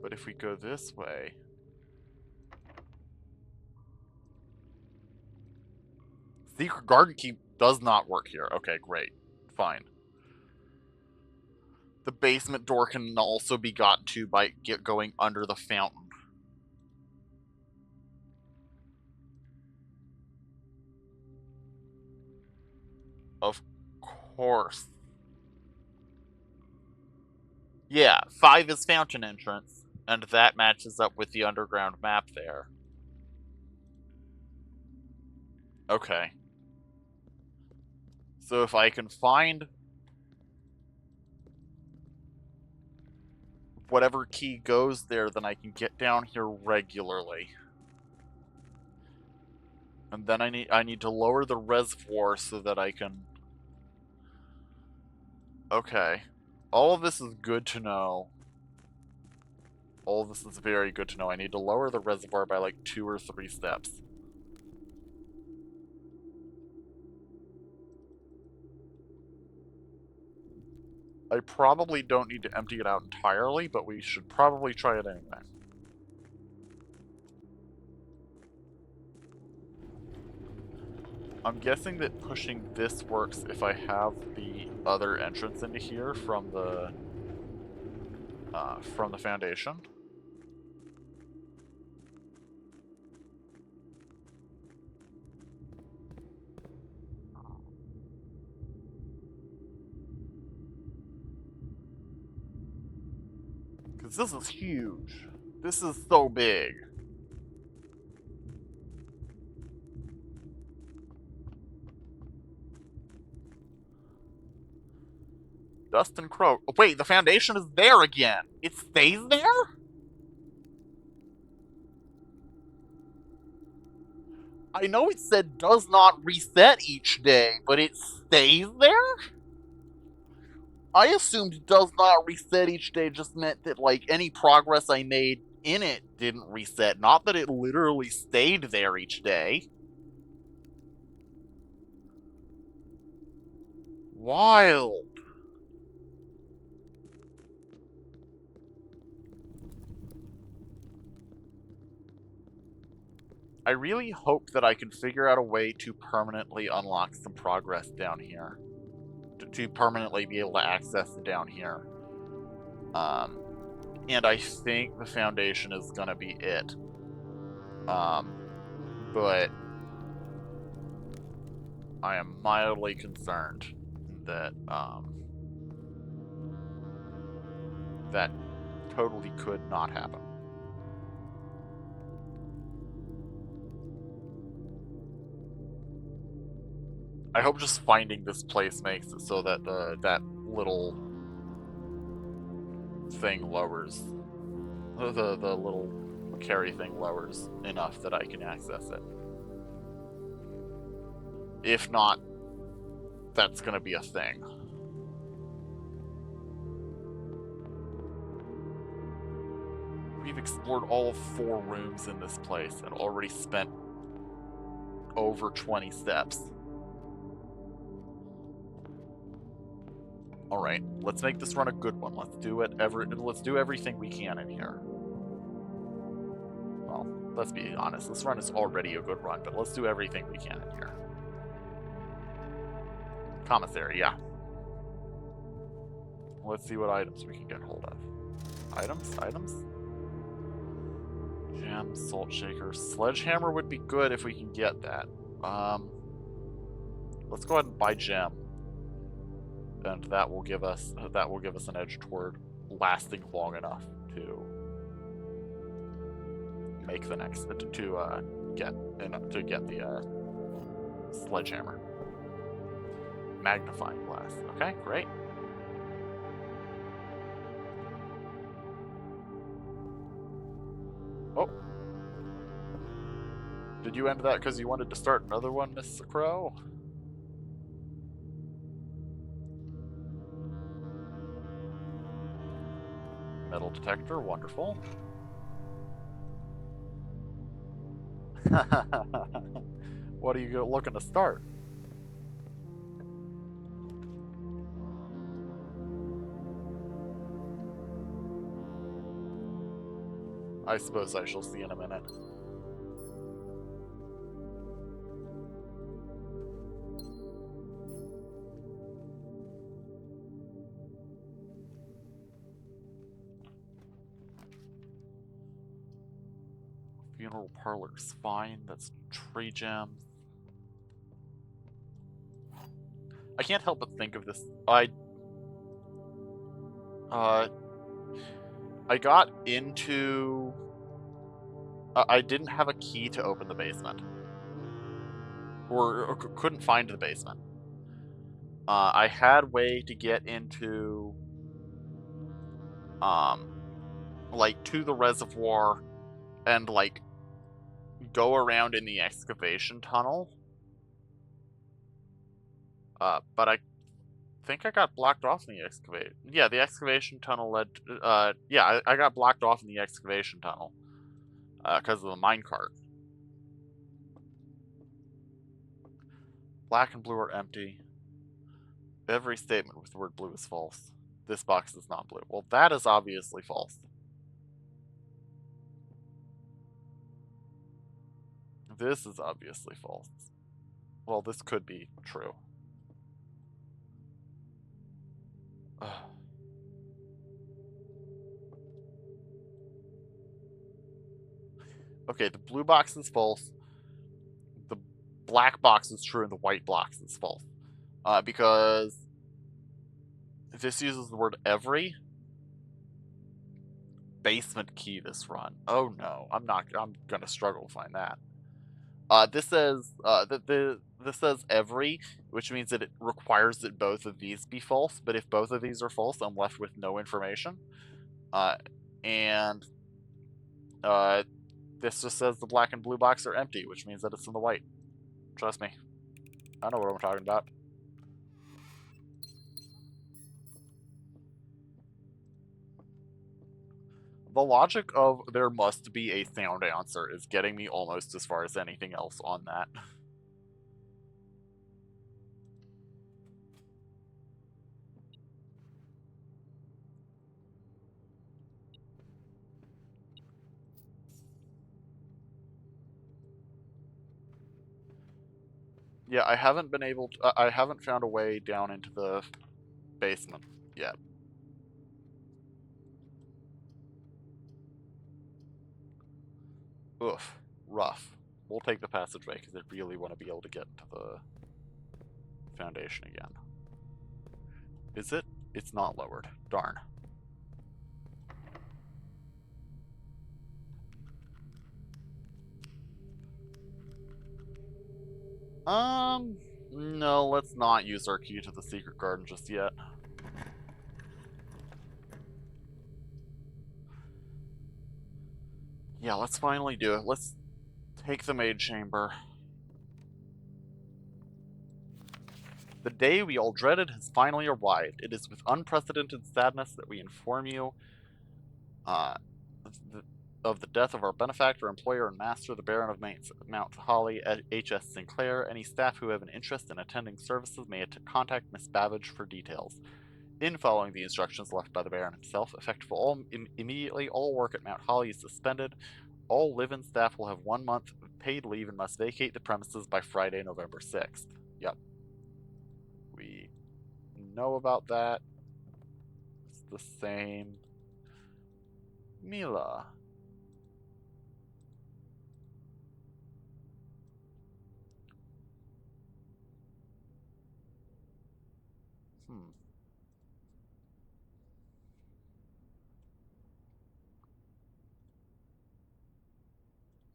But if we go this way... Secret garden key does not work here. Okay, great. Fine. The basement door can also be gotten to by going under the fountain. Of course. Yeah, 5 is fountain entrance, and that matches up with the underground map there. Okay. So if I can find whatever key goes there, then I can get down here regularly. And then I need to lower the reservoir so that I can... Okay. All of this is good to know. All of this is very good to know. I need to lower the reservoir by like 2 or 3 steps. I probably don't need to empty it out entirely, but we should probably try it anyway. I'm guessing that pushing this works if I have the other entrance into here from the foundation. Because this is huge. This is so big. Dustin Crow. Oh, wait, the foundation is there again. It stays there? I know it said does not reset each day, but it stays there? I assumed does not reset each day just meant that, like, any progress I made in it didn't reset, not that it literally stayed there each day. Wild. I really hope that I can figure out a way to permanently unlock some progress down here. To permanently be able to access it down here. And I think the foundation is gonna be it. But I am mildly concerned that, that totally could not happen. I hope just finding this place makes it so that that little thing lowers. The little carry thing lowers enough that I can access it. If not, that's gonna be a thing. We've explored all 4 rooms in this place and already spent over 20 steps. Alright, let's make this run a good one. Let's do everything we can in here. Well, let's be honest, this run is already a good run, but let's do everything we can in here. Commissary, yeah. Let's see what items we can get hold of. Items? Gem, salt shaker, sledgehammer would be good if we can get that. Let's go ahead and buy gem. And that will give us an edge toward lasting long enough to make the next get the sledgehammer. Magnifying glass. Okay, great. Oh. Did you end that because you wanted to start another one, Miss Crow? Metal detector, wonderful. What are you looking to start? I suppose I shall see in a minute. Funeral parlor's fine. That's tree gems. I can't help but think of this. I got into... I didn't have a key to open the basement. Or couldn't find the basement. I had a way to get into... like, to the reservoir and, like, go around in the excavation tunnel. But I think I got blocked off in the excavation. Yeah, the excavation tunnel led... yeah, I got blocked off in the excavation tunnel. Because of the minecart. Black and blue are empty. Every statement with the word blue is false. This box is not blue. Well, that is obviously false. This is obviously false. Well, this could be true. Okay, the blue box is false. The black box is true, and the white box is false. Because this uses the word every. Basement key this run. Oh no, I'm gonna struggle to find that. This says this says every, which means that it requires that both of these be false. But if both of these are false, I'm left with no information. This just says the black and blue box are empty, which means that it's in the white. Trust me, I know what I'm talking about. The logic of there must be a sound answer is getting me almost as far as anything else on that. Yeah, I haven't been able to, I haven't found a way down into the basement yet. Oof, rough. We'll take the passageway because I really want to be able to get to the foundation again. Is it? It's not lowered. Darn. No, let's not use our key to the secret garden just yet. Yeah, let's finally do it. Let's take the maid chamber. The day we all dreaded has finally arrived. It is with unprecedented sadness that we inform you of the death of our benefactor, employer, and master, the Baron of Mount Holly, H.S. Sinclair. Any staff who have an interest in attending services may contact Miss Babbage for details. In following the instructions left by the Baron himself, effective immediately, all work at Mount Holly is suspended. All live-in staff will have 1 month paid leave and must vacate the premises by Friday, November 6th. Yep. We know about that. It's the same. Mila.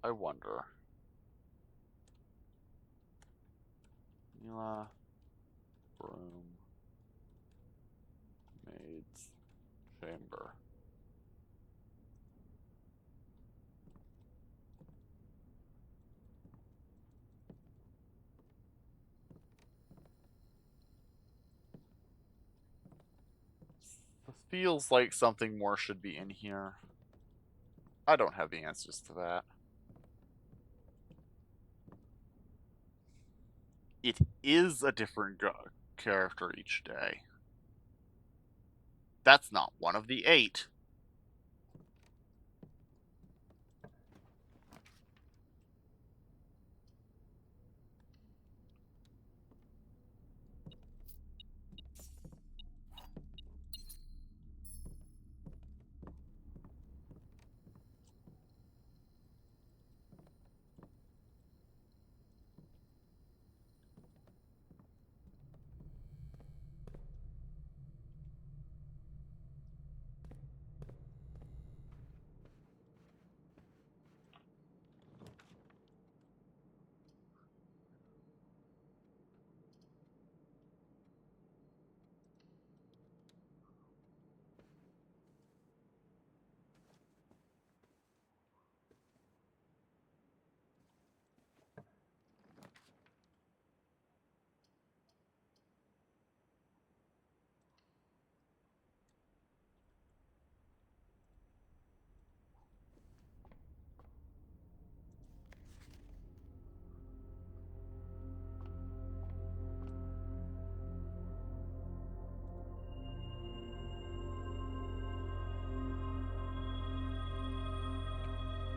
I wonder. Mila, room, maid's chamber. This feels like something more should be in here. I don't have the answers to that. It is a different character each day. That's not one of the 8.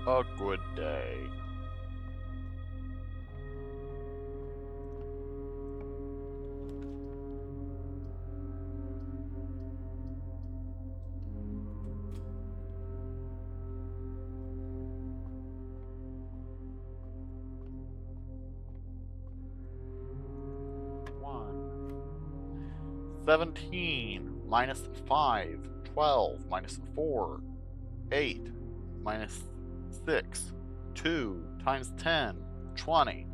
A good day. One. 17 minus 5, 12 minus 4, 8 minus 6, 2 times 10, 20.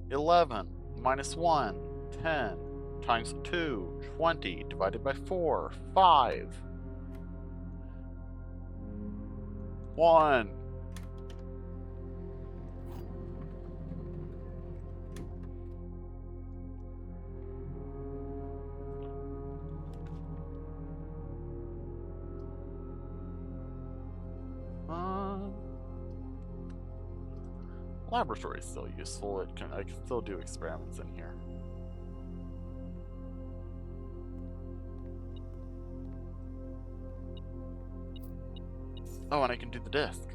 11 minus 1, 10 times 2, 20 divided by 4, 5. 1. Laboratory is still useful. I can still do experiments in here. Oh, and I can do the disc.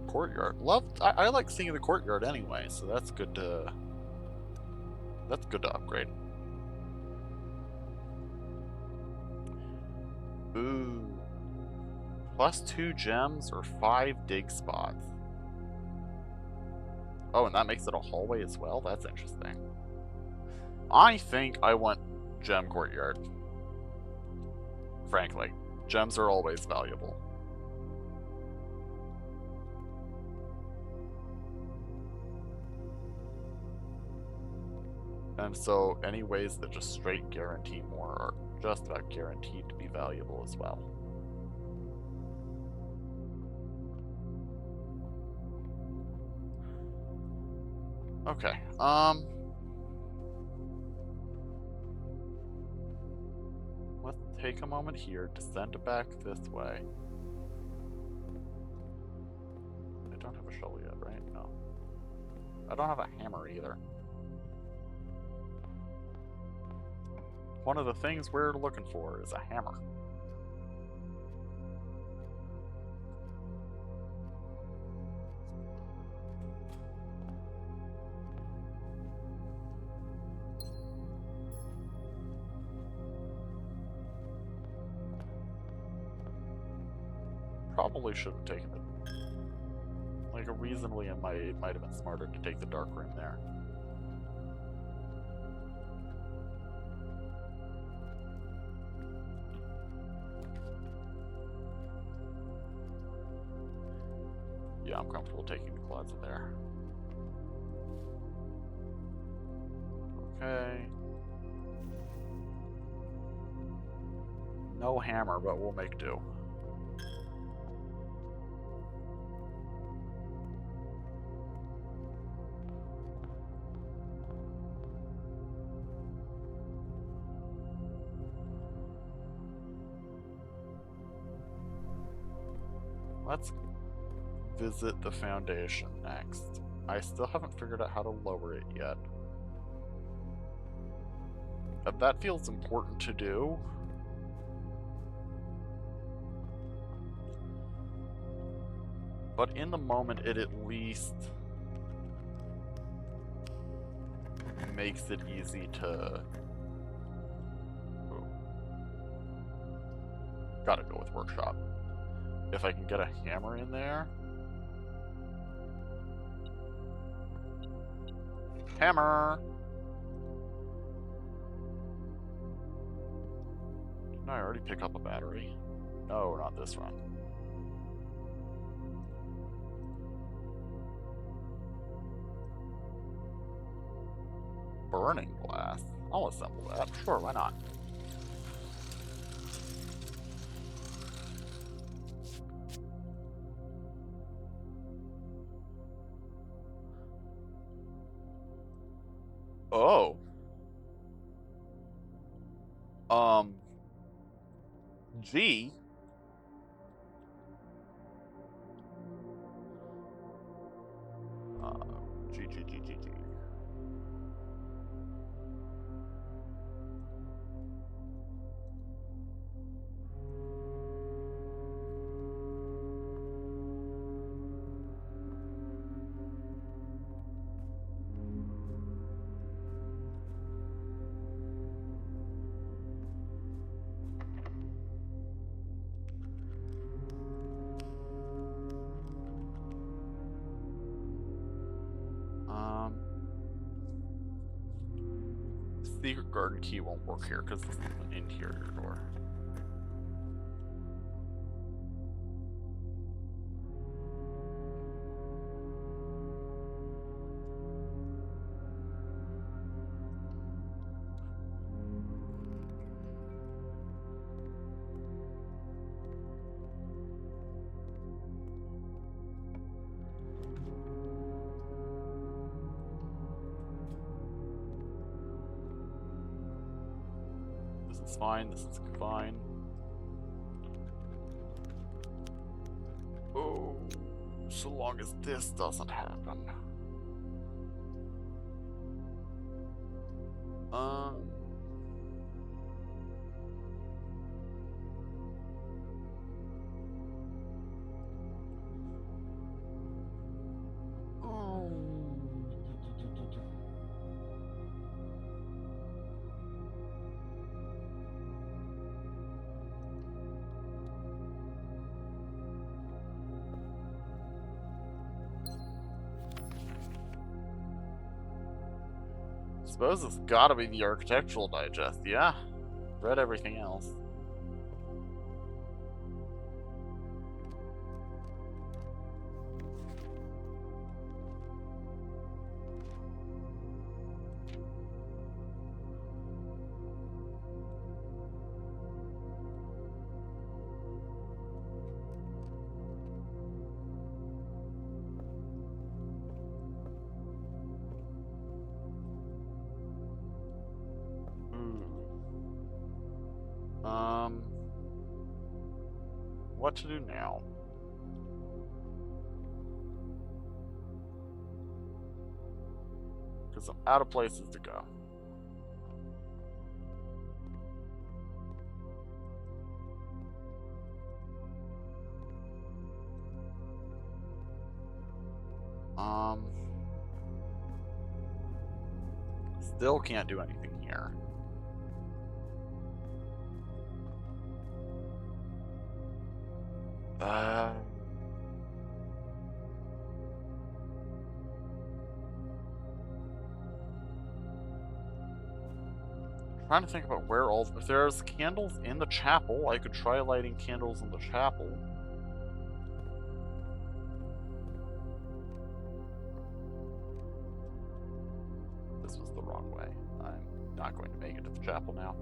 Courtyard. I like seeing the courtyard anyway, so that's good to upgrade. Ooh. +2 gems or 5 dig spots. Oh, and that makes it a hallway as well? That's interesting. I think I want Gem Courtyard. Frankly, gems are always valuable. And so any ways that just straight guarantee more are just about guaranteed to be valuable as well. Okay, let's take a moment here, descend back this way. I don't have a shovel yet, right? No. I don't have a hammer either. One of the things we're looking for is a hammer. Probably should have taken it. Like, reasonably, it might have been smarter to take the dark room there. Yeah, I'm comfortable taking the closet there. Okay. No hammer, but we'll make do. Let's visit the foundation next. I still haven't figured out how to lower it yet. But that feels important to do. But in the moment, it at least makes it easy to... Ooh. Gotta go with workshop. If I can get a hammer in there. Hammer! Didn't I already pick up a battery? No, not this one. Burning glass? I'll assemble that. Sure, why not? Oh. G. G. Secret garden key won't work here because this is an interior door. is fine. This is fine. Oh, so long as this doesn't happen. Suppose it's gotta be the Architectural Digest, yeah. Read everything else. What to do now? Because I'm out of places to go. Still can't do anything here. Trying to think about where all. If there's candles in the chapel, I could try lighting candles in the chapel. This was the wrong way. I'm not going to make it to the chapel now.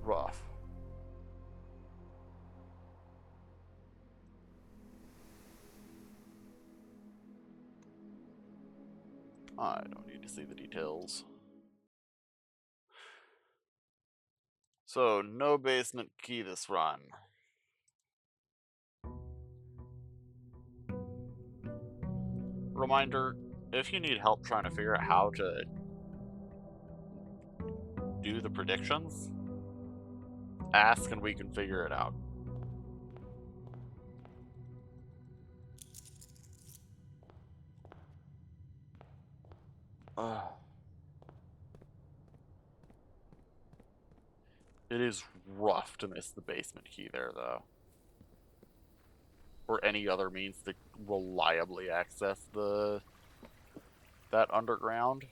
Rough. I don't need to see the details. So, no basement key this run. Reminder, if you need help trying to figure out how to do the predictions, ask and we can figure it out. It is rough to miss the basement key there, though. Or any other means to reliably access that underground.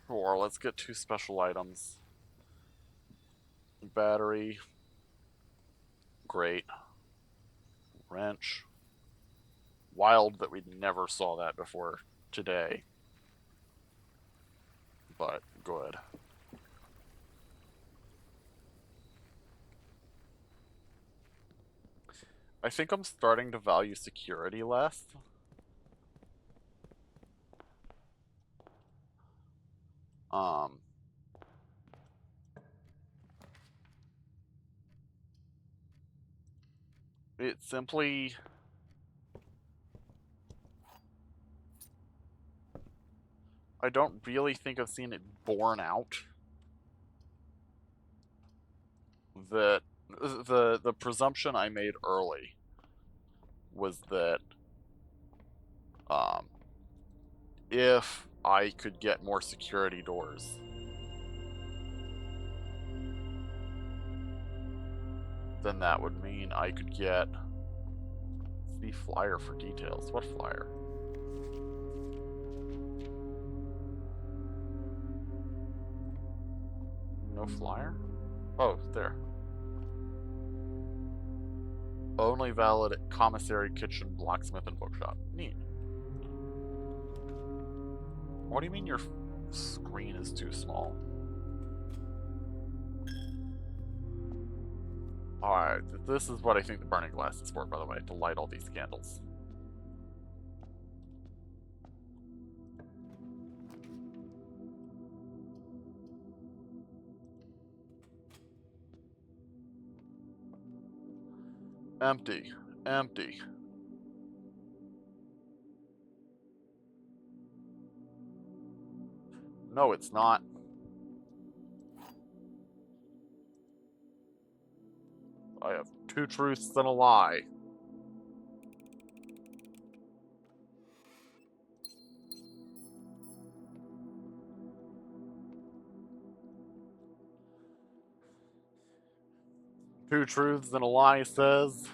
Sure, let's get 2 special items. Battery. Great. Wrench. Wild that we never saw that before today. But good. I think I'm starting to value security less. It simply... I don't really think I've seen it borne out that the presumption I made early was that if I could get more security doors, then that would mean I could get the flyer for details. What flyer? No flyer? Oh, there. Only valid at commissary, kitchen, blacksmith, and bookshop. Neat. What do you mean your screen is too small? Alright, this is what I think the burning glass is for, by the way, to light all these candles. Empty. Empty. No, it's not. I have 2 truths and a lie. Two truths and a lie says...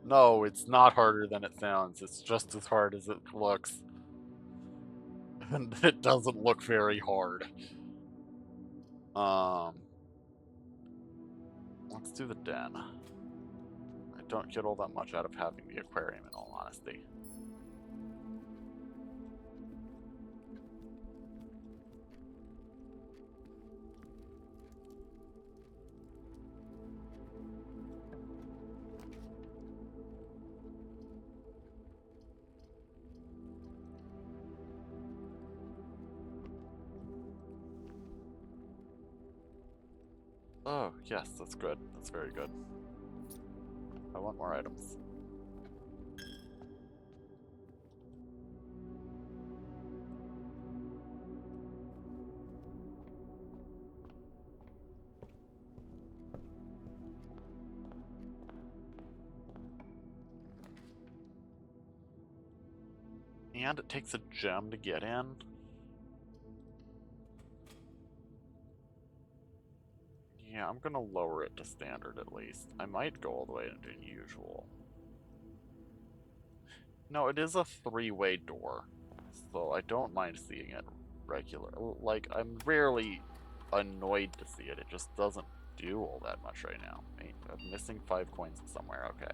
No, it's not harder than it sounds. It's just as hard as it looks. And it doesn't look very hard. Let's do the den. I don't get all that much out of having the aquarium, in all honesty. Oh, yes, that's good. That's very good. I want more items. And it takes a gem to get in. Yeah, I'm gonna lower it to standard at least. I might go all the way into usual. No, it is a 3-way door, so I don't mind seeing it regular. Like, I'm rarely annoyed to see it. It just doesn't do all that much right now. I'm missing 5 coins somewhere. Okay.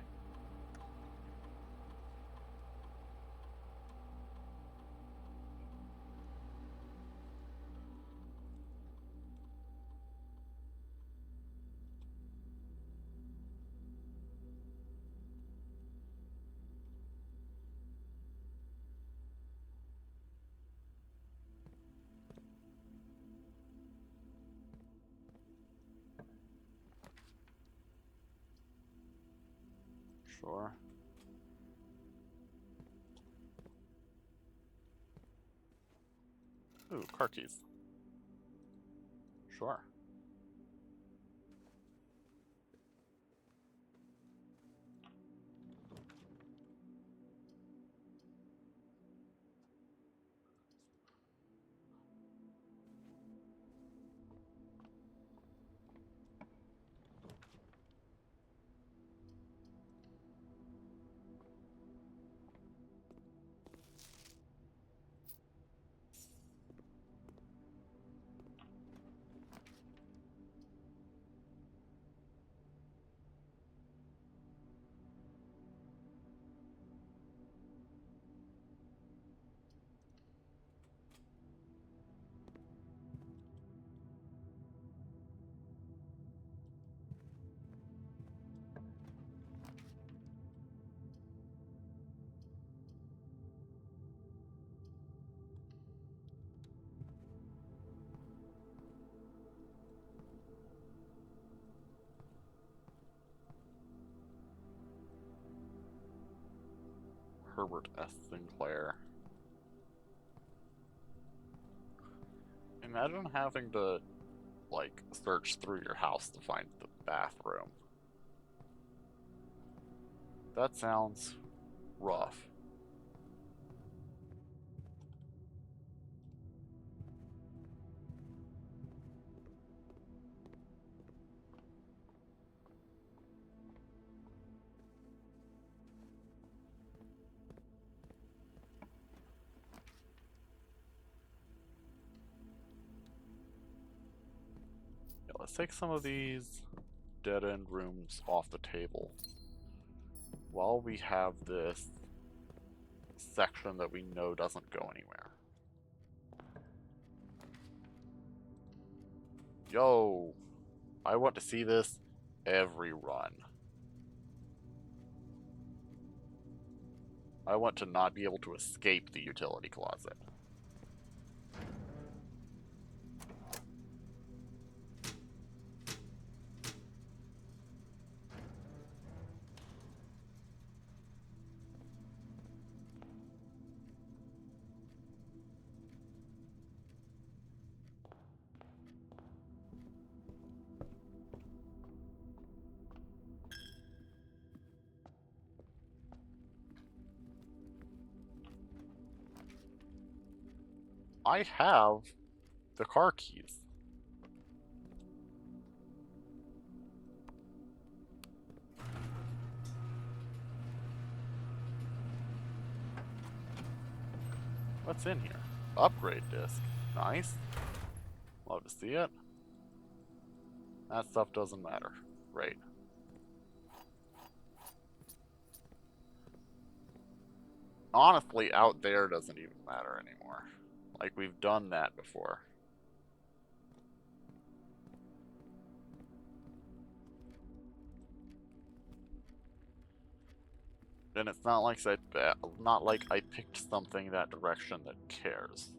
Sure. Ooh, car keys. Sure. Herbert S. Sinclair. Imagine having to, like, search through your house to find the bathroom. That sounds rough. Yeah, let's take some of these dead-end rooms off the table. While we have this section that we know doesn't go anywhere. Yo! I want to see this every run. I want to not be able to escape the utility closet. I have the car keys. What's in here? Upgrade disc. Nice. Love to see it. That stuff doesn't matter. Great. Honestly, out there doesn't even matter anymore. Like, we've done that before. And it's not like I picked something that direction that cares.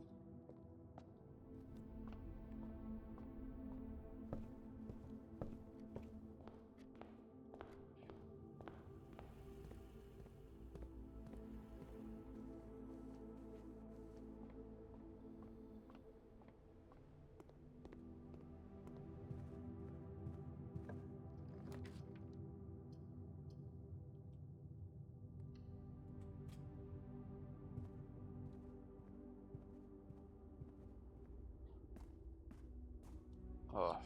Ugh.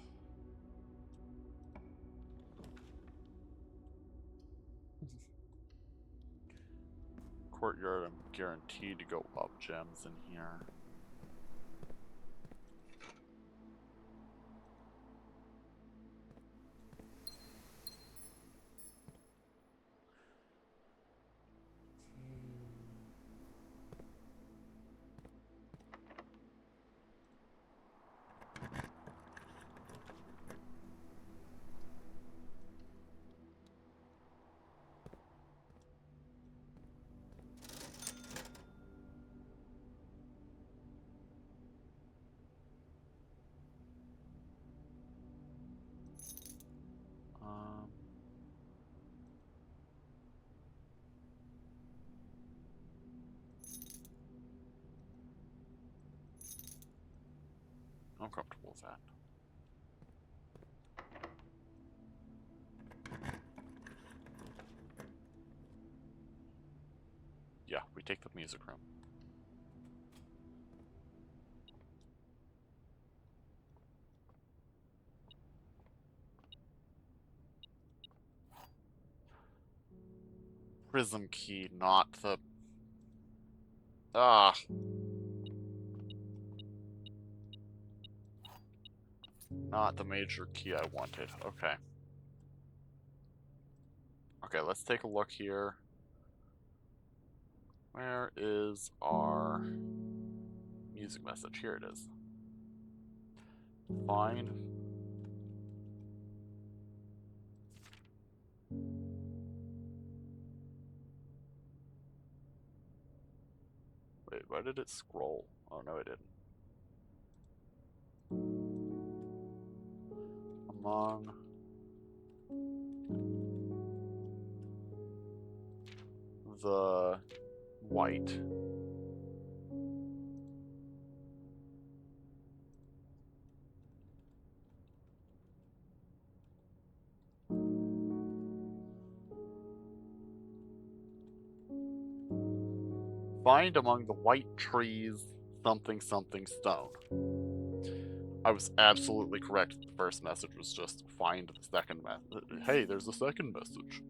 Courtyard, I'm guaranteed to go up gems in here. I'm comfortable with that. Yeah, we take the music room. Prism key, not the... Ah! Not the major key I wanted. Okay. Okay, let's take a look here. Where is our music message? Here it is. Find. Wait, why did it scroll? Oh, no, it didn't. Among the white. Find among the white trees something something stone. I was absolutely correct. The first message was just find the second message. Hey, there's a second message.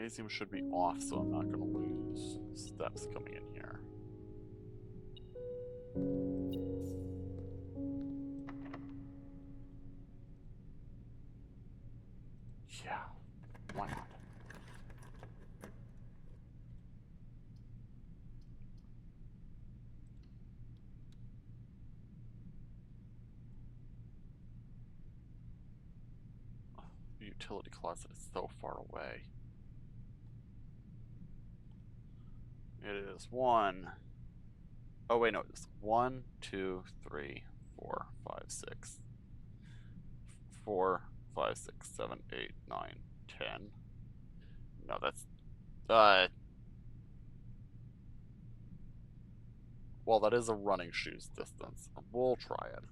Gymnasium should be off, so I'm not going to lose steps coming in here. Yeah, why not? The utility closet is so far away. It is 1. Oh wait, no, it's 1, 2, 3, 4, 5, 6. 4, 5, 6, 7, 8, 9, 10. No, that's well, that is a running shoes distance. We'll try it.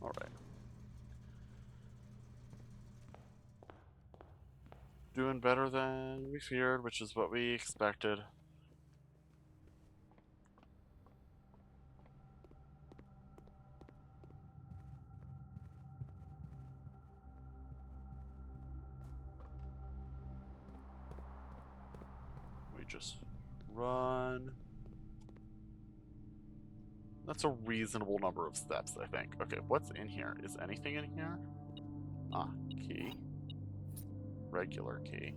Alright. Doing better than we feared, which is what we expected. We just run. That's a reasonable number of steps, I think. Okay, what's in here? Is anything in here? Ah, key. Regular key.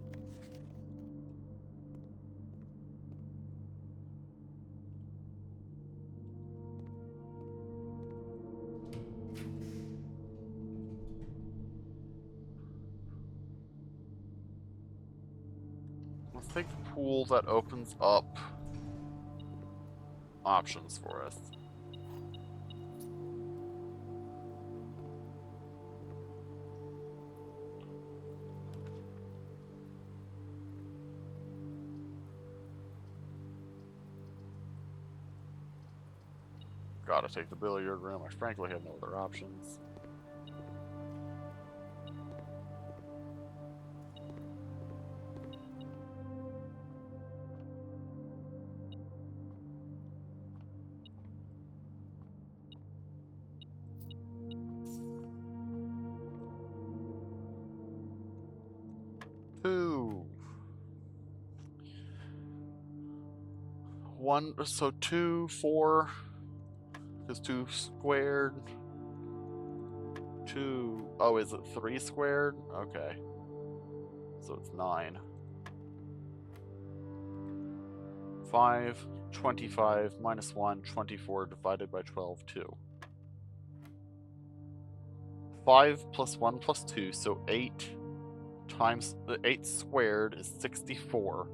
Let's take the pool that opens up options for us. Gotta take the billiard room. I frankly have no other options. So 2, 4 is 2 squared. 2, oh, is it 3 squared? Okay. So it's 9. 5, 25, minus 1, 24, divided by 12, 2. 5 plus 1 plus 2, so 8 times the 8 squared is 64.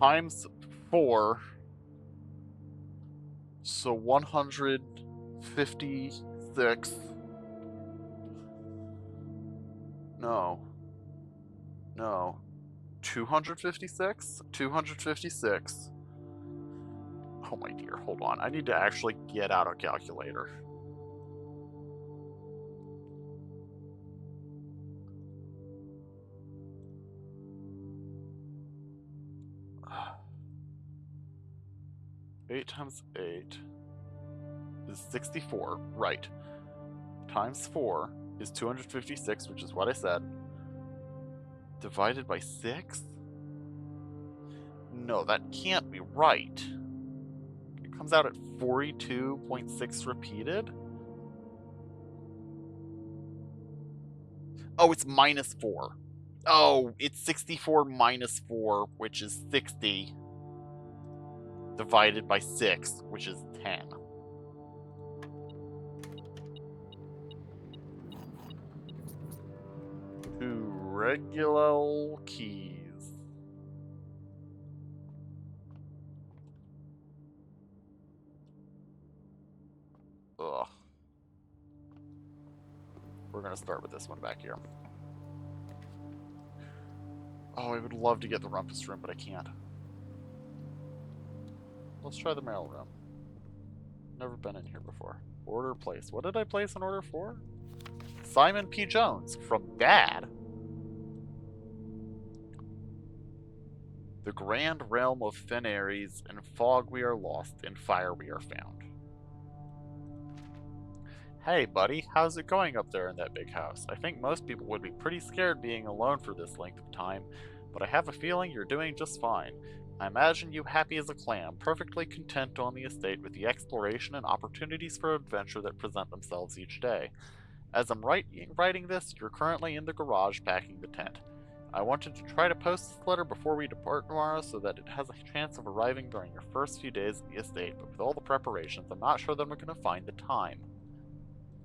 Times 4, so 156. No. 256? 256. Oh my dear, hold on. I need to actually get out a calculator. Eight times 8 is 64, right. Times 4 is 256, which is what I said. Divided by 6? No, that can't be right. It comes out at 42.6 repeated? Oh, it's minus 4. Oh, it's 64 minus 4, which is 60. Divided by 6, which is 10. Two regular keys. Ugh. We're gonna start with this one back here. Oh, I would love to get the rumpus room, but I can't. Let's try the mail room. Never been in here before. Order placed. What did I place an order for? Simon P. Jones from Dad. The grand realm of thin Aries, in fog we are lost, in fire we are found. Hey buddy, how's it going up there in that big house? I think most people would be pretty scared being alone for this length of time, but I have a feeling you're doing just fine. I imagine you happy as a clam, perfectly content on the estate with the exploration and opportunities for adventure that present themselves each day. As I'm writing this, you're currently in the garage packing the tent. I wanted to try to post this letter before we depart tomorrow so that it has a chance of arriving during your first few days at the estate, but with all the preparations, I'm not sure that I'm going to find the time.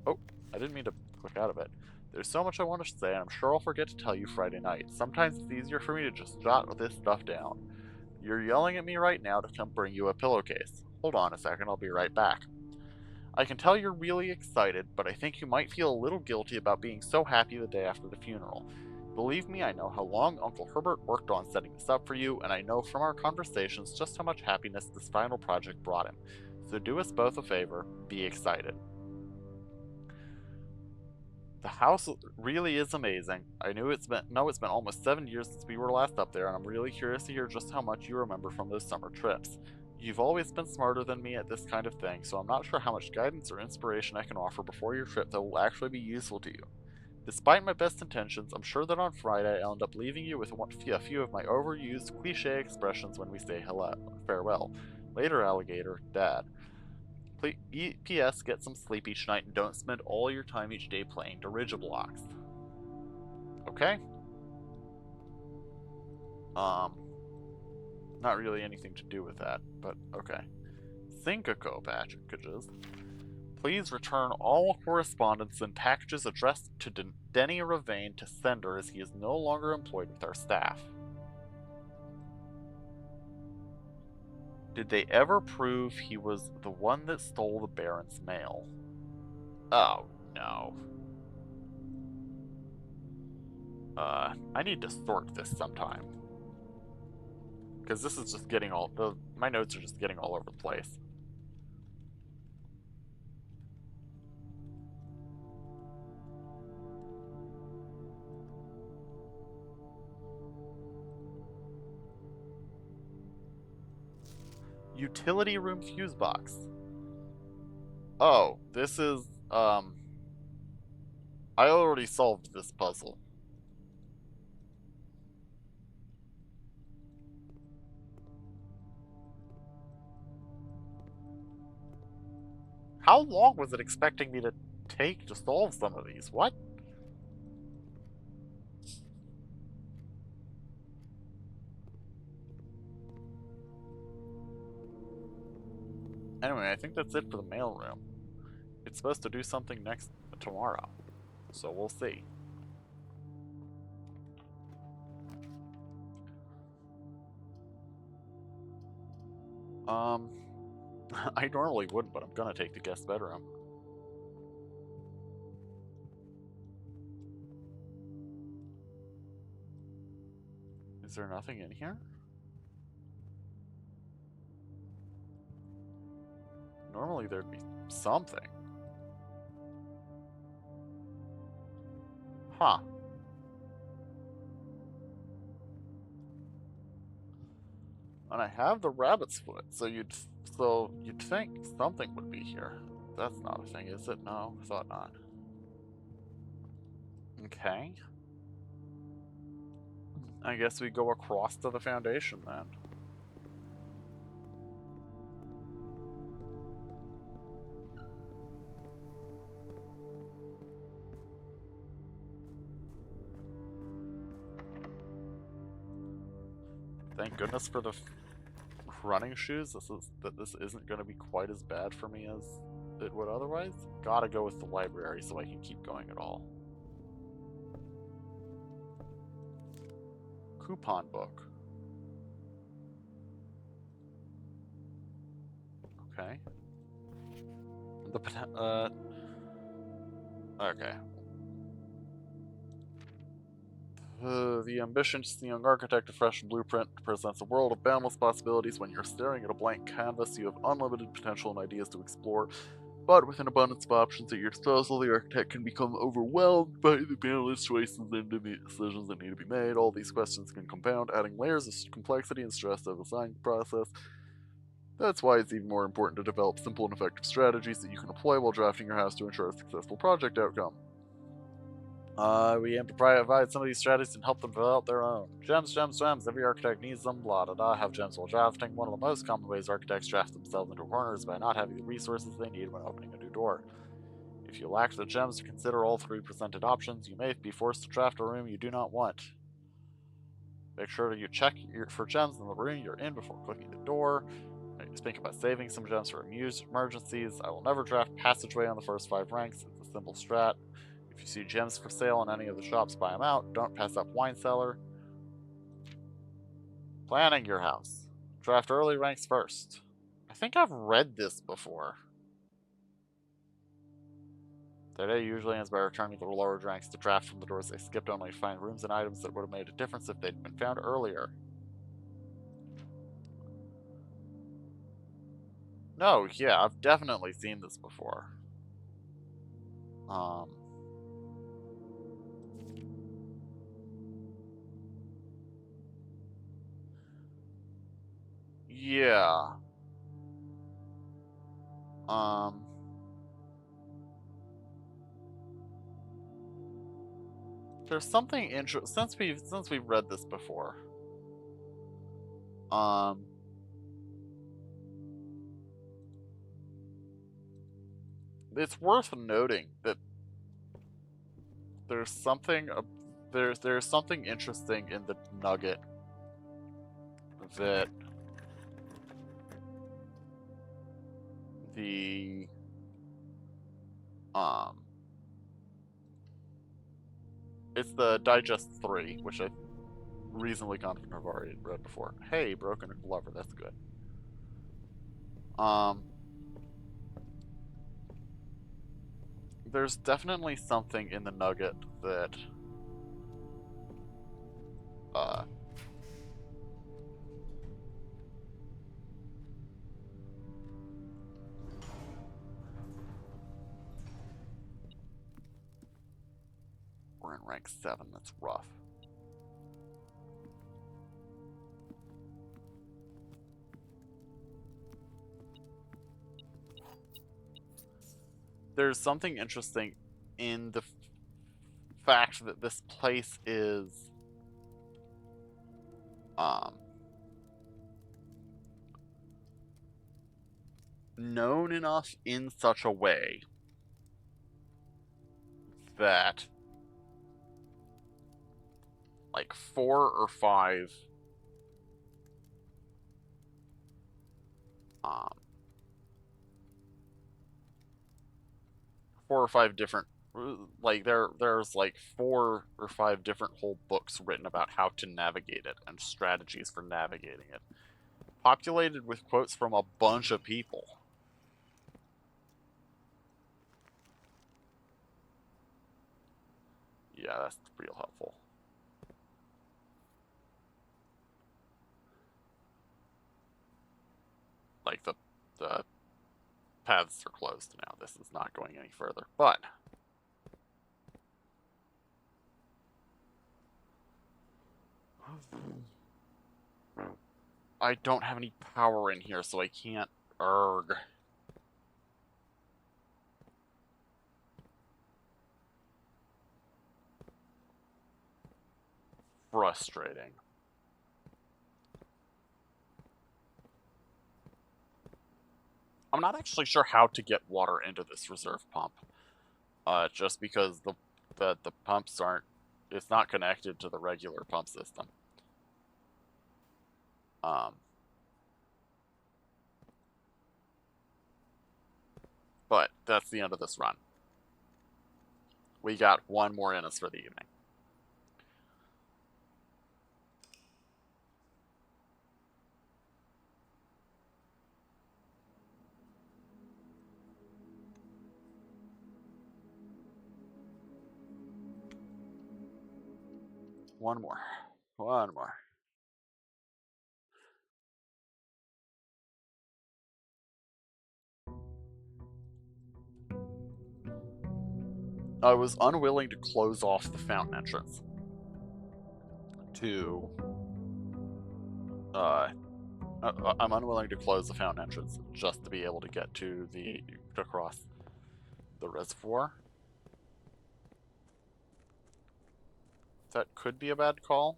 Oh, I didn't mean to click out of it. There's so much I want to say, and I'm sure I'll forget to tell you Friday night. Sometimes it's easier for me to just jot this stuff down. You're yelling at me right now to come bring you a pillowcase. Hold on a second, I'll be right back. I can tell you're really excited, but I think you might feel a little guilty about being so happy the day after the funeral. Believe me, I know how long Uncle Herbert worked on setting this up for you, and I know from our conversations just how much happiness this final project brought him. So do us both a favor, be excited. The house really is amazing. I know it's been almost 7 years since we were last up there, and I'm really curious to hear just how much you remember from those summer trips. You've always been smarter than me at this kind of thing, so I'm not sure how much guidance or inspiration I can offer before your trip that will actually be useful to you. Despite my best intentions, I'm sure that on Friday I'll end up leaving you with a few of my overused cliché expressions when we say farewell. Later, alligator, Dad. P.S. Get some sleep each night and don't spend all your time each day playing Dirigiblocks. Okay? Not really anything to do with that, but okay. Syncoco packages. Please return all correspondence and packages addressed to Denny Ravane to sender as he is no longer employed with our staff. Did they ever prove he was the one that stole the Baron's mail? Oh, no. I need to sort this sometime. Because this is just getting my notes are just getting all over the place. Utility room fuse box. Oh, this is, I already solved this puzzle. How long was it expecting me to take to solve some of these? What? Anyway, I think that's it for the mailroom. It's supposed to do something tomorrow, so we'll see. I normally wouldn't, but I'm gonna take the guest bedroom. Is there nothing in here? Normally there'd be something. Huh. And I have the rabbit's foot, so you'd think something would be here. That's not a thing, is it? No, I thought not. Okay. I guess we go across to the foundation then. Thank goodness for the running shoes. This isn't going to be quite as bad for me as it would otherwise. Gotta go with the library so I can keep going at all. Coupon book. Okay. Okay. The ambitious young architect of Fresh Blueprint presents a world of boundless possibilities. When you're staring at a blank canvas, you have unlimited potential and ideas to explore. But with an abundance of options at your disposal, the architect can become overwhelmed by the boundless choices and decisions that need to be made. All these questions can compound, adding layers of complexity and stress to the design process. That's why it's even more important to develop simple and effective strategies that you can employ while drafting your house to ensure a successful project outcome. We aim to provide some of these strategies and help them develop their own. Gems, gems, gems. Every architect needs them. Blah, da, da. Have gems while drafting. One of the most common ways architects draft themselves into corners is by not having the resources they need when opening a new door. If you lack the gems to consider all three presented options, you may be forced to draft a room you do not want. Make sure you check for gems in the room you're in before clicking the door. Just think about saving some gems for emergencies. I will never draft passageway on the first 5 ranks. It's a simple strat. If you see gems for sale in any of the shops, buy them out. Don't pass up wine cellar. Planning your house. Draft early ranks first. I think I've read this before. Their day usually ends by returning to the lower ranks to draft from the doors they skipped, only to find rooms and items that would have made a difference if they'd been found earlier. No, yeah, I've definitely seen this before. Yeah. There's something interesting since we've read this before. It's worth noting that there's something there's something interesting in the nugget that the it's the Digest 3, which I reasonably confident I've already read before. Hey, Broken Lover, that's good. There's definitely something in the nugget that we're in rank 7, that's rough. There's something interesting in the fact that this place is known enough in such a way that like 4 or 5 different like there's like 4 or 5 different whole books written about how to navigate it and strategies for navigating it, populated with quotes from a bunch of people. Yeah, that's real helpful. Like the paths are closed now. This is not going any further. But I don't have any power in here, so I can't erg. Frustrating. I'm not actually sure how to get water into this reserve pump. Just because the pumps aren't... It's not connected to the regular pump system. But that's the end of this run. We got one more in us for the evening. One more. One more. I was unwilling to close off the fountain entrance to I'm unwilling to close the fountain entrance just to be able to get to across the reservoir. That could be a bad call.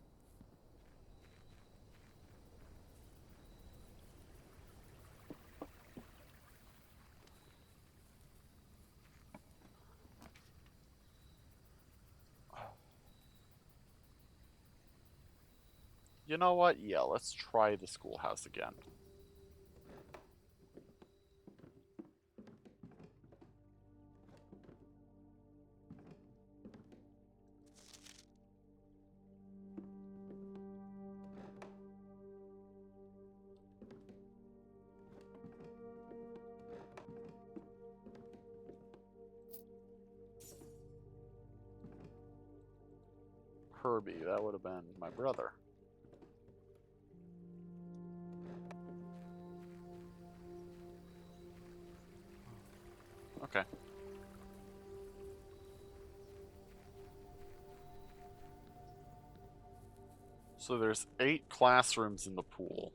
You know what? Yeah, let's try the schoolhouse again. Herbie, that would have been my brother. Okay. So there's 8 classrooms in the pool.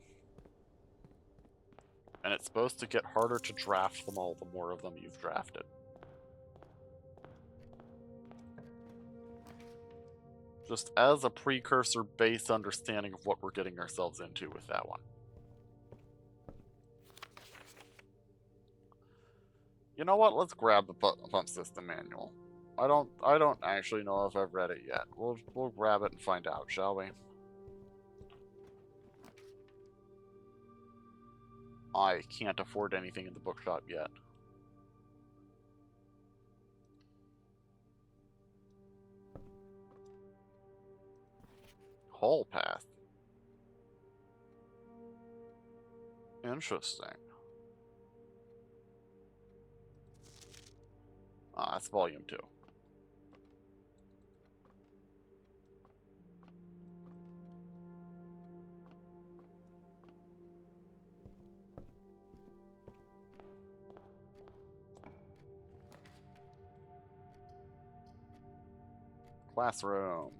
And it's supposed to get harder to draft them all the more of them you've drafted. Just as a precursor base understanding of what we're getting ourselves into with that one. You know what? Let's grab the pump system manual. I don't actually know if I've read it yet. We'll grab it and find out, shall we? I can't afford anything in the bookshop yet. Hall path. Interesting. Ah, that's volume 2. Classroom.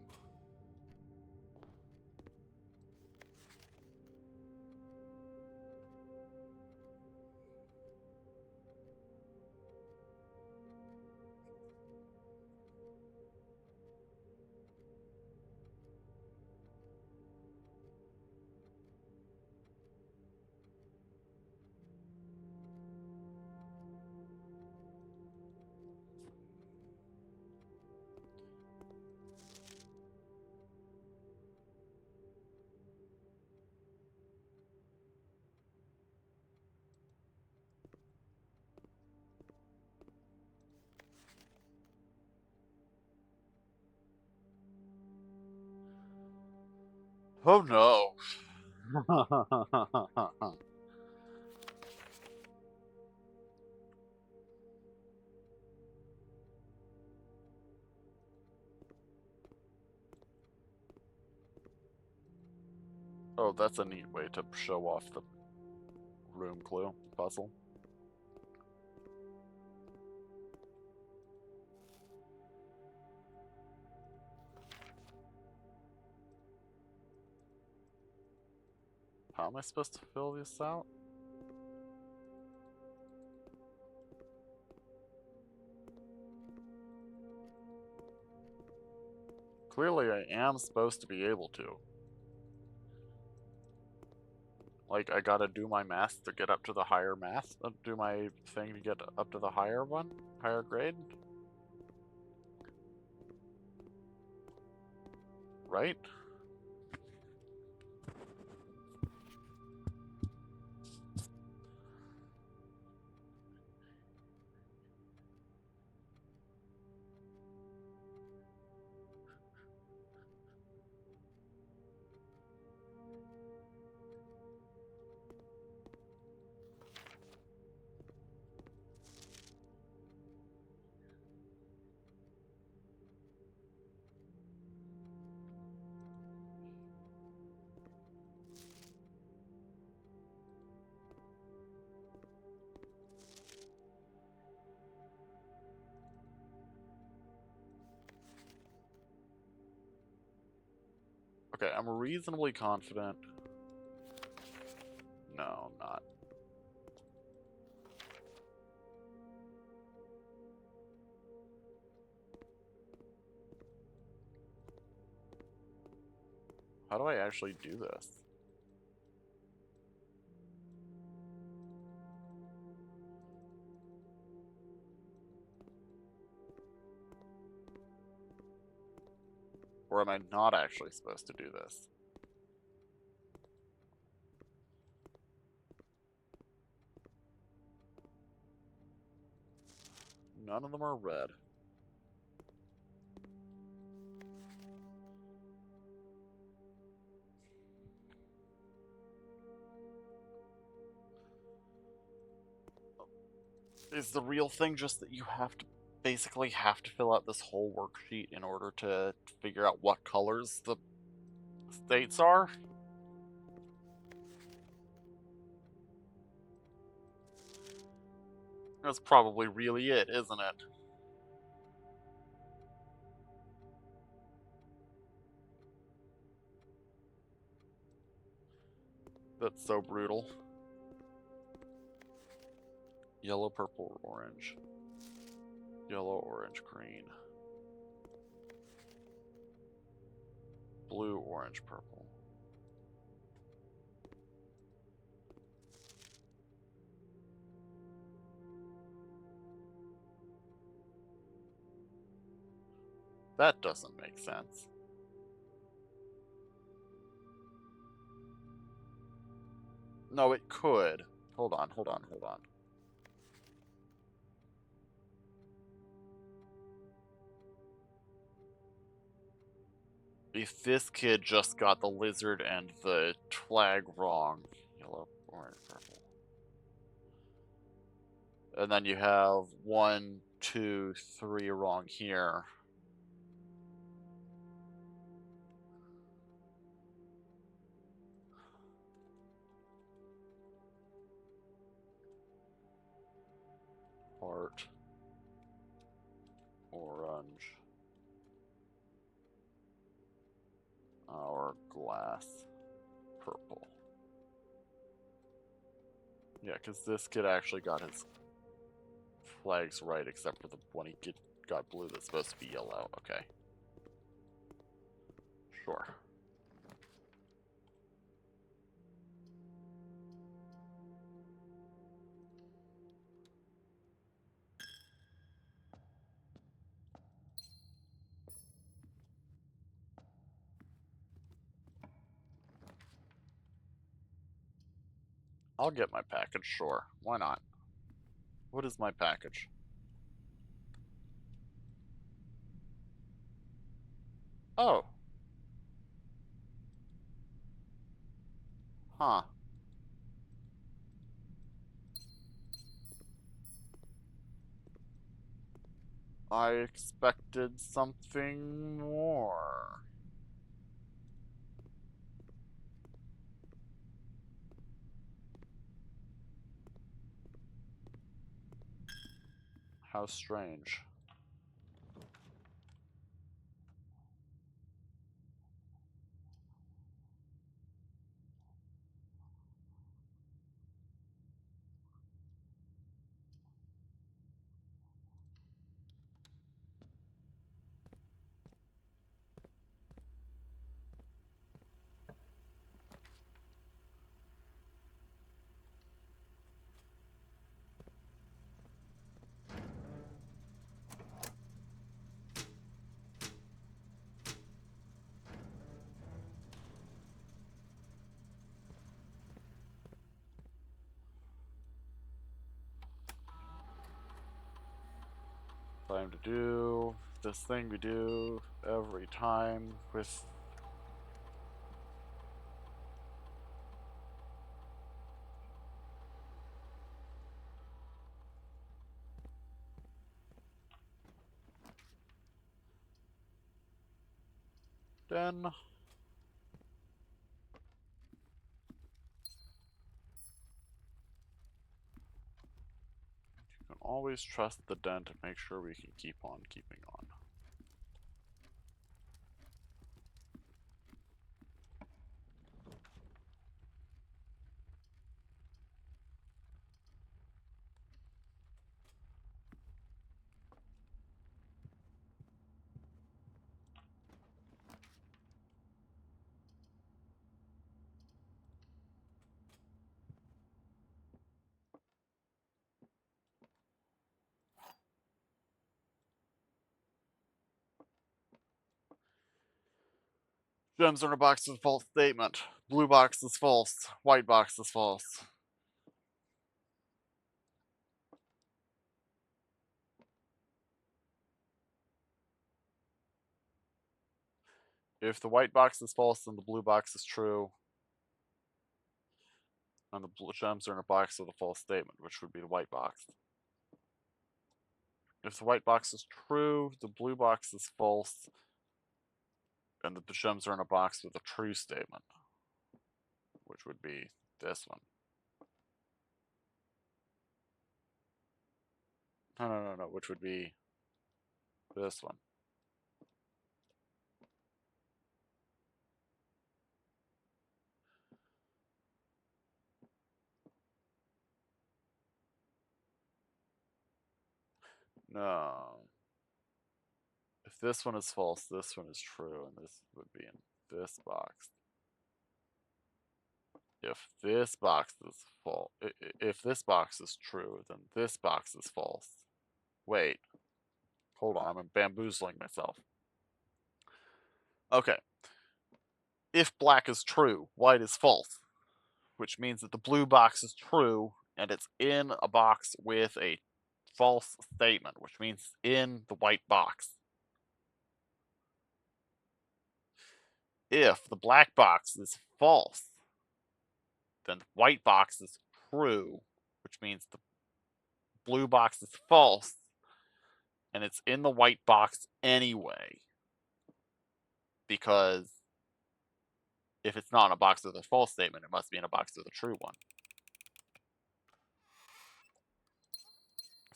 Oh no. Oh, that's a neat way to show off the room clue puzzle. How am I supposed to fill this out? Clearly I am supposed to be able to. Like, I gotta do my math to get up to the higher math, do my thing to get up to the higher one? Higher grade? Right? Okay, I'm reasonably confident. No, I'm not. How do I actually do this? Or am I not actually supposed to do this? None of them are red. Is the real thing just that you have to basically have to fill out this whole worksheet in order to figure out what colors the states are? That's probably really it, isn't it? That's so brutal. Yellow, purple, orange. Yellow, orange, green. Blue, orange, purple. That doesn't make sense. No, it could. Hold on, hold on, hold on. If this kid just got the lizard and the flag wrong. Yellow, orange, purple. And then you have 1, 2, 3 wrong here. Heart. Orange. Hourglass. Purple. Yeah, because this kid actually got his flags right, except for the one he got blue that's supposed to be yellow. Okay. Sure. I'll get my package, sure. Why not? What is my package? Oh. Huh. I expected something more. How strange. Time to do this thing we do every time with Den. You can always trust the Den to make sure we can keep on keeping on. Gems are in a box is a false statement. Blue box is false. White box is false. If the white box is false, then the blue box is true. And the blue gems are in a box with a false statement, which would be the white box. If the white box is true, the blue box is false, and the gems are in a box with a true statement, which would be this one. No, which would be this one. No. If this one is false, this one is true, and this would be in this box. If this box is false, if this box is true, then this box is false. Wait. Hold on, I'm bamboozling myself. Okay. If black is true, white is false, which means that the blue box is true, and it's in a box with a false statement, which means in the white box. If the black box is false, then the white box is true, which means the blue box is false, and it's in the white box anyway. Because if it's not in a box with a false statement, it must be in a box with a true one.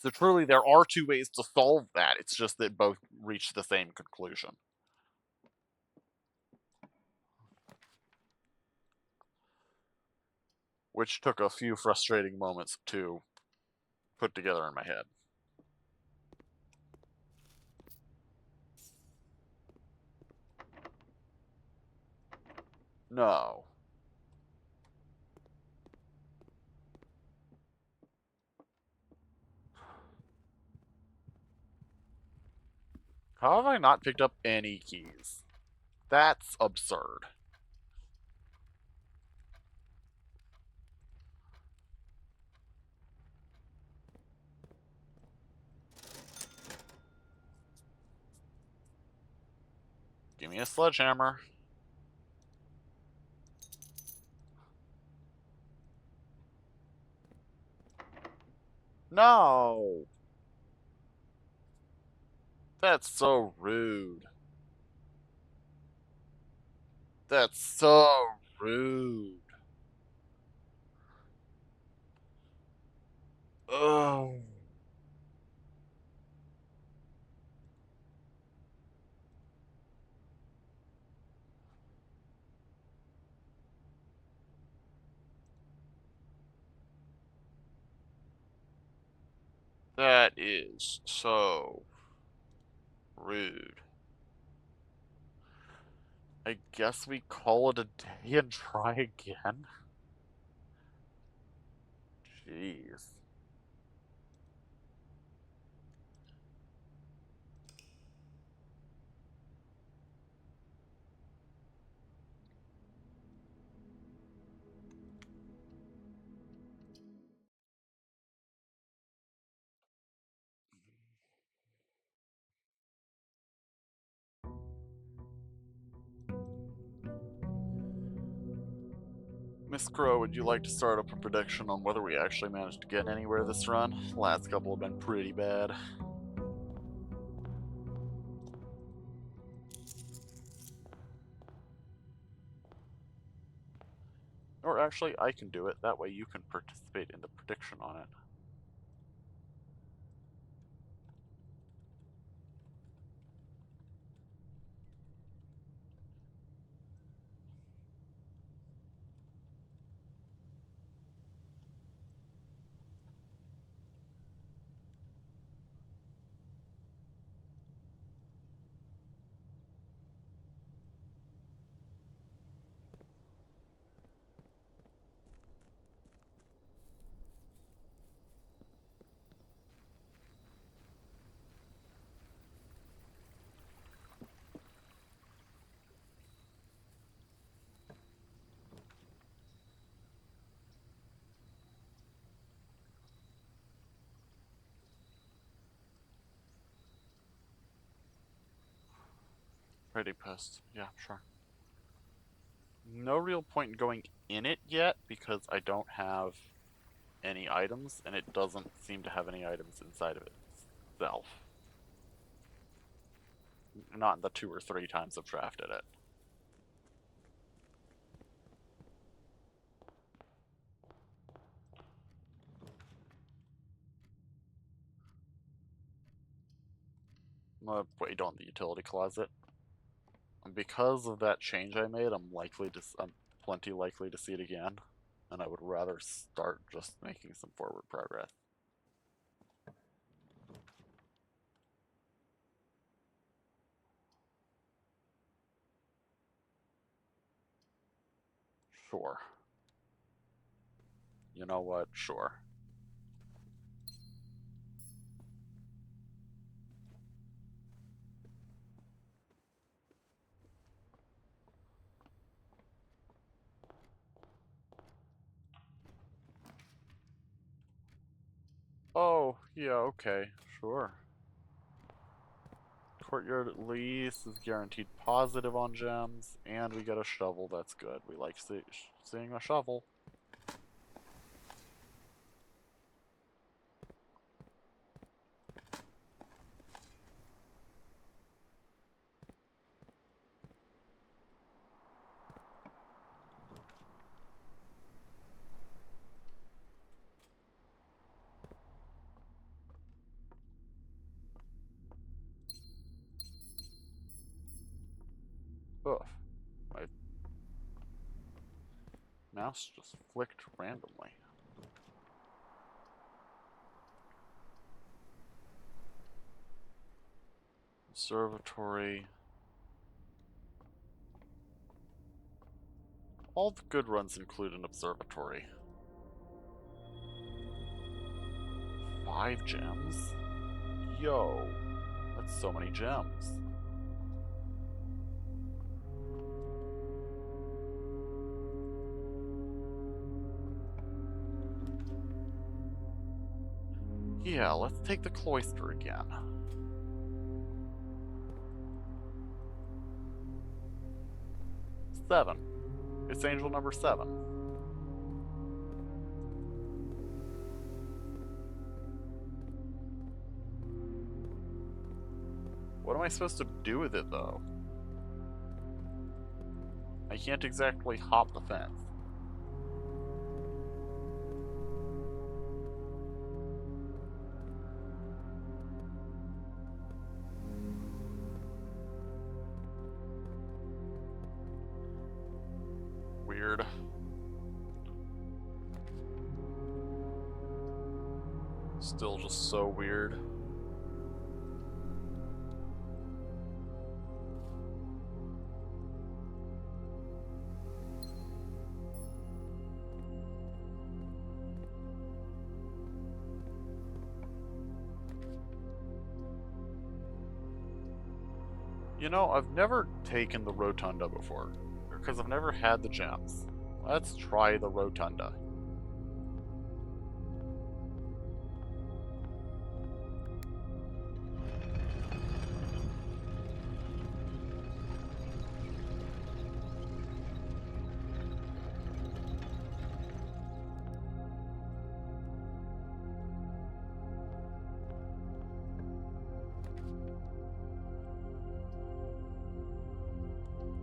So truly, there are two ways to solve that. It's just that both reach the same conclusion. Which took a few frustrating moments to put together in my head. No. How have I not picked up any keys? That's absurd. Give me a sledgehammer. No! That's so rude. That's so rude. Oh. That is so rude. I guess we call it a day and try again? Jeez. Miss Crow, would you like to start up a prediction on whether we actually managed to get anywhere this run? Last couple have been pretty bad. Or actually, I can do it. That way you can participate in the prediction on it. Pretty pissed. Yeah, sure. No real point in going in it yet because I don't have any items, and it doesn't seem to have any items inside of itself. Not the 2 or 3 times I've drafted it. I'm gonna wait on the utility closet. And because of that change I made, I'm plenty likely to see it again, and I would rather start just making some forward progress. Sure. You know what? Sure. Oh, yeah, okay, sure. Courtyard at least is guaranteed positive on gems, and we get a shovel. That's good. We like seeing a shovel. Ugh. My mouse just flicked randomly. Observatory. All the good runs include an observatory. 5 gems? Yo, that's so many gems. Yeah, let's take the cloister again. Seven. It's angel number 7. What am I supposed to do with it, though? I can't exactly hop the fence. Weird. Still just so weird. You know, I've never taken the Rotunda before, because I've never had the gems. Let's try the Rotunda.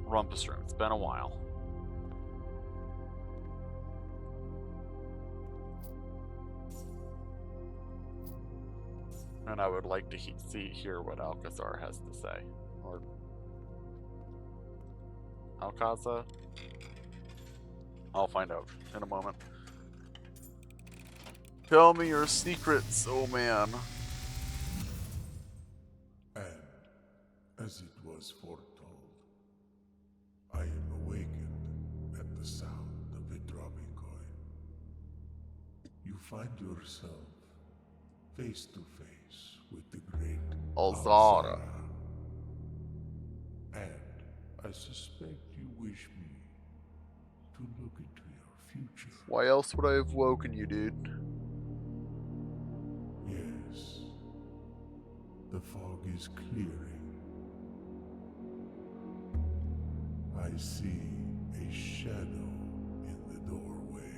Rumpus Room, it's been a while. And I would like to hear what Alcazar has to say. Or Alcazar? I'll find out in a moment. Tell me your secrets, oh man. And, as it was foretold, I am awakened at the sound of a dropping coin. You find yourself face to face with the great Alzara. And I suspect you wish me to look into your future. Why else would I have woken you, dude? Yes. The fog is clearing. I see a shadow in the doorway.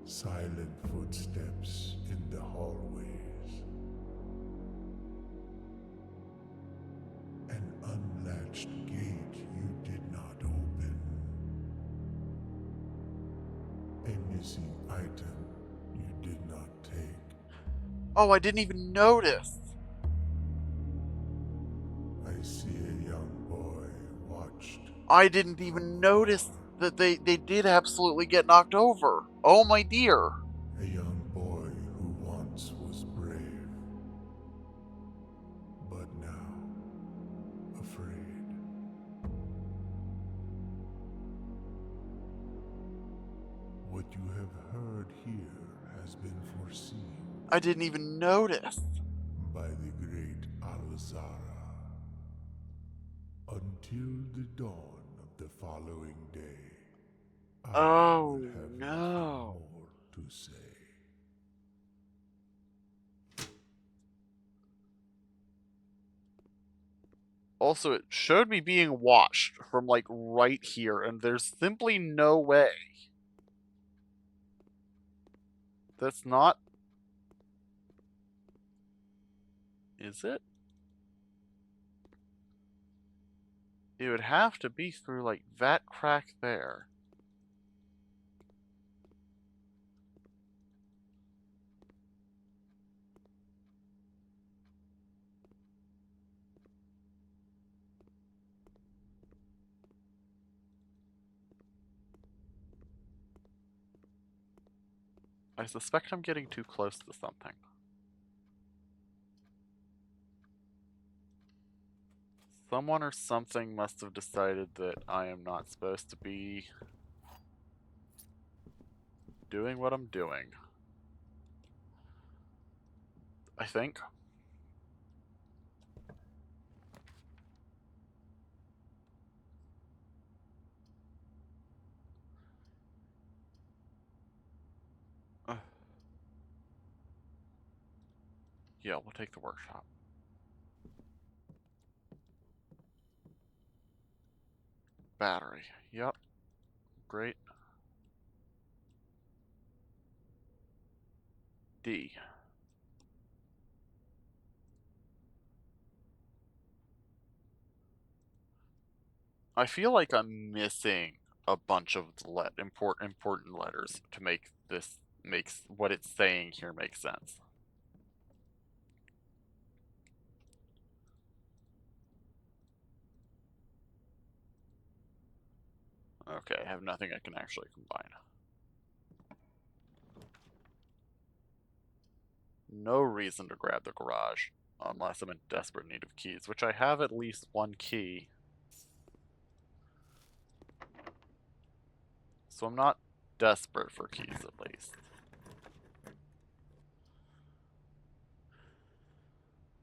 Silent footsteps in the hallways. An unlatched gate you did not open. A missing item you did not take. Oh, I didn't even notice. I see a young boy watched. I didn't even notice that they did absolutely get knocked over. Oh my dear. A young boy who once was brave, but now afraid. What you have heard here has been foreseen I didn't even notice. by the great Alzara. Until the dawn of the following day, I Oh, will have no. nothing more to say. Also, it showed me being watched from like right here, and there's simply no way. That's not. Is it? It would have to be through like that crack there. I suspect I'm getting too close to something. Someone or something must have decided that I am not supposed to be doing what I'm doing. I think. Yeah, we'll take the workshop. Battery. Yep. Great. D. I feel like I'm missing a bunch of important letters to make this makes what it's saying here make sense. Okay, I have nothing I can actually combine. No reason to grab the garage unless I'm in desperate need of keys, which I have at least one key. So I'm not desperate for keys at least.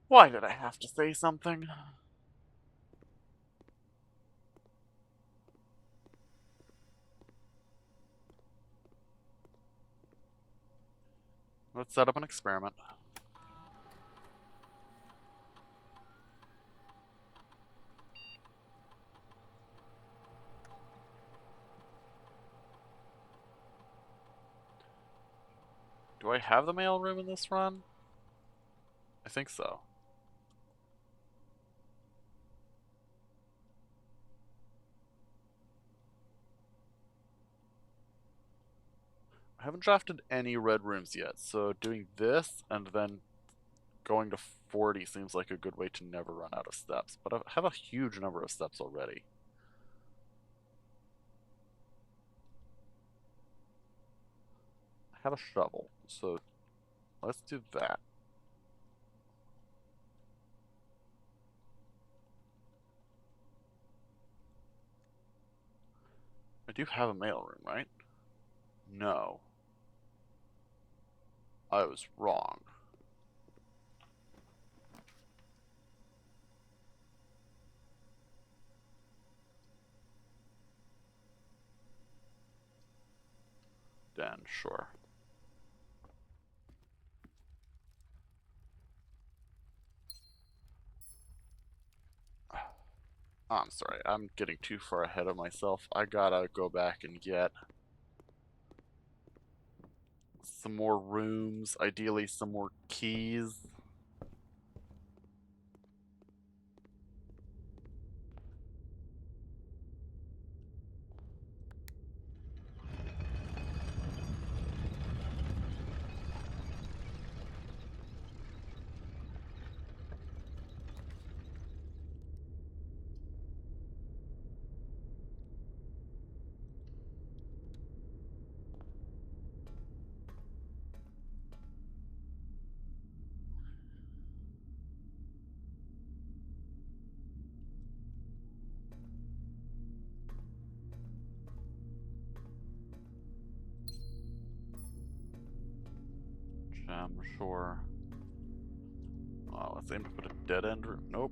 Why did I have to say something? Let's set up an experiment. Do I have the mailroom in this run? I think so. I haven't drafted any red rooms yet, so doing this and then going to 40 seems like a good way to never run out of steps, but I have a huge number of steps already. I have a shovel, so let's do that. I do have a mailroom, right? No. I was wrong. Then, sure. Oh, I'm sorry, I'm getting too far ahead of myself. I gotta go back and get some more rooms, ideally some more keys. Gem, sure. Oh, let's aim to put a dead end room. Nope.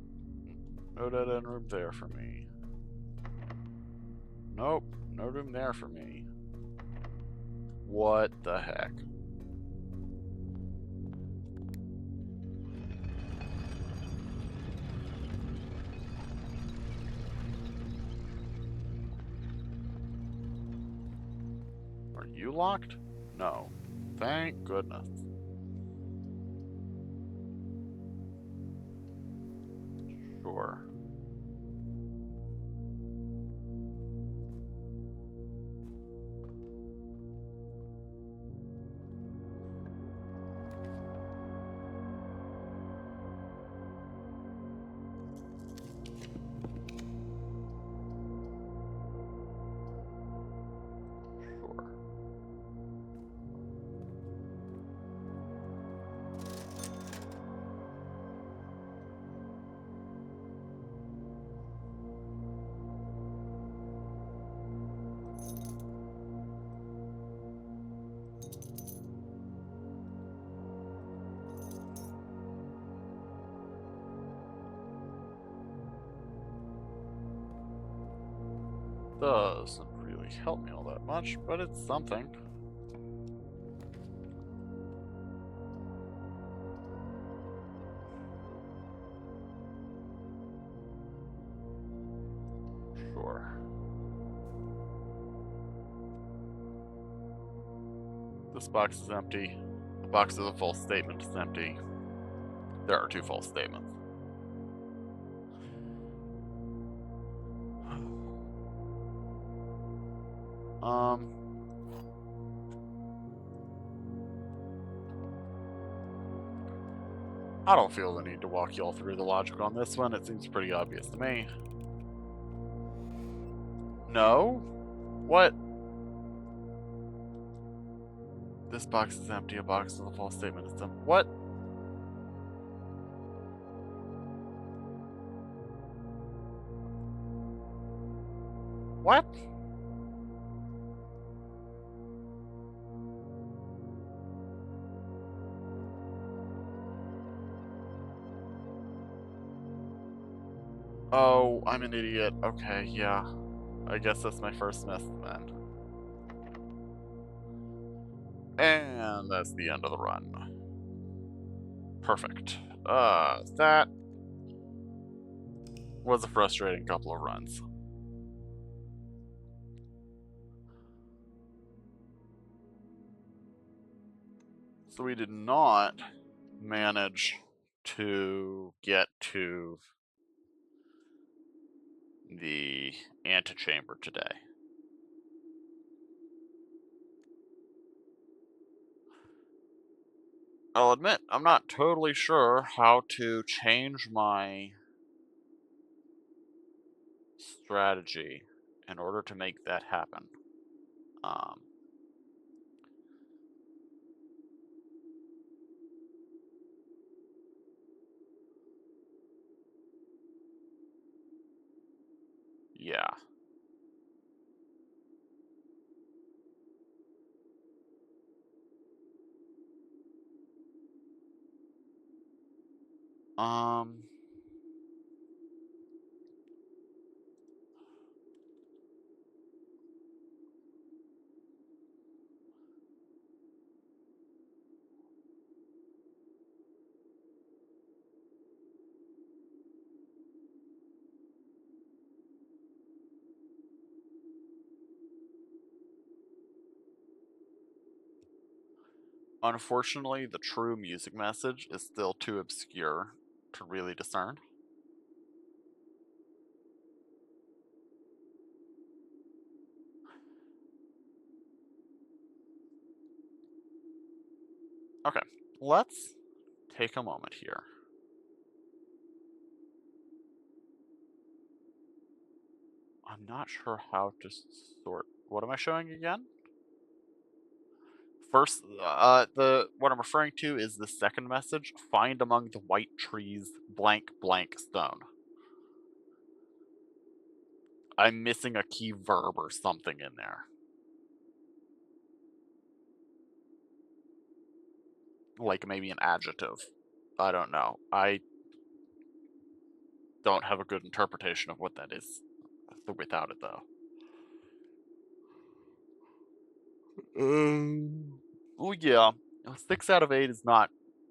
No dead end room there for me. Nope. No room there for me. What the heck? Are you locked? No. Thank goodness. Sure. Sure. Doesn't really help me all that much, but it's something. Sure. This box is empty. The box of the false statement is empty. There are 2 false statements. I don't feel the need to walk y'all through the logic on this one. It seems pretty obvious to me. No? What? This box is empty. A box with a false statement is empty. What? What? Oh, I'm an idiot. Okay, yeah. I guess that's my first miss then. And that's the end of the run. Perfect. That was a frustrating couple of runs. So we did not manage to get to the antechamber today. I'll admit, I'm not totally sure how to change my strategy in order to make that happen. Yeah. Um, Unfortunately, the true music message is still too obscure to really discern. Okay, let's take a moment here. I'm not sure how to sort. What am I showing again? First, what I'm referring to is the second message. Find among the white trees blank blank stone. I'm missing a key verb or something in there. Like maybe an adjective. I don't know. I don't have a good interpretation of what that is without it, though. Well, yeah. 6 out of 8 is not.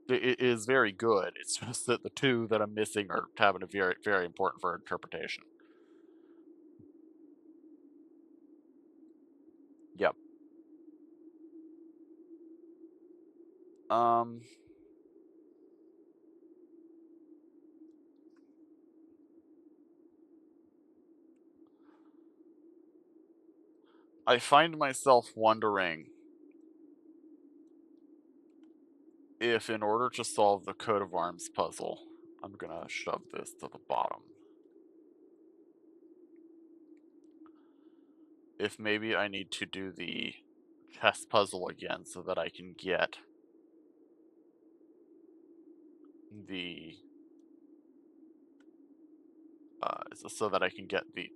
It is very good. It's just that the 2 that I'm missing are having a very, very important for interpretation. Yep. I find myself wondering if, in order to solve the coat of arms puzzle, I'm gonna shove this to the bottom. If maybe I need to do the chess puzzle again so that I can get the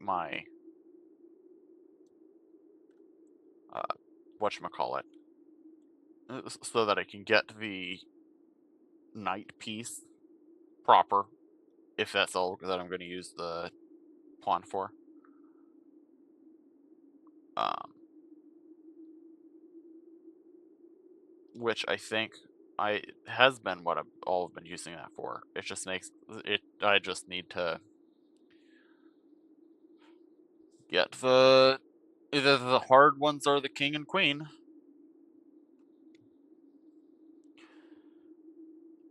my whatchamacallit, so that I can get the knight piece proper, if that's all that I'm going to use the pawn for. Which I think has been what I've all been using that for. It just makes it. I just need to get either the hard ones are the king and queen.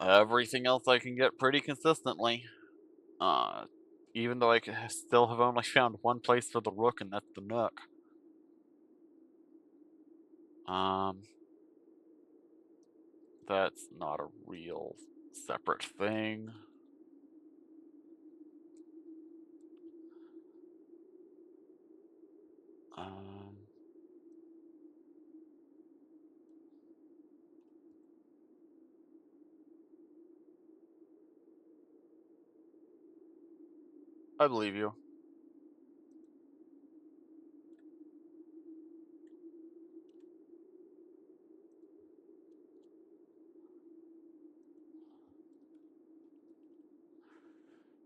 Everything else I can get pretty consistently. Even though I still have only found one place for the rook, and that's the nook. That's not a real separate thing. I believe you.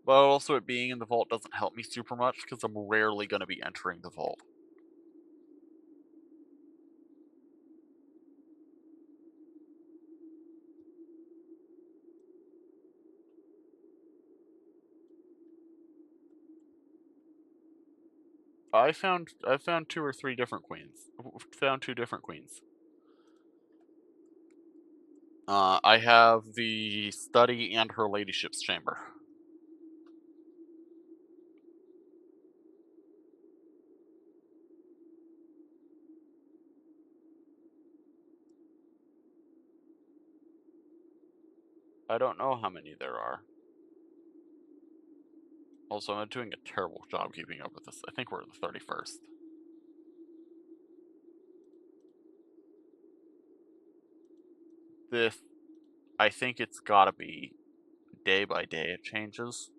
But also, it being in the vault doesn't help me super much because I'm rarely going to be entering the vault. I found 2 or 3 different queens. Found 2 different queens. I have the study and her ladyship's chamber. I don't know how many there are. Also, I'm doing a terrible job keeping up with this. I think we're in the 31st. I think it's gotta be day by day it changes.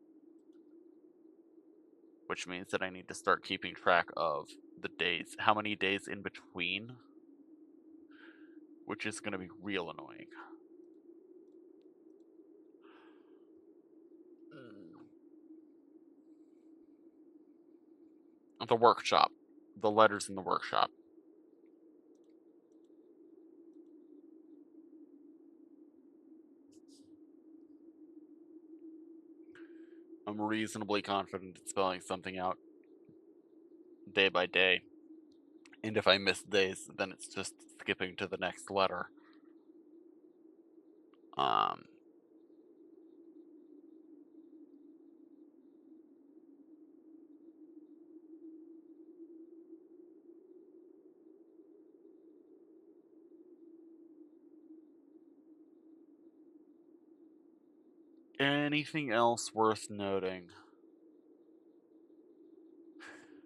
Which means that I need to start keeping track of the days, how many days in between. Which is gonna be real annoying. The workshop. The letters in the workshop. I'm reasonably confident in spelling something out day by day. And if I miss days, then it's just skipping to the next letter. Um, anything else worth noting?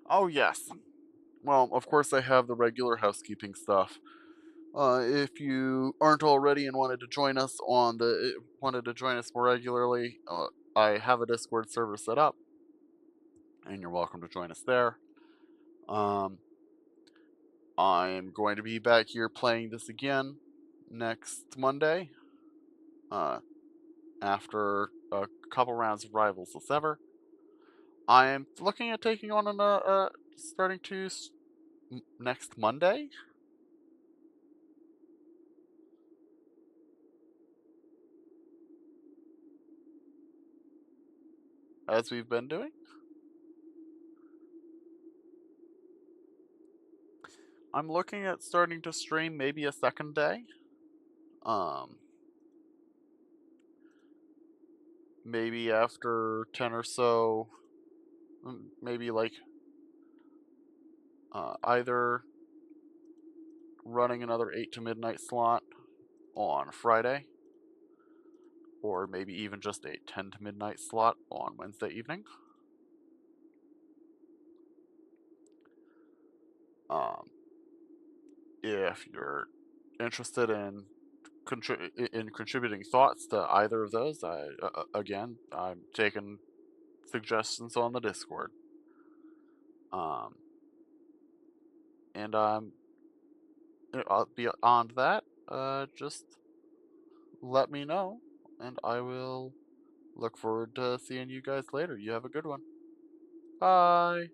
Oh, yes. Well, of course, I have the regular housekeeping stuff. If you aren't already and wanted to join us more regularly, I have a Discord server set up, and you're welcome to join us there. I'm going to be back here playing this again next Monday, after a couple rounds of Rivals as ever. I am looking at taking on starting to next Monday. As we've been doing. I'm looking at starting to stream maybe a second day. Maybe after 10 or so, maybe like either running another 8 to midnight slot on Friday, or maybe even just a 10 to midnight slot on Wednesday evening. If you're interested in contributing thoughts to either of those, again, I'm taking suggestions on the Discord. And beyond that, just let me know, and I will look forward to seeing you guys later. You have a good one. Bye.